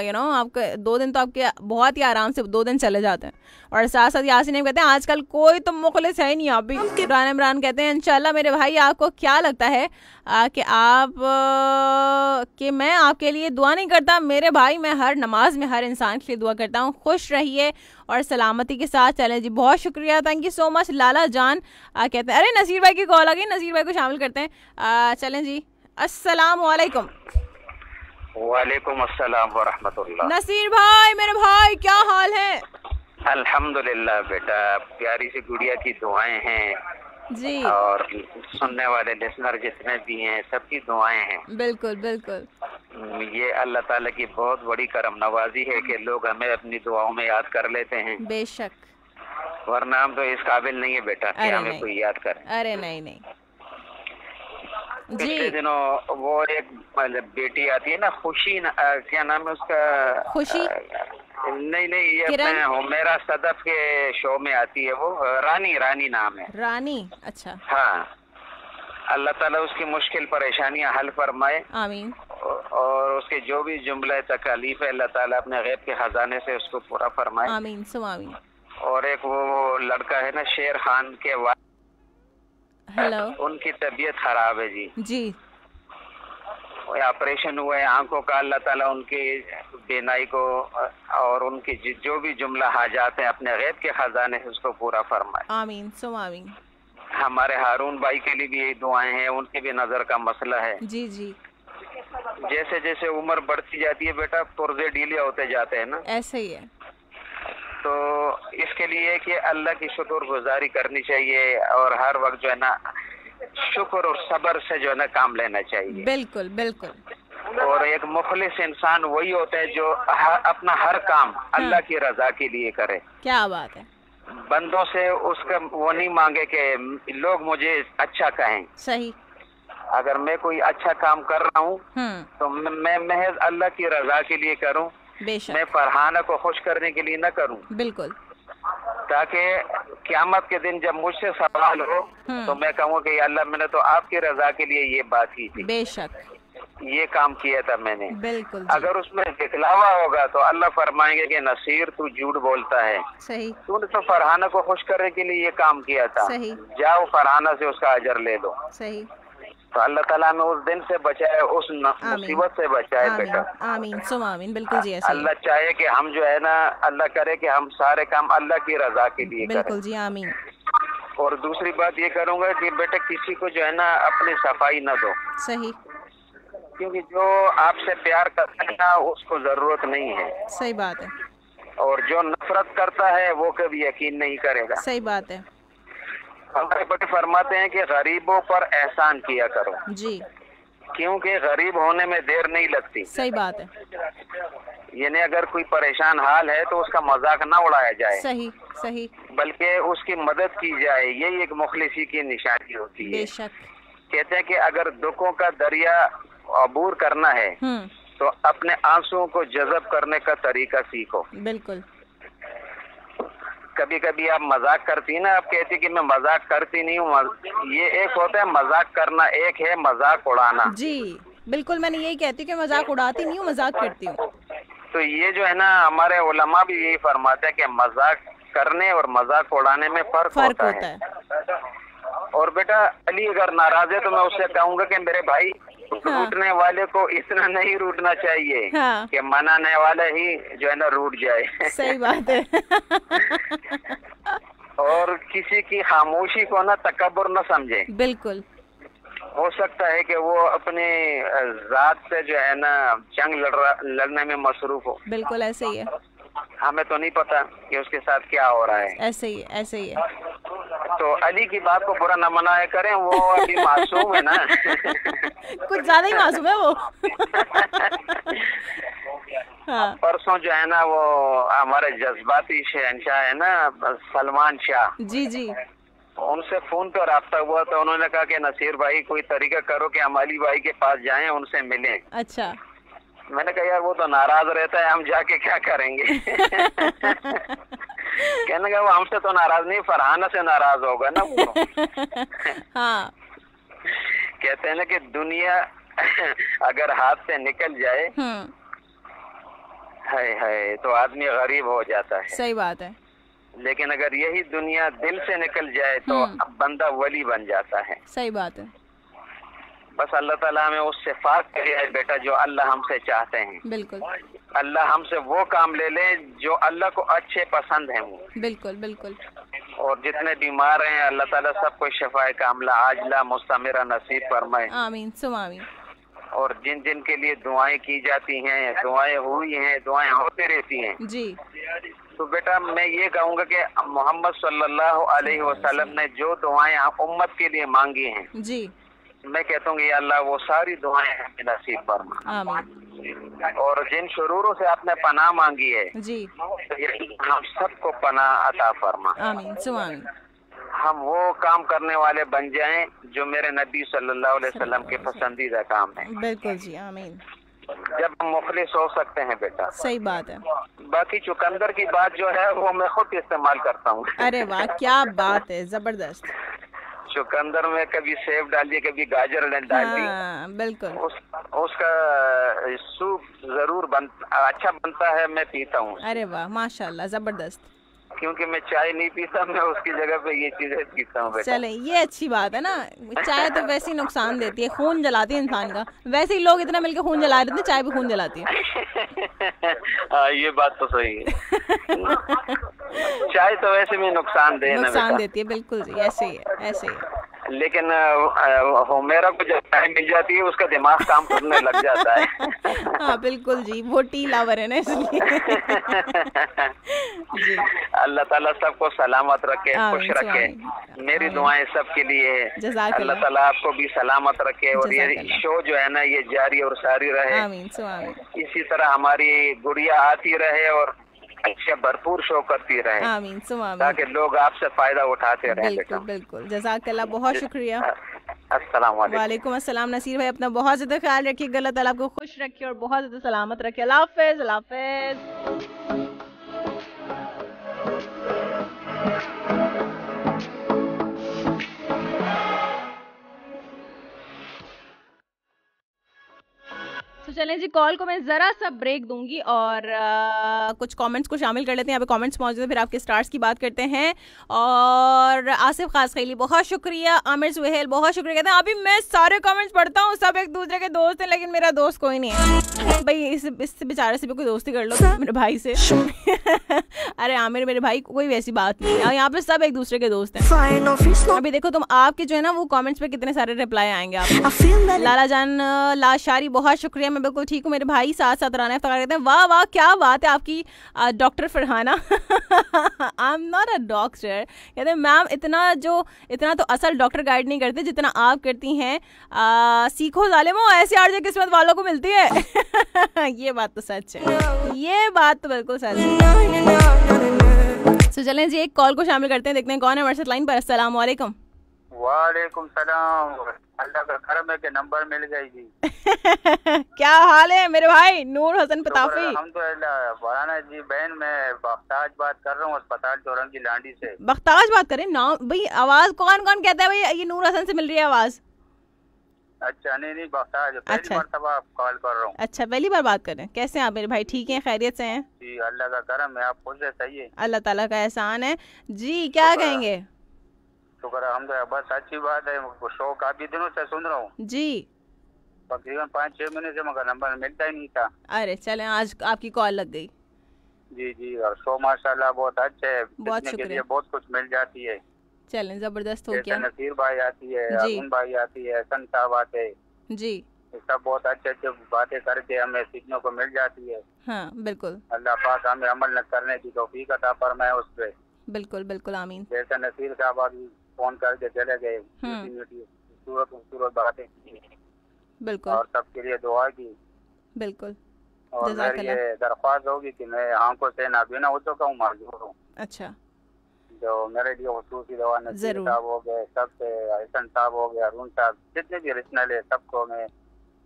यू नो आपके 2 दिन तो आपके बहुत ही आराम से 2 दिन चले जाते हैं। और साथ साथ यासिन कहते हैं आजकल कोई तो मुखलिस है ही नहीं। आप भी राना इमरान कहते हैं इंशाल्लाह मेरे भाई, आपको क्या लगता है कि आप कि मैं आपके लिए दुआ नहीं करता? मेरे भाई, मैं हर नमाज में हर इंसान के लिए दुआ करता हूँ। खुश रहिए और सलामती के साथ चलें जी। बहुत शुक्रिया, थैंक यू सो मच। लाला जान कहते हैं, अरे नसीर भाई की कॉल आ गई, नसीर भाई को शामिल करते हैं। चलें जी, अस्सलाम वालेकुम। वालेकुम अस्सलाम व रहमतुल्लाह। नसीर भाई, मेरे भाई, क्या हाल है? अल्हम्दुलिल्लाह बेटा, प्यारी सी गुड़िया की दुआएं हैं जी, और सुनने वाले लिसनर जितने भी हैं सबकी दुआएं हैं। बिल्कुल बिल्कुल। ये अल्लाह ताला की बहुत बड़ी करम नवाजी है कि लोग हमें अपनी दुआओं में याद कर लेते हैं। बेशक, वरना हम तो इस काबिल नहीं है बेटा कि हमें कोई याद करे। अरे नहीं नहीं पिछले दिनों वो एक बेटी आती है ना, खुशी क्या नाम है उसका? खुशी? नहीं, ये अपने हुमैरा सदफ के शो में आती है वो, रानी नाम है। रानी? अच्छा। हाँ, अल्लाह ताला उसकी मुश्किल परेशानियां हल फरमाए, आमीन। और उसके जो भी जुमले तकालीफ है अल्लाह ताला अपने गैब के खजाने से उसको पूरा फरमाए, आमीन आमीन। और एक वो लड़का है ना शेर खान के हेलो, उनकी तबीयत खराब है जी ऑपरेशन हुआ है आंखों का, अल्लाह ताला उनकी बीनाई को और उनकी जो भी जुमला हाजात है अपने गैब के खजाने से उसको पूरा फरमाए, आमीन आमीन। हमारे हारून भाई के लिए भी यही दुआएं हैं, उनकी भी नजर का मसला है। जी। जैसे जैसे उम्र बढ़ती जाती है बेटा, पुर्जे ढीले होते जाते हैं ना, ऐसे ही है। तो इसके लिए कि अल्लाह की शुक्रगुजारी करनी चाहिए और हर वक्त जो है ना शुक्र और सब्र से जो है ना काम लेना चाहिए। बिल्कुल बिल्कुल। और एक मुखलिस इंसान वही होता है जो अपना हर काम अल्लाह की रजा के लिए करे। क्या बात है। बंदों से उसका वो नहीं मांगे कि लोग मुझे अच्छा कहें। सही। अगर मैं कोई अच्छा काम कर रहा हूँ तो मैं महज अल्लाह की रजा के लिए करूँ, मैं फरहाना को खुश करने के लिए न करूँ। बिल्कुल। ताकि क़यामत के दिन जब मुझसे सवाल हो तो मैं कहूँ कि अल्लाह मैंने तो आपकी रजा के लिए ये बात की थी, बेशक ये काम किया था मैंने। बिल्कुल। अगर उसमें दिखलावा होगा तो अल्लाह फरमाएंगे कि नसीर तू झूठ बोलता है, सही, तूने तो फरहाना को खुश करने के लिए ये काम किया था, सही, जाओ फरहाना से उसका अजर ले लो। सही। तो अल्लाह ताला में उस दिन से बचाए, उस मुसीबत से बचाए बेटा। आमीन सुम आमीन। बिल्कुल जी। अल्लाह चाहे कि हम जो है ना, अल्लाह करे कि हम सारे काम अल्लाह की रजा के लिए करें। बिल्कुल जी। आमीन। और दूसरी बात ये करूँगा कि बेटा किसी को जो है ना अपनी सफाई न दो। सही। क्योंकि जो आपसे प्यार करता है ना उसको जरूरत नहीं है। सही बात है। और जो नफरत करता है वो कभी यकीन नहीं करेगा। सही बात है। हमारे बड़े फरमाते हैं कि गरीबों पर एहसान किया करो जी, क्योंकि गरीब होने में देर नहीं लगती। सही बात है। यानी अगर कोई परेशान हाल है तो उसका मजाक ना उड़ाया जाए। सही सही। बल्कि उसकी मदद की जाए, यही एक मुखलिसी की निशानी होती है। बेशक। कहते हैं कि अगर दुखों का दरिया अबूर करना है तो अपने आंसुओं को जज़ब करने का तरीका सीखो। बिल्कुल। कभी कभी आप मजाक करती ना, आप कहती कि मैं मजाक करती नहीं हूँ। ये एक होता है मजाक करना, एक है मजाक उड़ाना। जी बिल्कुल, मैंने यही कहती हूँ कि मजाक उड़ाती नहीं हूँ, मजाक करती हूँ। तो ये जो है ना हमारे उलमा भी यही फरमाते हैं कि मजाक करने और मजाक उड़ाने में फर्क होता है। और बेटा अली अगर नाराज है तो मैं उससे कहूँगा कि मेरे भाई रूठने वाले को इतना नहीं रूठना चाहिए कि मनाने वाला ही जो है ना रूठ जाए। सही बात है। और किसी की खामोशी को ना तकब्बुर न समझे। बिल्कुल। हो सकता है कि वो अपने जात से जो है ना जंग लड़ने में मसरूफ हो। बिल्कुल ऐसे ही है। हमें तो नहीं पता कि उसके साथ क्या हो रहा है। ऐसे ही ऐसे ही है। तो अली की बात को बुरा न मनाया करें, वो अभी मासूम है ना। कुछ ज्यादा ही मासूम है वो। हाँ। परसों जो है ना वो हमारे जज्बाती शहंशाह है ना सलमान शाह जी जी, उनसे फोन पर राब्ता हुआ तो उन्होंने कहा कि नसीर भाई कोई तरीका करो कि हम अली भाई के पास जाएं, उनसे मिलें। अच्छा। मैंने कहा यार वो तो नाराज रहता है, हम जाके क्या करेंगे। कहने का वो हमसे तो नाराज नहीं, फरहाना से नाराज होगा ना वो। हाँ। कहते हैं ना कि दुनिया अगर हाथ से निकल जाए है तो आदमी गरीब हो जाता है। सही बात है। लेकिन अगर यही दुनिया दिल से निकल जाए तो बंदा वली बन जाता है। सही बात है। बस अल्लाह ताला हमें उससे फाक करे है बेटा जो अल्लाह हमसे चाहते हैं। बिल्कुल। अल्लाह हमसे वो काम ले ले जो अल्लाह को अच्छे पसंद है वो। बिल्कुल बिल्कुल। और जितने बीमार हैं अल्लाह ताला सबको शफाए कामला आजला मुस्तमिरा नसीब फरमाए। आमीन सुम आमीन। और जिन जिन के लिए दुआएं की जाती हैं, दुआएं हुई हैं, दुआएं होती रहती हैं जी। तो बेटा मैं ये कहूँगा कि मोहम्मद सल्लल्लाहु अलैहि वसल्लम ने जो दुआएं उम्मत के लिए मांगी हैं जी, मैं कहता हूँ अल्लाह वो सारी दुआएं हमें नसीब फरमा। आमीन। और जिन शुरूरों से आपने पनाह मांगी है जी, तो हम सबको पनाह अता फरमा। आमीन सुम आमीन। हम वो काम करने वाले बन जाएं जो मेरे नबी सल्लल्लाहु अलैहि वसल्लम के पसंदीदा काम है। बिल्कुल जी, आमीन। जब हम मुखलिस हो सकते हैं बेटा। सही बात है। बाकी चुकंदर की बात जो है वो मैं खुद इस्तेमाल करता हूँ। अरे वाह क्या बात है, जबरदस्त। चुकंदर में कभी सेब डाल दिए, कभी गाजर डाल दी। हाँ, बिल्कुल। उसका सूप जरूर अच्छा बनता है, मैं पीता हूँ। अरे वाह माशाल्लाह, जबरदस्त। क्योंकि मैं चाय नहीं पीता, मैं उसकी जगह पे ये चीजें पीता हूँ बेटा। चले ये अच्छी बात है ना। चाय तो वैसे ही नुकसान देती है, खून जलाती है इंसान का। वैसे ही लोग इतना मिलकर खून जला देते हैं, चाय भी खून जलाती है। हाँ ये बात तो सही है। चाय तो वैसे भी नुकसान देती है। बिल्कुल जी, ऐसे ही है ऐसे ही है। लेकिन मेरा को जब टाइम मिल जाती है उसका दिमाग काम करने लग जाता है। हाँ बिल्कुल जी, वो टी लावर है ना इसलिए। अल्लाह ताला सबको सलामत रखे, खुश रखे, मेरी दुआएं सबके लिए है। अल्लाह ताला आपको भी सलामत रखे और ये शो जो है ना ये जारी और सारी रहे। इसी तरह हमारी गुड़िया आती रहे और अच्छा भरपूर शो करती रहे। आमीन ताकि लोग आपसे फायदा उठाते रहे। बिल्कुल बिल्कुल, जज़ाकल्लाह, बहुत शुक्रिया। अस्सलाम वालेकुम। वालेकुम अस्सलाम। नसीर भाई अपना बहुत ज्यादा ख्याल रखिए, अल्लाह ताला आपको खुश रखे और बहुत ज्यादा सलामत रखे। अल्लाह हाफिज, अल्लाह हाफिज। तो चलें जी, कॉल को मैं ज़रा सा ब्रेक दूंगी और कुछ कमेंट्स को शामिल कर लेते हैं। यहाँ पे कमेंट्स मौजूद हैं, फिर आपके स्टार्स की बात करते हैं। और आसिफ खास खैली बहुत शुक्रिया, आमिर सुहेल बहुत शुक्रिया। कहते हैं अभी मैं सारे कमेंट्स पढ़ता हूँ, सब एक दूसरे के दोस्त हैं लेकिन मेरा दोस्त कोई नहीं है। भाई इससे बेचारे से भी कोई दोस्ती कर लो, मेरे भाई से। अरे आमिर मेरे भाई, कोई वैसी बात नहीं है, यहाँ पे सब एक दूसरे के दोस्त हैं। अभी देखो तुम, आपके जो है ना वो कमेंट्स पे कितने सारे रिप्लाई आएंगे आपको। लाला जान लाशारी बहुत शुक्रिया, मैं बिल्कुल ठीक हूँ मेरे भाई। साथ साथ राना इफ्तार कहते हैं वाह वाह क्या बात है आपकी doctor Farhana. I am not a doctor. कहते हैं मैम इतना तो असल डॉक्टर गाइड नहीं करते जितना आप करती हैं। सीखो जालिमो, ऐसी आरजे किस्मत वालों को मिलती है। ये बात तो सच है, ये बात तो बिल्कुल सच है। तो चलें जी, एक कॉल को शामिल करते हैं, देखते हैं कौन है हमारे साथ लाइन पर। अस्सलाम वालेकुम। वालेकुम सलाम, अल्लाह का करम है कि नंबर मिल गई जी। क्या हाल है मेरे भाई नूर हसन पताफी? अल्हम्दुलिल्लाह जी। बहन मैं बख्ताज बात कर रहा हूँ, अस्पताल चौरंग की लांडी से। बख्ताज बात करें ना भाई, आवाज कौन कौन कहता है भाई ये नूर हसन से मिल रही है आवाज? अच्छा नहीं बख्ताज, पहली मर्तबा कॉल कर रहा हूँ। अच्छा पहली बार बात कर रहे हैं, कैसे हैं आप मेरे भाई? ठीक हैं, खैरियत से हैं जी, अल्लाह का करम है, आप खुद से सही है, अल्लाह ताला का एहसान है जी। क्या कहेंगे? शुक्र है, बस अच्छी बात है। शो काफी दिनों से सुन रहा हूँ जी, तकरीबन 5-6 महीने से, मगर नंबर मिलता ही नहीं था। अरे चलें आज आपकी कॉल लग गई। जी जी, और शो माशाल्लाह बहुत अच्छा है, बहुत शुक्रिया, बहुत कुछ मिल जाती है। चलें जबरदस्त हो गया। नसीर भाई आती है, अरुण भाई आती है, हसन साहब आते हैं जी, सब बहुत अच्छे अच्छे बातें करके हमें सीखने को मिल जाती है। हाँ बिल्कुल, अल्लाह पाक हमें अमल करने की तौफीक अता फरमाए उस पे। बिल्कुल बिल्कुल आमीन। जैसे नसीर साहब अभी फोन करके चले गए, खूबसूरत बातें की बिल्कुल, और सबके लिए दुआ की बिल्कुल। और मेरी ये दरख्वास्त होगी कि मैं आंखों से नाबीना हो चुका हूँ, माजूर हूँ। अच्छा, जो मेरे लिए खुसूसी दवा नसीर साहब हो गए, सबसे हसन साहब हो गए, अरुण साहब, जितने भी रिश्तेदार है सबको मैं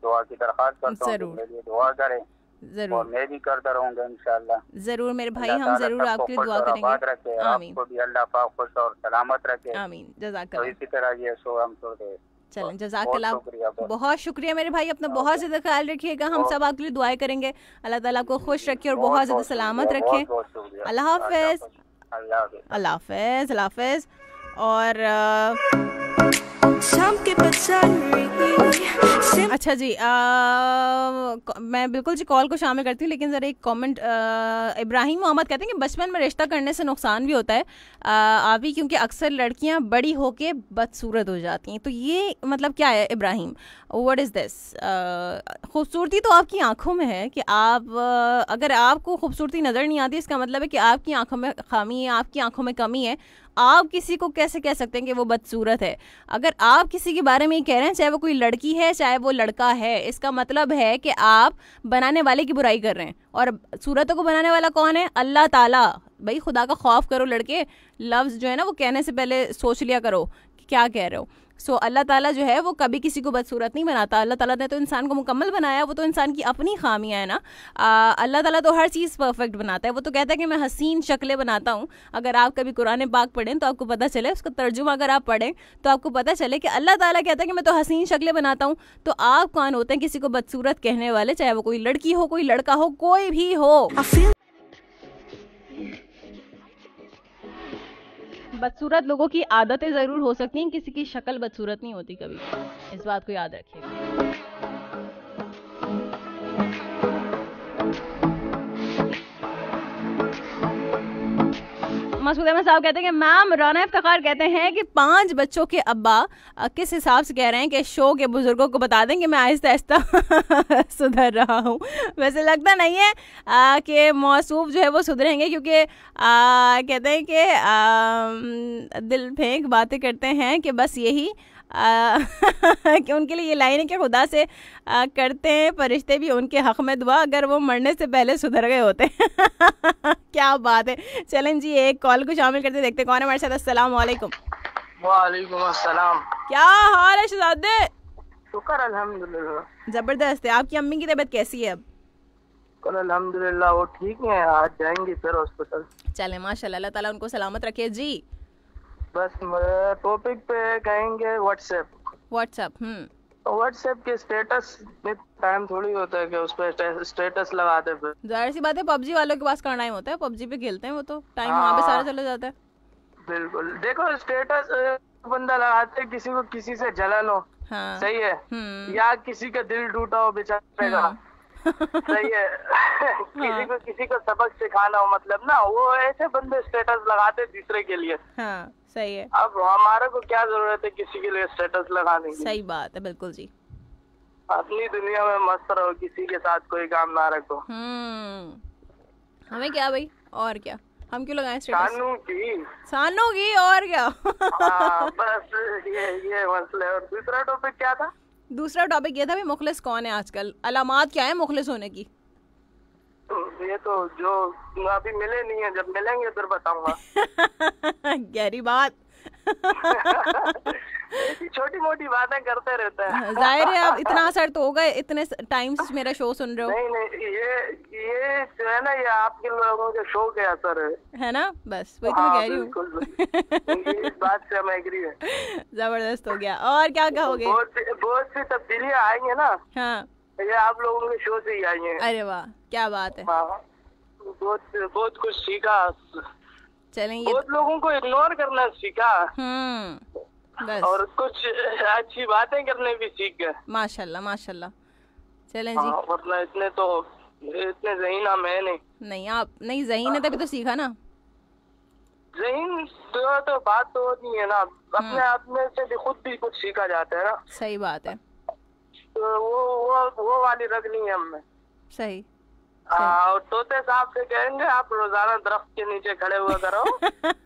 दुआ की दरख्वास्त करता हूँ, मेरे लिए दुआ करें। जरूर, और मैं भी करता रहूंगा इंशाल्लाह। जरूर मेरे भाई, हम जरूर आपके लिए दुआ करेंगे। आमीन। आपको भी अल्लाह पाक खुश और सलामत रखे। आमीन, जज़ाकल्लाह। तो इसी तरह ये शो हम छोड़ दे। चलें जज़ाकल्लाह, बहुत शुक्रिया मेरे भाई, अपना बहुत ज्यादा ख्याल रखिएगा, हम सब आपके लिए दुआएं करेंगे। अल्लाह ताला आपको खुश रखे और बहुत ज्यादा सलामत रखे। अल्लाह हाफिज, अल्लाह हाफिज, अल्लाह हाफिज। और अच्छा जी, मैं बिल्कुल जी कॉल को शामिल करती हूँ, लेकिन ज़रा एक कमेंट। इब्राहिम मोहम्मद कहते हैं कि बचपन में रिश्ता करने से नुकसान भी होता है अभी, क्योंकि अक्सर लड़कियाँ बड़ी होके बदसूरत हो जाती हैं। तो ये मतलब क्या है इब्राहिम, व्हाट इज़ दिस? खूबसूरती तो आपकी आंखों में है कि आप अगर आपको खूबसूरती नज़र नहीं आती, इसका मतलब है कि आपकी आंखों में खामी है, आपकी आंखों में कमी है। आप किसी को कैसे कह सकते हैं कि वो बदसूरत है? अगर आप किसी के बारे में ये कह रहे हैं, चाहे वो कोई लड़की है चाहे वो लड़का है, इसका मतलब है कि आप बनाने वाले की बुराई कर रहे हैं। और सूरतों को बनाने वाला कौन है? अल्लाह ताला। भाई खुदा का खौफ करो लड़के, लफ्ज़ जो है ना वो कहने से पहले सोच लिया करो कि क्या कह रहे हो। सो अल्लाह ताला जो है वो कभी किसी को बदसूरत नहीं बनाता। अल्लाह ताला ने तो इंसान को मुकम्मल बनाया, वो तो इंसान की अपनी खामियां है ना। अल्लाह ताला तो हर चीज़ परफेक्ट बनाता है। वो तो कहता है कि मैं हसीन शक्लें बनाता हूँ। अगर आप कभी कुरान पाक पढ़ें तो आपको पता चले, उसका तर्जुमा अगर आप पढ़ें तो आपको पता चले कि अल्लाह ताला कहता है कि मैं तो हसीन शक्लें बनाता हूँ। तो आप कौन होते हैं किसी को बदसूरत कहने वाले? चाहे वो कोई लड़की हो, कोई लड़का हो, कोई भी हो। बदसूरत लोगों की आदतें ज़रूर हो सकती हैं, किसी की शक्ल बदसूरत नहीं होती कभी, इस बात को याद रखिएगा। मसूद अहमद साहब कहते हैं कि मैम राना इफ्तिखार कहते हैं कि 5 बच्चों के अब्बा किस हिसाब से कह रहे हैं कि शो के बुजुर्गों को बता दें कि मैं आहिस्ता आहिस्ता सुधर रहा हूँ। वैसे लगता नहीं है कि मौसूफ जो है वो सुधरेंगे, क्योंकि कहते हैं कि दिल फेंक बातें करते हैं कि बस यही कि उनके लिए ये लाइनें कि खुदा से करते हैं फरिश्ते भी उनके हक़ में दुआ, अगर वो मरने से पहले सुधर गए होते। क्या बात है। चलें जी, एक कॉल को शामिल करते देखते कौन है हमारे साथ। अस्सलाम वालेकुम। वालेकुम अस्सलाम। क्या हाल है शहजादे? शुक्र अल्हम्दुलिल्लाह। जबरदस्त है। आपकी अम्मी की तबीयत कैसी है अब? कल अल्हम्दुलिल्लाह वो ठीक है, आज जाएंगी फिर हॉस्पिटल। चले माशाल्लाह, अल्लाह ताला उनको सलामत रखे जी। बस टॉपिक पे कहेंगे व्हाट्सएप। व्हाट्सएप के स्टेटस में टाइम थोड़ी होता है कि उस पर स्टेटस लगाते फिर। जाहिर सी बात है, पबजी वालों के पास कहाँ टाइम होता है, पबजी पे खेलते हैं वो तो टाइम वहाँ पे सारा चला जाता है। बिल्कुल। देखो स्टेटस बंदा लगाते किसी को किसी से जलन हो, हाँ। सही है, या किसी का दिल टूटा हो बेचारे का, सही है, किसी को सबक सिखाना हो, मतलब ना वो ऐसे बंदे स्टेटस लगाते दूसरे के लिए। हाँ, सही है। अब हमारे को क्या जरूरत है किसी के लिए स्टेटस लगाने की। सही बात है, बिल्कुल जी। अपनी दुनिया में मस्त रहो, किसी के साथ कोई काम ना रखो। हमें क्या भाई, और क्या, हम क्यों लगाएं स्टेटस? सानू की और क्या। बस ये मसला। और दूसरा टॉपिक क्या था? दूसरा टॉपिक ये था भी मुखलिस कौन है आजकल, अलामात क्या है मुखलिस होने की? ये तो जो अभी मिले नहीं है, जब मिलेंगे फिर बताऊंगा। गहरी बात। छोटी मोटी बातें करते रहते हैं। जाहिर है, अब इतना असर तो होगा, इतने टाइम से मेरा शो सुन रहे हो। नहीं, ये जो है ना, ये आपके लोगों के शो के असर है ना, बस वही तो मैं कह रही हूँ। इस बात से हम एग्री है। जबरदस्त हो गया। और क्या कहोगे? बहुत सी तब्दीलियाँ आई है ना। हाँ, ये आप लोगों के शो से ही आई है। अरे वाह, क्या बात है। बहुत कुछ सीखा। चलेंगे, बहुत लोगों को इग्नोर करना सीखा। बस। और कुछ अच्छी बातें करने भी सीख गए। माशाल्लाह माशाल्लाह। चलें जी। वरना इतने ज़हीना मैं नहीं आप नहीं ज़हीन है तभी तो सीखा ना। ज़हीन तो बात तो होती है ना, अपने आप में से भी खुद भी कुछ सीखा जाता है ना। सही बात है। तो वो वाली रखनी है हमें। सही। और तोते साहब से कहेंगे आप रोजाना दरख्त के नीचे खड़े हुआ करो,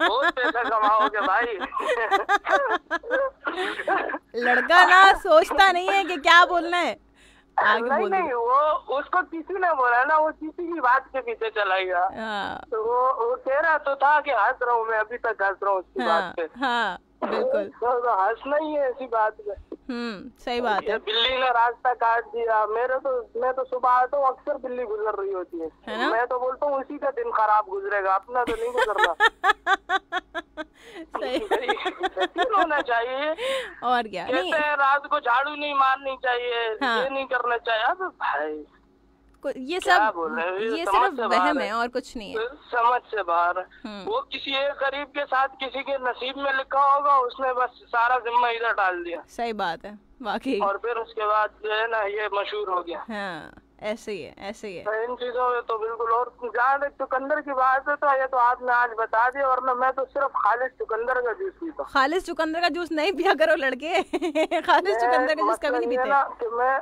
बहुत पैसा कमाओगे भाई। लड़का ना सोचता नहीं है कि क्या बोलना है। नहीं, वो उसको किसी ने बोला ना, वो किसी की बात के पीछे चला गया। तो वो कह रहा तो था कि हंस रहा हूँ मैं, अभी तक हंस रहा हूँ उसकी बात पे। हाँ, बिल्कुल। तो हंसना ही है ऐसी बात पे। सही बात है। बिल्ली ने रास्ता काट दिया, मैं तो सुबह आता हूँ, अक्सर बिल्ली गुजर रही होती है, मैं तो बोलता हूँ उसी का दिन खराब गुजरेगा, अपना तो नहीं गुजरना। सही होना चाहिए। और क्या, कहते हैं रात को झाड़ू नहीं मारनी चाहिए, ये नहीं करना चाहिए। अब भाई ये सिर्फ वहम है और कुछ नहीं है, समझ से बाहर। वो किसी एक गरीब के साथ किसी के नसीब में लिखा होगा, उसने बस सारा जिम्मा इधर डाल दिया। सही बात है वाकई। और फिर उसके बाद जो है ना, ये मशहूर हो गया। हाँ, ऐसे ही है, ऐसे ही है। तो इन चीजों में तो बिल्कुल। और जहाँ तक चुकंदर की बात है, तो ये तो आपने आज बता दिया, वरना मैं तो सिर्फ खालिस चुकंदर का जूस पीता। खालिस चुकंदर का जूस नहीं पिया करो लड़के। खालिस चुकंदर का जूस कभी नहीं पीते। मैं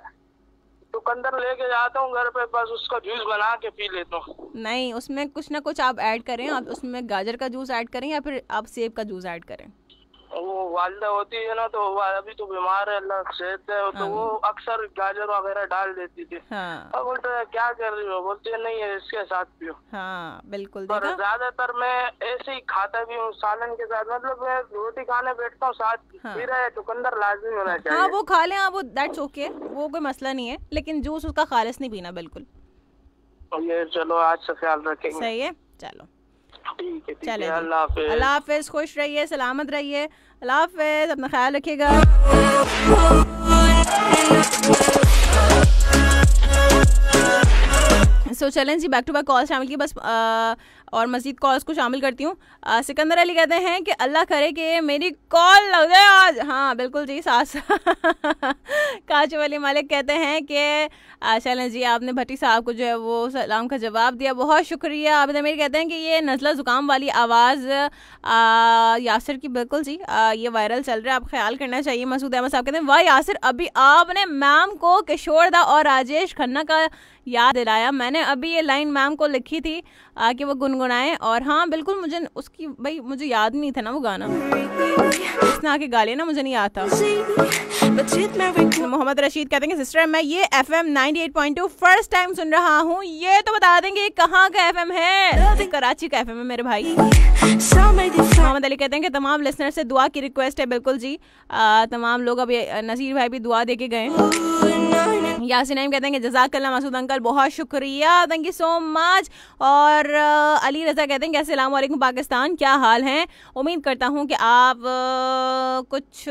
चुकंदर लेके जाता हूँ घर पे, बस उसका जूस बना के पी लेता हूँ। नहीं, उसमें कुछ ना कुछ आप ऐड करें। आप उसमें गाजर का जूस ऐड करें या फिर आप सेब का जूस ऐड करें। वो वालिदा होती है ना, तो अभी तो बीमार है, अल्लाह सेहत है, तो वो अक्सर गाजर वगैरह डाल देती थी। अब बोलते हैं क्या कर रही हो, बोलते हैं नहीं है इसके साथ पियो। हाँ, बिल्कुल। पर ज्यादातर मैं ऐसे ही खाता भी हूँ सालन के साथ, मतलब मैं रोटी खाने बैठता हूँ साथ मेरा चुकंदर लाजमी होना चाहिए। हाँ, वो खा लें आप, वो दैट्स ओके, वो कोई मसला नहीं है, लेकिन जूस उसका खालिस नहीं पीना बिल्कुल। ये चलो आज से ख्याल रखेंगे। सही है, चलो ठीक है। चले, अल्लाह हाफिज, खुश रहिए, सलामत रहिए, अल्लाह हाफिज, अपना ख्याल रखिएगा। सो चलें जी, बैक टू बैक कॉल शामिल की बस और मजीद कॉल्स को शामिल करती हूँ। सिकंदर अली कहते हैं कि अल्लाह करे कि मेरी कॉल लग जाए आज। हाँ बिल्कुल जी, सास काजू वाली मालिक कहते हैं कि चलें जी, आपने भट्टी साहब को जो है वो सलाम का जवाब दिया, बहुत शुक्रिया। आबिद अमीर कहते हैं कि ये नज़ला ज़ुकाम वाली आवाज़ यासिर की, बिल्कुल जी ये वायरल चल रहा है, आप ख्याल करना चाहिए। मसूद अहमद साहब कहते हैं वाह यासिर, अभी आपने मैम को किशोर दा और राजेश खन्ना का याद दिलाया। मैंने अभी ये लाइन मैम को लिखी थी कि वो गुनगुनाएं, और हाँ बिल्कुल मुझे उसकी भाई मुझे याद नहीं था ना वो गाना, इसने आके गा लिया ना, मुझे नहीं आता। मोहम्मद रशीद कहते हैं सिस्टर मैं ये FM 98.2 फर्स्ट टाइम सुन रहा हूँ, ये तो बता देंगे कहाँ का FM है? कराची का FM है मेरे भाई। मोहम्मद अली कहते हैं कि तमाम लिसनर से दुआ की रिक्वेस्ट है। बिल्कुल जी, तमाम लोग, अभी नसीर भाई भी दुआ दे के गए। यासिन नईम कहते हैं कि जज़ाकल्लाह मसूद अंकल, बहुत शुक्रिया, थैंक यू सो मच। और अली रज़ा कहते हैं कि अस्सलाम वालेकुम पाकिस्तान, क्या हाल हैं? उम्मीद करता हूँ कि आप कुछ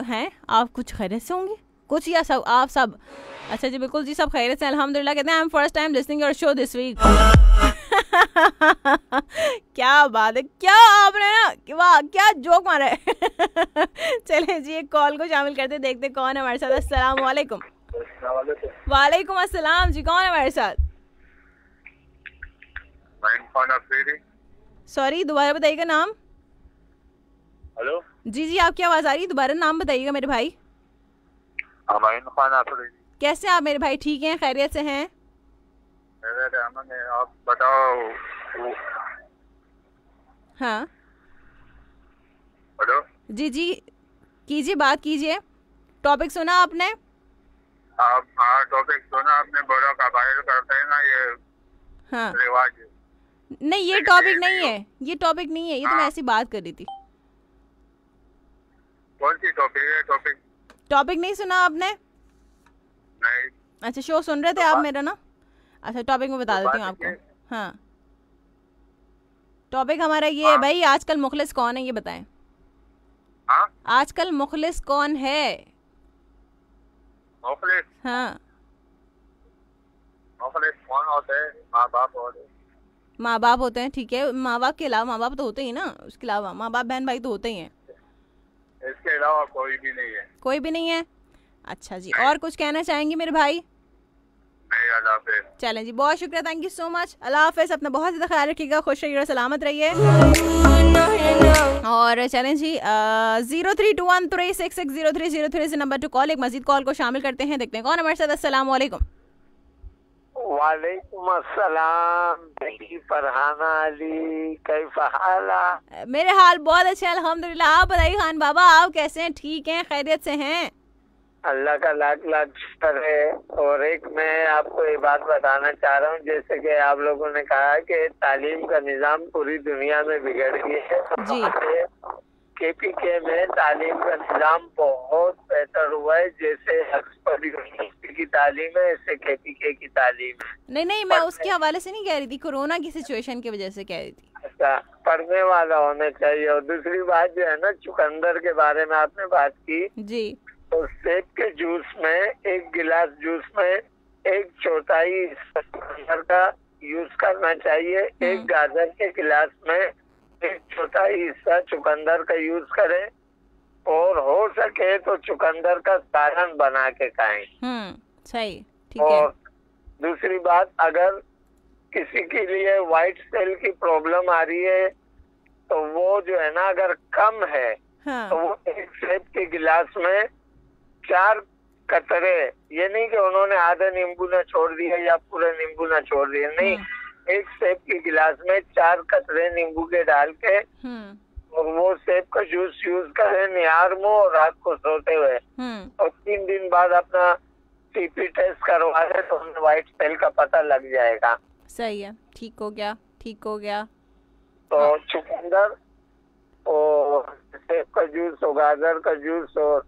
हैं, आप कुछ खैरियत से होंगे, कुछ या सब, आप सब? अच्छा जी बिल्कुल जी, सब खैरियत से अल्हम्दुलिल्लाह। कहते हैं I am first time listening your show this week. क्या बात है, क्या आपने ना, वाह क्या जोक मारा है। चले जी एक कॉल को शामिल करते, देखते कौन है हमारे साथ। अस्सलाम वालेकुम। वालेकुम अस्सलाम जी, कौन है हमारे साथ? सॉरी दोबारा बताइएगा नाम। हेलो जी जी, आपकी आवाज आ रही है, दोबारा नाम बताइएगा मेरे भाई। कैसे आप मेरे भाई? ठीक हैं, खैरियत से हैं? आप बताओ। हाँ हेलो जी जी, कीजिए बात कीजिए, टॉपिक सुना आपने? आप हाँ टॉपिक सुना आपने, बोला कबाइल करते हैं ना ये हाँ रिवाज। नहीं ये टॉपिक नहीं है, ये टॉपिक नहीं है, ये तो मैं ऐसी बात कर रही थी। कौन सी टॉपिक है? टॉपिक नहीं सुना आपने? नहीं। अच्छा शो सुन रहे थे आप मेरा ना? अच्छा टॉपिक में बता देती हूँ आपको। हाँ टॉपिक हमारा ये है भाई, आजकल मुखलिस कौन है ये बताएं। आजकल मुखलिस कौन है? मुखलिस? हाँ मुखलिस कौन होते हैं? माँ बाप होते हैं। माँ बाप होते हैं, ठीक है, माँ बाप के अलावा, माँ बाप तो होते ही ना, उसके अलावा माँ बाप बहन भाई तो होते ही हैं, इसके अलावा कोई भी नहीं है। कोई भी नहीं है? अच्छा जी, और कुछ कहना चाहेंगे मेरे भाई? नहीं, अल्लाह हाफ़िज़। चलें जी, बहुत शुक्रिया, थैंक यू सो मच, अल्लाह हाफिज़, अपना बहुत ज़्यादा ख्याल रखिएगा, खुश रहिए और सलामत रहिए। और चलें जी 032136603003 से नंबर टू कॉल, एक मजीद कॉल को शामिल करते हैं, देखते हैं कौन हमारे साथ। अस्सलाम वालेकुम। वालेकुम अस्सलाम, फरहाना अली, कैफ़ा हाला? मेरे हाल बहुत अच्छे हैं अल्हम्दुलिल्लाह, आप बताइए खान बाबा आप कैसे हैं? ठीक हैं, खैरियत से हैं? अल्लाह का लाख लाख शुक्र है। और एक मैं आपको ये बात बताना चाह रहा हूँ, जैसे कि आप लोगों ने कहा कि तालीम का निज़ाम पूरी दुनिया में बिगड़ गया है, तो KPK में तालीम का निज़ाम बहुत बेहतर हुआ है। जैसे ऑक्सफोर्ड यूनिवर्सिटी की तालीम है, ऐसे KPK की तालीम है। नहीं मैं उसके हवाले से नहीं कह रही थी, कोरोना की सिचुएशन की वजह से कह रही थी। अच्छा, पढ़ने वाला होना चाहिए। और दूसरी बात जो है ना, चुकंदर के बारे में आपने बात की जी, तो सेब के जूस में, एक गिलास जूस में 1/4 चुकंदर का यूज करना चाहिए। एक गाजर के गिलास में 1/4 हिस्सा चुकंदर का यूज करें, और हो सके तो चुकंदर का सालन बना के खाएं। सही, ठीक है। और दूसरी बात, अगर किसी के लिए व्हाइट सेल की प्रॉब्लम आ रही है तो वो जो है ना, अगर कम है तो वो एक सेब के गिलास में 4 कतरे, ये नहीं कि उन्होंने आधा नींबू ना छोड़ दिया या पूरा नींबू ना छोड़ दिया, नहीं, एक सेब के गिलास में 4 कतरे नींबू के डाल के और वो सेब का जूस यूज करें निहार मुंह और रात को सोते हुए, और 3 दिन बाद अपना TP टेस्ट करवा ले तो उन्हें व्हाइट सेल का पता लग जाएगा। सही है, ठीक हो गया, ठीक हो गया। तो चुकंदर और सेब का जूस और गाजर का जूस और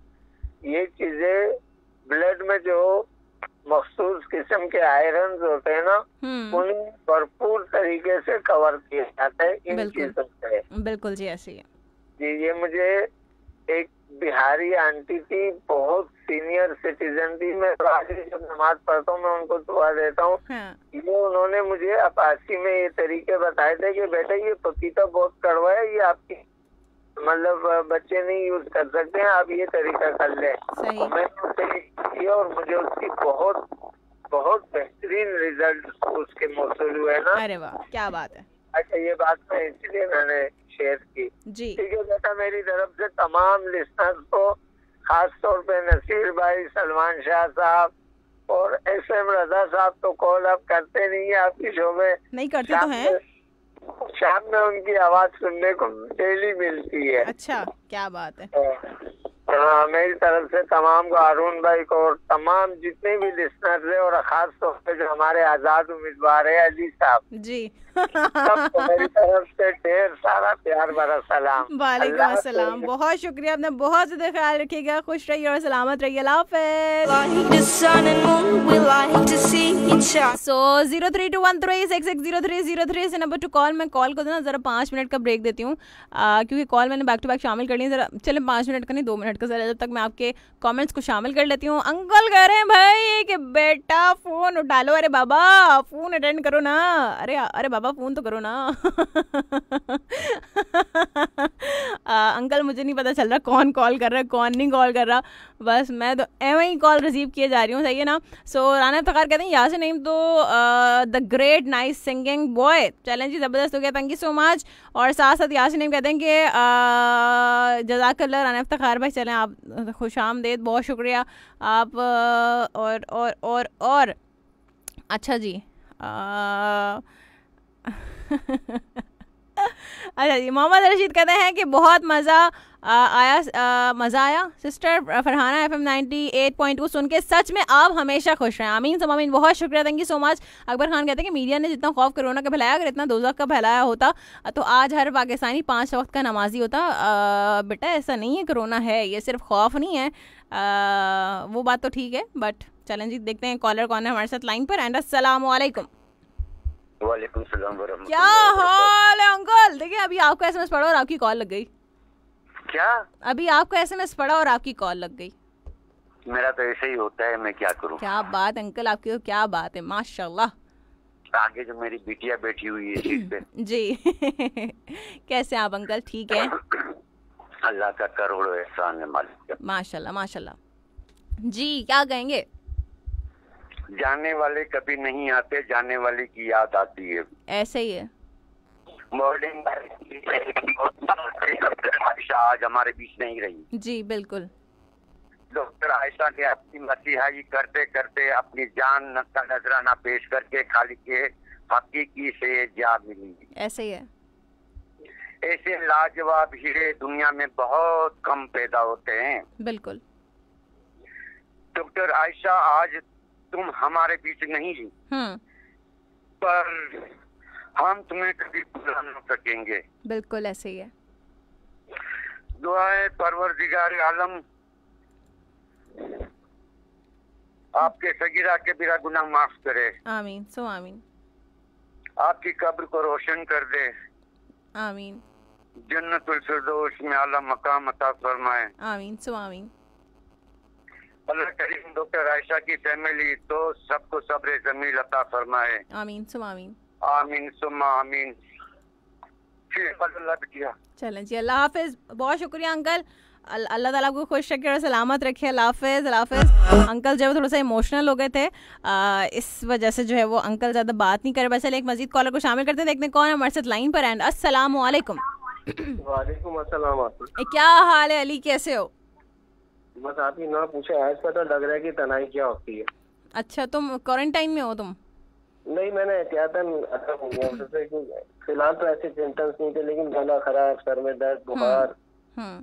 ये चीजें ब्लड में जो मखसूस किस्म के आयरन होते हैं ना, उन्हें भरपूर तरीके से कवर किया जाता है इन चीजों से। बिल्कुल जी, ऐसे ही है जी। ये मुझे एक बिहारी आंटी थी, बहुत सीनियर सिटीजन थी। मैं आज जब नमाज पढ़ता हूँ मैं उनको दुआ देता हूँ। ये उन्होंने मुझे अपाची में ये तरीके बताए थे कि बेटा ये पपीता बहुत कड़वा है, ये आपकी मतलब बच्चे नहीं यूज कर सकते हैं, आप ये तरीका कर ले। मैंने किया और मुझे उसकी बहुत बहुत बेहतरीन रिजल्ट उसके मौसूल हुए ना। अरे वाह, क्या बात है। अच्छा, ये बात मैं इसलिए मैंने शेयर की। ठीक है बेटा, मेरी तरफ से तमाम लिस्टनर्स को, खास तौर पे नसीर भाई, सलमान शाह साहब और SM रजा साहब तो कॉल अब करते नहीं है आपकी शो में। नहीं करते तो हैं। शाम में उनकी आवाज सुनने को डेली मिलती है। अच्छा, क्या बात है। हाँ, मेरी तरफ से तमाम को, अरुण भाई को और तमाम जितने भी लिस्नर है और खास तौर पे जो हमारे आजाद उम्मीदवार है अली साहब जी, सबको मेरी तरफ से ढेर सारा प्यार भरा सलाम। वालेकुम अस्सलाम, बहुत शुक्रिया, आपने बहुत ज्यादा ख्याल रखिएगा, खुश रहिए और सलामत रहिए, अल्लाह हाफिज़। सो 0321366030 से नंबर टू कॉल। मैं कॉल को ना जरा 5 मिनट का ब्रेक देती हूँ क्योंकि कॉल मैंने बैक टू बैक शामिल कर ली। जरा चले 5 मिनट का नहीं 2 मिनट का, जरा जब तक मैं आपके कमेंट्स को शामिल कर लेती हूँ। अंकल कह रहे हैं भाई कि बेटा फोन उठा लो। अरे बाबा फोन अटेंड करो ना। अरे बाबा फोन तो करो ना। अंकल मुझे नहीं पता चल रहा कौन कॉल कर रहा है कौन नहीं कॉल कर रहा, बस मैं तो एवं ही कॉल रिसीव किए जा रही हूँ, सही है ना। सो राना इफ्तिखार कहते हैं यहाँ से नहीं तो the great nice singing boy, challenge ही ज़बरदस्त हो गया, थैंक यू सो मच। और साथ साथ यासिन नईम कहते हैं कि जज़ाकल्लाह राना इफ्तिखार भाई, चलें आप खुश आमदेद, बहुत शुक्रिया आप। और अच्छा जी अच्छा जी, मोहम्मद रशीद कहते हैं कि बहुत मज़ा आया सिस्टर फरहाना FM 98.2 सुन के, सच में आप हमेशा खुश रहें, आमीन सब आमीन, बहुत शुक्रिया, thank you so much. Akbar Khan कहते हैं कि मीडिया ने जितना खौफ कोरोना का फैलाया, अगर इतना दोज़ख का फैलाया होता तो आज हर पाकिस्तानी 5 वक्त का नमाजी होता। बेटा ऐसा नहीं है, कोरोना है, ये सिर्फ खौफ नहीं है, वो बात तो ठीक है, बट चलें जी देखते हैं कॉलर कौन है हमारे साथ लाइन पर। एंड अस्सलाम वालेकुम। वालेकुम सलाम। क्या हाल है अंकल? देखिए अभी आपको SMS पढ़ा और आपकी कॉल लग गई। क्या? अभी आपको SMS पढ़ा और आपकी कॉल लग गई। मेरा तो ऐसे ही होता है, मैं क्या करूं। क्या बात अंकल, आपकी तो क्या बात है, माशाल्लाह। आगे जो मेरी बिटिया बैठी हुई है सीट पे जी कैसे आप अंकल? ठीक है, अल्लाह का करोड़ों एहसान है मालिक। माशाल्लाह माशाल्लाह जी। क्या कहेंगे? जाने वाले कभी नहीं आते, जाने वाले की याद आती है। ऐसे ही है। मॉर्निंग आयशा आज हमारे बीच नहीं रही। जी बिल्कुल। डॉक्टर आयशा ने अपनी मसीहाई करते करते अपनी जान का नजराना पेश करके खाली के हकीकी से जा मिली। ऐसे ही है। ऐसे लाजवाब हीरे दुनिया में बहुत कम पैदा होते हैं। बिल्कुल। डॉक्टर आयशा आज तुम हमारे बीच नहीं, पर हम तुम्हें कभी भुला न सकेंगे। बिल्कुल ऐसे ही है। दुआ है परवरदिगार आलम आपके सगीरा के बिरा गुनाह माफ करे। आमीन सो आमीन। आपकी कब्र को रोशन कर दे। आमीन। जन्नतुल फिरदौस में आला मकाम अता फरमाए। आमीन सो आमीन। अल्लाह करीम डॉक्टर आयशा की फैमिली तो सबको सब्र जमील अता फरमाए। आमीन सुम आमीन। आमीन सुम आमीन। चलें जी, अल्लाह हाफिज, बहुत शुक्रिया अंकल, अल्लाह ताला आपको खुश रखे और सलामत रखे। अल्लाह हाफिज, अल्लाह हाफिज। अंकल जो है थोड़ा सा इमोशनल हो गए थे, इस वजह से जो है वो अंकल ज़्यादा बात नहीं कर पाए। चले एक मजीद कॉलर को शामिल करते, देखते हैं कौन है हमारे साथ लाइन पर। एंड अस्सलाम वालेकुम। वालेकुम अस्सलाम। क्या हाल है अली, कैसे हो? बस आप ही ना पूछे, आज पता लग रहा है कि तनाई क्या होती है। अच्छा, तुम क्वारंटाइन में हो? तुम नहीं, मैंने एहतियातन फिलहाल तो ऐसे सिम्टम्स नहीं थे, लेकिन गला खराब, सर में दर्द, बुखार,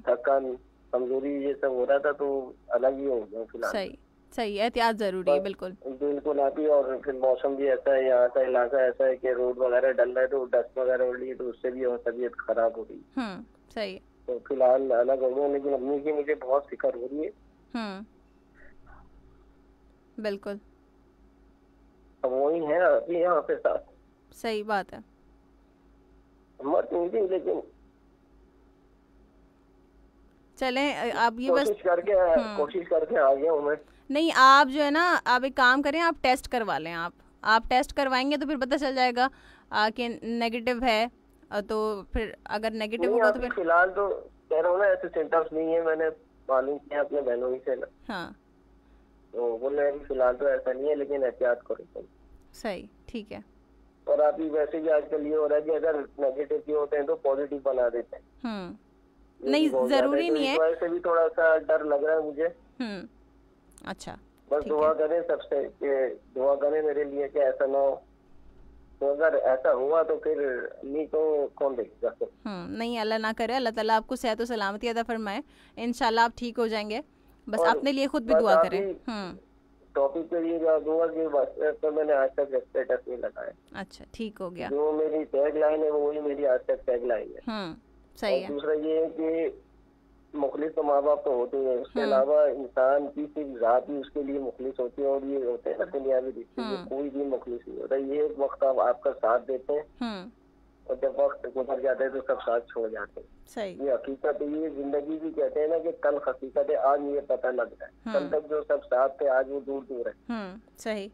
थकान, कमजोरी, ये सब हो रहा था, तो अलग ही हो गया फिलहाल। सही सही, एहतियात जरूरी है। बिल्कुल बिल्कुल आप ही। और फिर मौसम भी ऐसा है, यहाँ का इलाका ऐसा है कि रोड वगैरह डल रहा है, तो डस्ट वगैरह उड़ रही है, तो उससे भी और तबीयत खराब हो रही है। सही। तो फिलहाल अलग हो गया, लेकिन अम्मी की मुझे बहुत फिक्र हो रही है। बिल्कुल। अब वही है अभी यहाँ पे साथ। सही बात है। मत नहीं थी, लेकिन चलें आप ये बस कोशिश करके आ गया हूँ मैं। नहीं, आप जो है ना, आप एक काम करें, आप टेस्ट करवा लें। आप टेस्ट करवाएंगे तो फिर पता चल जाएगा कि नेगेटिव है, तो फिर अगर नेगेटिव होगा तो फिर फिलहाल तो कह रहा हूँ ना ऐसे सिम्टम्स नहीं है। मैंने मालूम किया अपने बहनों से ना, हाँ, तो बोल रहे हैं फिलहाल तो ऐसा नहीं है, लेकिन एहतियात करो। सही, ठीक है। और अभी वैसे भी आजकल ये हो रहा है कि अगर नेगेटिव के होते हैं तो पॉजिटिव बना देते हैं। नहीं, जरूरी नहीं है। वैसे भी थोड़ा सा डर लग रहा है मुझे। अच्छा, बस दुआ करें सबसे, दुआ करें मेरे लिए कि ऐसा ना हो। तो अगर ऐसा हुआ तो फिर नहीं तो कौन देखेगा? नहीं, अल्लाह ना करे, अल्लाह ताला आपको सेहत और सलामती अता फरमाए। इंशाल्लाह आप ठीक हो जाएंगे। बस अपने लिए खुद भी दुआ करें। टॉपिक पे ये दूंगा कि बस तो मैंने आज तक स्टेटस नहीं लगाया। अच्छा, ठीक हो गया। जो मेरी टैग लाइन है वही मेरी आज तक टैग लाइन है। सही है। दूसरा ये है कि मुखलिस तो माँ बाप तो होते हैं, उसके अलावा इंसान की सिर्फ जात ही उसके लिए मुखलिस होती है। और ये होते हैं ना दुनियावी रिश्ते में कोई भी मुखलिस नहीं होता। ये एक वक्त आपका साथ देते हैं और जब वक्त गुजर जाता है तो सब साथ छोड़ जाते हैं। सही। ये हकीकत है। ये जिंदगी भी कहते हैं ना कि कल हकीकत है, आज ये पता लग रहा है। कल तक जो सब साथ थे आज वो दूर दूर है। सही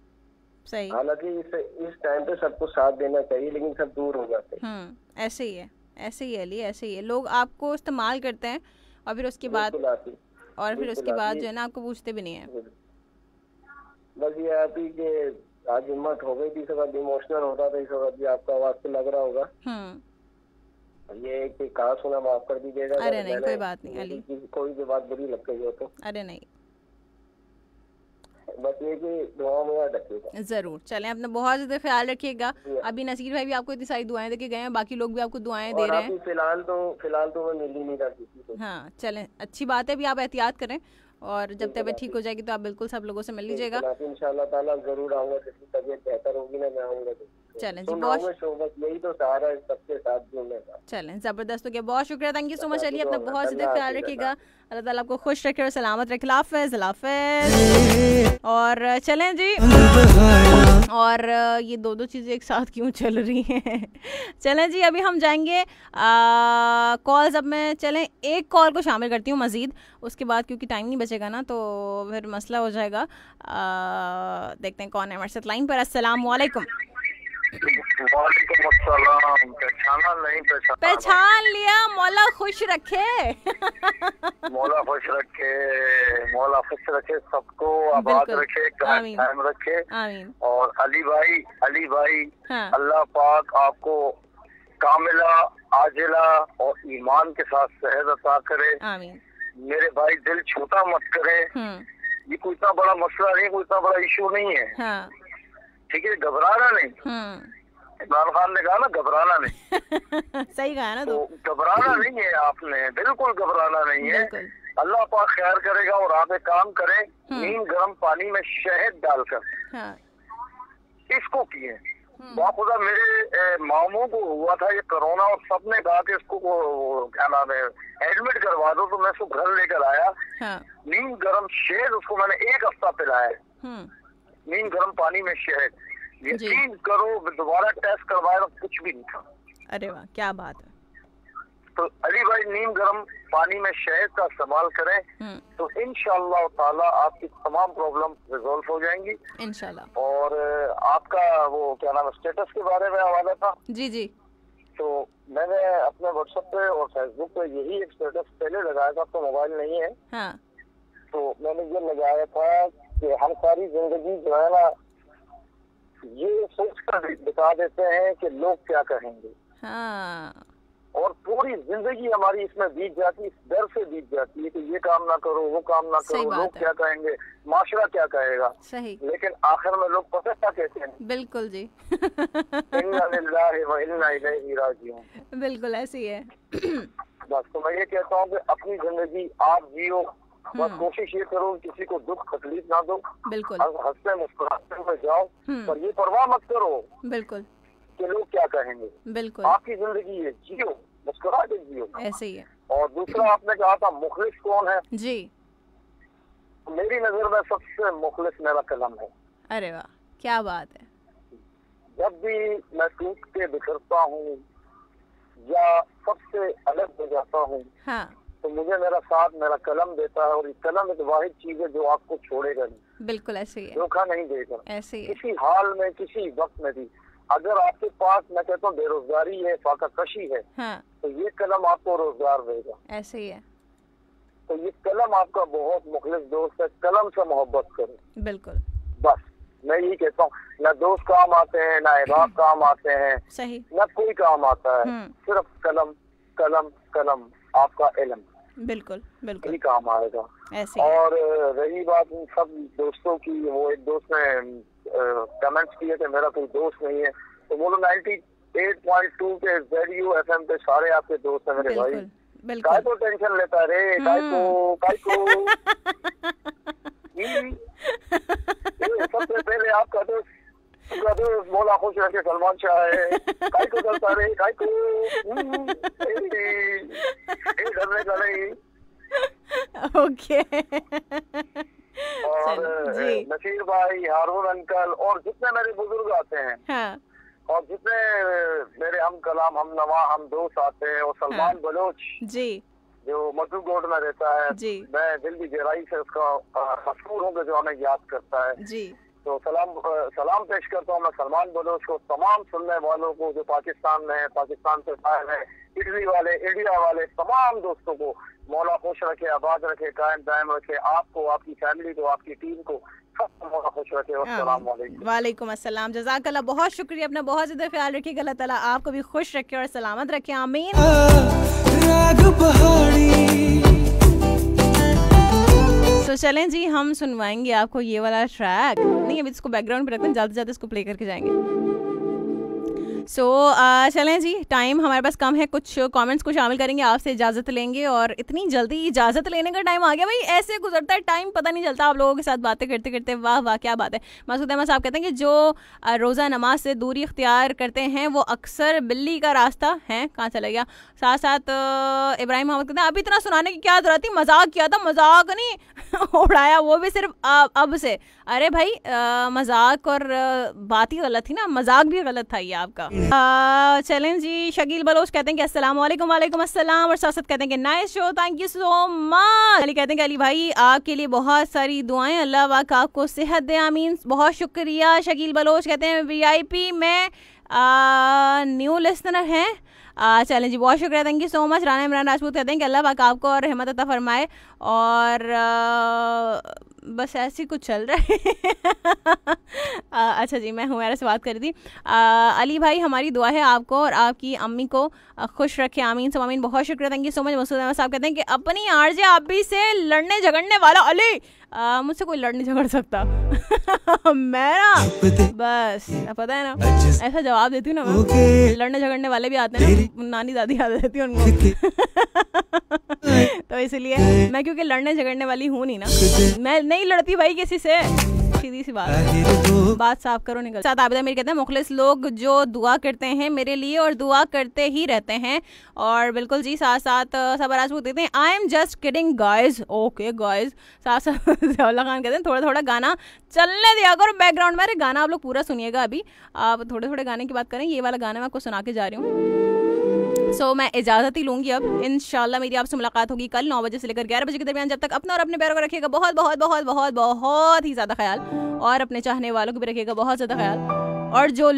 सही। हालांकि इस टाइम पे सबको साथ देना चाहिए, लेकिन सब दूर हो जाते हैं। ऐसे ही है, ऐसे ही है अली, ऐसे ही है। लोग आपको इस्तेमाल करते हैं और फिर उसके बाद जो है ना आपको पूछते भी नहीं है। बस ये आप ही के आज हिम्मत हो गई थी, इस वक्त इमोशनल होता था, इस वक्त भी आपका आवाज से लग रहा होगा। ये कि कहा सुना माफ कर दीजिएगा। अरे नहीं, कोई बात नहीं अली, कोई भी बात बुरी लग गई हो तो। अरे नहीं, बस ये कि दुआ में याद रखिएगा। जरूर। चलें, अपना बहुत ज्यादा ख्याल रखिएगा। अभी नसीर भाई भी आपको इतनी सारी दुआएं देके गए हैं, बाकी लोग भी आपको दुआएं दे रहे हैं। फिलहाल तो मैं मिल ही नहीं रहा किसी को। हाँ, चलें, अच्छी बात है। भी आप एहतियात करें और जब तबीयत ठीक हो जाएगी तो आप बिल्कुल सब लोगों से मिल लीजिएगा। इंशाल्लाह ताला जरूर आऊंगा, जितनी तबीयत बेहतर होगी ना मैं आऊंगा। चलें जी, बहुत यही तो सहारा है सबके साथ जुड़ने का। चलें, जबरदस्त हो गया, बहुत शुक्रिया, thank you so much Ali. अपना बहुत ज़्यादा ख्याल रखिएगा, अल्लाह ताला आपको खुश रखे और सलामत रखे। हाफ़िज़, हाफ़िज़। और चलें जी, और ये दो चीज़ें एक साथ क्यों चल रही हैं? चलें जी, अभी हम जाएंगे कॉल्स। अब मैं चलें एक कॉल को शामिल करती हूँ मज़ीद, उसके बाद क्योंकि टाइम नहीं बचेगा ना तो फिर मसला हो जाएगा। देखते हैं कौन है हमारे साथ लाइन पर। अस्सलाम वालेकुम। पहचान लिया। मौला खुश रखे। मौला खुश रखे, मौला खुश रखे, सबको आबाद रखे, कायम रखे। आमीन। और अली भाई हाँ। अल्लाह पाक आपको कामिला आजिला और ईमान के साथ सेहत अता करे। आमीन। मेरे भाई दिल छोटा मत करे। ये कोई इतना बड़ा मसला नहीं, कोई इतना बड़ा इशू नहीं है। हाँ। ठीक है, घबराना नहीं। इमरान खान ने कहा ना घबराना नहीं। सही कहा ना, तो घबराना नहीं है आपने, बिल्कुल घबराना नहीं है। अल्लाह पाक खैर करेगा। और आप एक काम करें, नीम गर्म पानी में शहद डालकर इसको पिए। बाखुदा मेरे मामू को हुआ था ये कोरोना, और सबने कहा कि इसको क्या नाम है एडमिट करवा दो, तो मैं इसको घर लेकर आया। नीम गर्म शहद उसको मैंने 1 हफ्ता पिलाया। नीम गर्म पानी में शहद, यकीन करो दोबारा टेस्ट करवाया तो कुछ भी नहीं था। अरे वाह, क्या बात है। तो अली भाई नीम गर्म पानी में शहद का इस्तेमाल करें तो इंशाअल्लाह ताला आपकी तमाम प्रॉब्लम रिजॉल्व हो जाएंगी इंशाअल्लाह। और आपका वो क्या नाम स्टेटस के बारे में हवाला था। जी जी। तो मैंने अपने व्हाट्सएप पे और फेसबुक पे यही एक स्टेटस पहले लगाया था, तो मोबाइल नहीं है। हाँ। तो मैंने ये लगाया था कि हम सारी जिंदगी जो है ना ये सोच कर बिता देते हैं कि लोग क्या कहेंगे। हाँ। और पूरी जिंदगी हमारी इसमें बीत जाती है, इस डर से बीत जाती है कि ये काम ना करो, वो काम ना करो, लोग क्या कहेंगे, माशरा क्या कहेगा। सही। लेकिन आखिर में लोग पता क्या कहते हैं? बिल्कुल जी। इन्ना लिल्लाहि व इन्ना इलैहि राजिऊन। बिल्कुल ऐसे ही है। बस तो मैं ये कहता हूँ कि अपनी जिंदगी आप जियो, बस कोशिश ये करो किसी को दुख तकलीफ ना दो। बिल्कुल। हंसते मुस्कुराते हुए जाओ, पर ये परवाह मत करो बिल्कुल कि लोग क्या कहेंगे। बिल्कुल। आपकी जिंदगी है, जियो, मुस्कुरा के जियो। ऐसे ही है। और दूसरा आपने कहा था मुखलिस कौन है? जी। मेरी नजर में सबसे मुखलिस मेरा कलम है। अरे वाह, क्या बात है। जब भी मैं टूट के बिखरता हूँ या सबसे अलग हो जाता हूँ, हाँ, तो मुझे मेरा साथ मेरा कलम देता है, और ये कलम एक वाहिद चीज है जो आपको छोड़ेगा नहीं। बिल्कुल ऐसे ही है, धोखा नहीं देगा ऐसे ही किसी हाल में, किसी वक्त में भी। अगर आपके पास, मैं कहता हूँ, बेरोजगारी है, फाका कशी है, हाँ। तो ये कलम आपको रोजगार देगा। ऐसे ही है। तो ये कलम आपका बहुत मुखलिस दोस्त है, कलम से मोहब्बत करो। बिल्कुल, बस मैं यही कहता हूँ। ना दोस्त काम आते हैं, ना अहबाब काम आते हैं, सही, ना कोई काम आता है, सिर्फ कलम कलम कलम, आपका इल्म। बिल्कुल बिल्कुल, यही काम आएगा। ऐसे। और रही बात उन सब दोस्तों की, वो एक दोस्त ने कमेंट्स किए थे मेरा कोई दोस्त नहीं है, तो बोलो 98.2 के ZU FM पे सारे आपके दोस्त हैं मेरे भाई। काय को टेंशन लेता रे, काय को सबसे पहले आपका दोस्त मौला खुश रखे सलमान शाह है। काय को डरता रे, काय को डरने का नहीं। ओके। और नसीर भाई, हारून अंकल, और जितने मेरे बुजुर्ग आते हैं, हाँ। और जितने मेरे हम कलाम, हम नवा, हम दोस्त आते हैं, और सलमान बलोच जी जो मधुगोड में रहता है जी, मैं दिल की गहराई से उसका मशहूर हूँ जो हमें याद करता है जी। तो सलाम पेश करता हूँ मैं सलमान बलोच को, तमाम सुनने वालों को जो पाकिस्तान में है, पाकिस्तान से बाहर है, इटली वाले, इंडिया वाले, तमाम दोस्तों को मौला खुश रखे, आबाद रखे, कायम दायम रखे, आपको, आपकी फैमिली को, आपकी टीम को, सबको मौला खुश रखे। अस्सलाम वालेकुम। वालेकुम अस्सलाम, जज़ाकल्लाह, बहुत शुक्रिया, अपना बहुत ज़्यादा ख्याल रखिएगा, अल्लाह ताला आपको भी खुश रखे और सलामत रखे, आमीन। तो चलें जी, हम सुनवाएंगे आपको ये वाला ट्रैक। नहीं, अभी इसको बैकग्राउंड पे रखते हैं, ज़्यादा से ज़्यादा इसको प्ले करके जाएंगे। चलें जी, टाइम हमारे पास कम है, कुछ कमेंट्स को शामिल करेंगे, आपसे इजाज़त लेंगे। और इतनी जल्दी इजाज़त लेने का टाइम आ गया भाई, ऐसे गुजरता है टाइम, पता नहीं चलता आप लोगों के साथ बातें करते करते। वाह वाह, क्या बात है। मसूद अहमद साहब कहते हैं कि जो रोज़ा नमाज से दूरी इख्तियार करते हैं वो अक्सर बिल्ली का रास्ता है। कहाँ चला गया? साथ साथ इब्राहिम मोहम्मद कहते हैं अभी इतना सुनाने की क्या जरूरत थी, मजाक किया था, मजाक नहीं उड़ाया, वो भी सिर्फ अब से। अरे भाई मजाक और बात ही गलत थी ना, मजाक भी गलत था ये आपका। चलें जी, शकील बलोच कहते हैं कि अस्सलाम वालेकुम। वालेकुम अस्सलाम। और साथ कहते हैं कि nice show, thank you so much. Ali कहते हैं कि अली भाई आपके लिए बहुत सारी दुआएं, अल्लाह पाक आपको सेहत दे, आमीन। बहुत शुक्रिया। शकील बलोच कहते हैं VIP में न्यू लिसनर हैं। चलें जी, बहुत शुक्रिया, thank you so much. Rana Imran Rajput कहते हैं कि अल्लाह पाक आपको और रहमत अता फरमाए। और बस ऐसे ही कुछ चल रहा है। अच्छा जी, मैं हुमैरा से बात कर रही थी। अली भाई हमारी दुआ है आपको और आपकी अम्मी को खुश रखे, आमीन सब आमीन। बहुत शुक्रिया, thank you so much. Masood Ahmed साहब कहते हैं कि अपनी आरजे आप भी से लड़ने झगड़ने वाला अली, मुझसे कोई लड़ नहीं झगड़ सकता। मैं ना बस पता है ना, ऐसा जवाब देती हूँ ना मैं। लड़ने झगड़ने वाले भी आते हैं ना, नानी दादी याद रहती है उनको। तो इसलिए मैं, क्योंकि लड़ने झगड़ने वाली हूँ नहीं ना, मैं नहीं लड़ती भाई किसी से, सीधी सी बात साफ करो, निकल। साथ आबिदा मेरे कहते हैं मुखलिस लोग जो दुआ करते हैं मेरे लिए और दुआ करते ही रहते हैं। और बिल्कुल जी, साथ साथ सबराज वो देते हैं I am just kidding guys. Okay guys. साथ साथ ज़ियाउल्लाह खान कहते हैं थोड़ा थोड़ा गाना चलने दिया करो बैकग्राउंड में। अरे गाना आप लोग पूरा सुनिएगा, अभी आप थोड़े थोड़े गाने की बात करें। ये वाला गाना मैं आपको सुना के जा रही हूँ। मैं इजाज़त ही लूँगी अब। इंशाल्लाह मेरी आपसे मुलाकात होगी कल 9 बजे से लेकर 11 बजे के दरमियान। जब तक अपना और अपने पैरों को रखिएगा बहुत बहुत बहुत बहुत बहुत ही ज़्यादा ख्याल, और अपने चाहने वालों को भी रखिएगा बहुत ज़्यादा ख्याल। और जो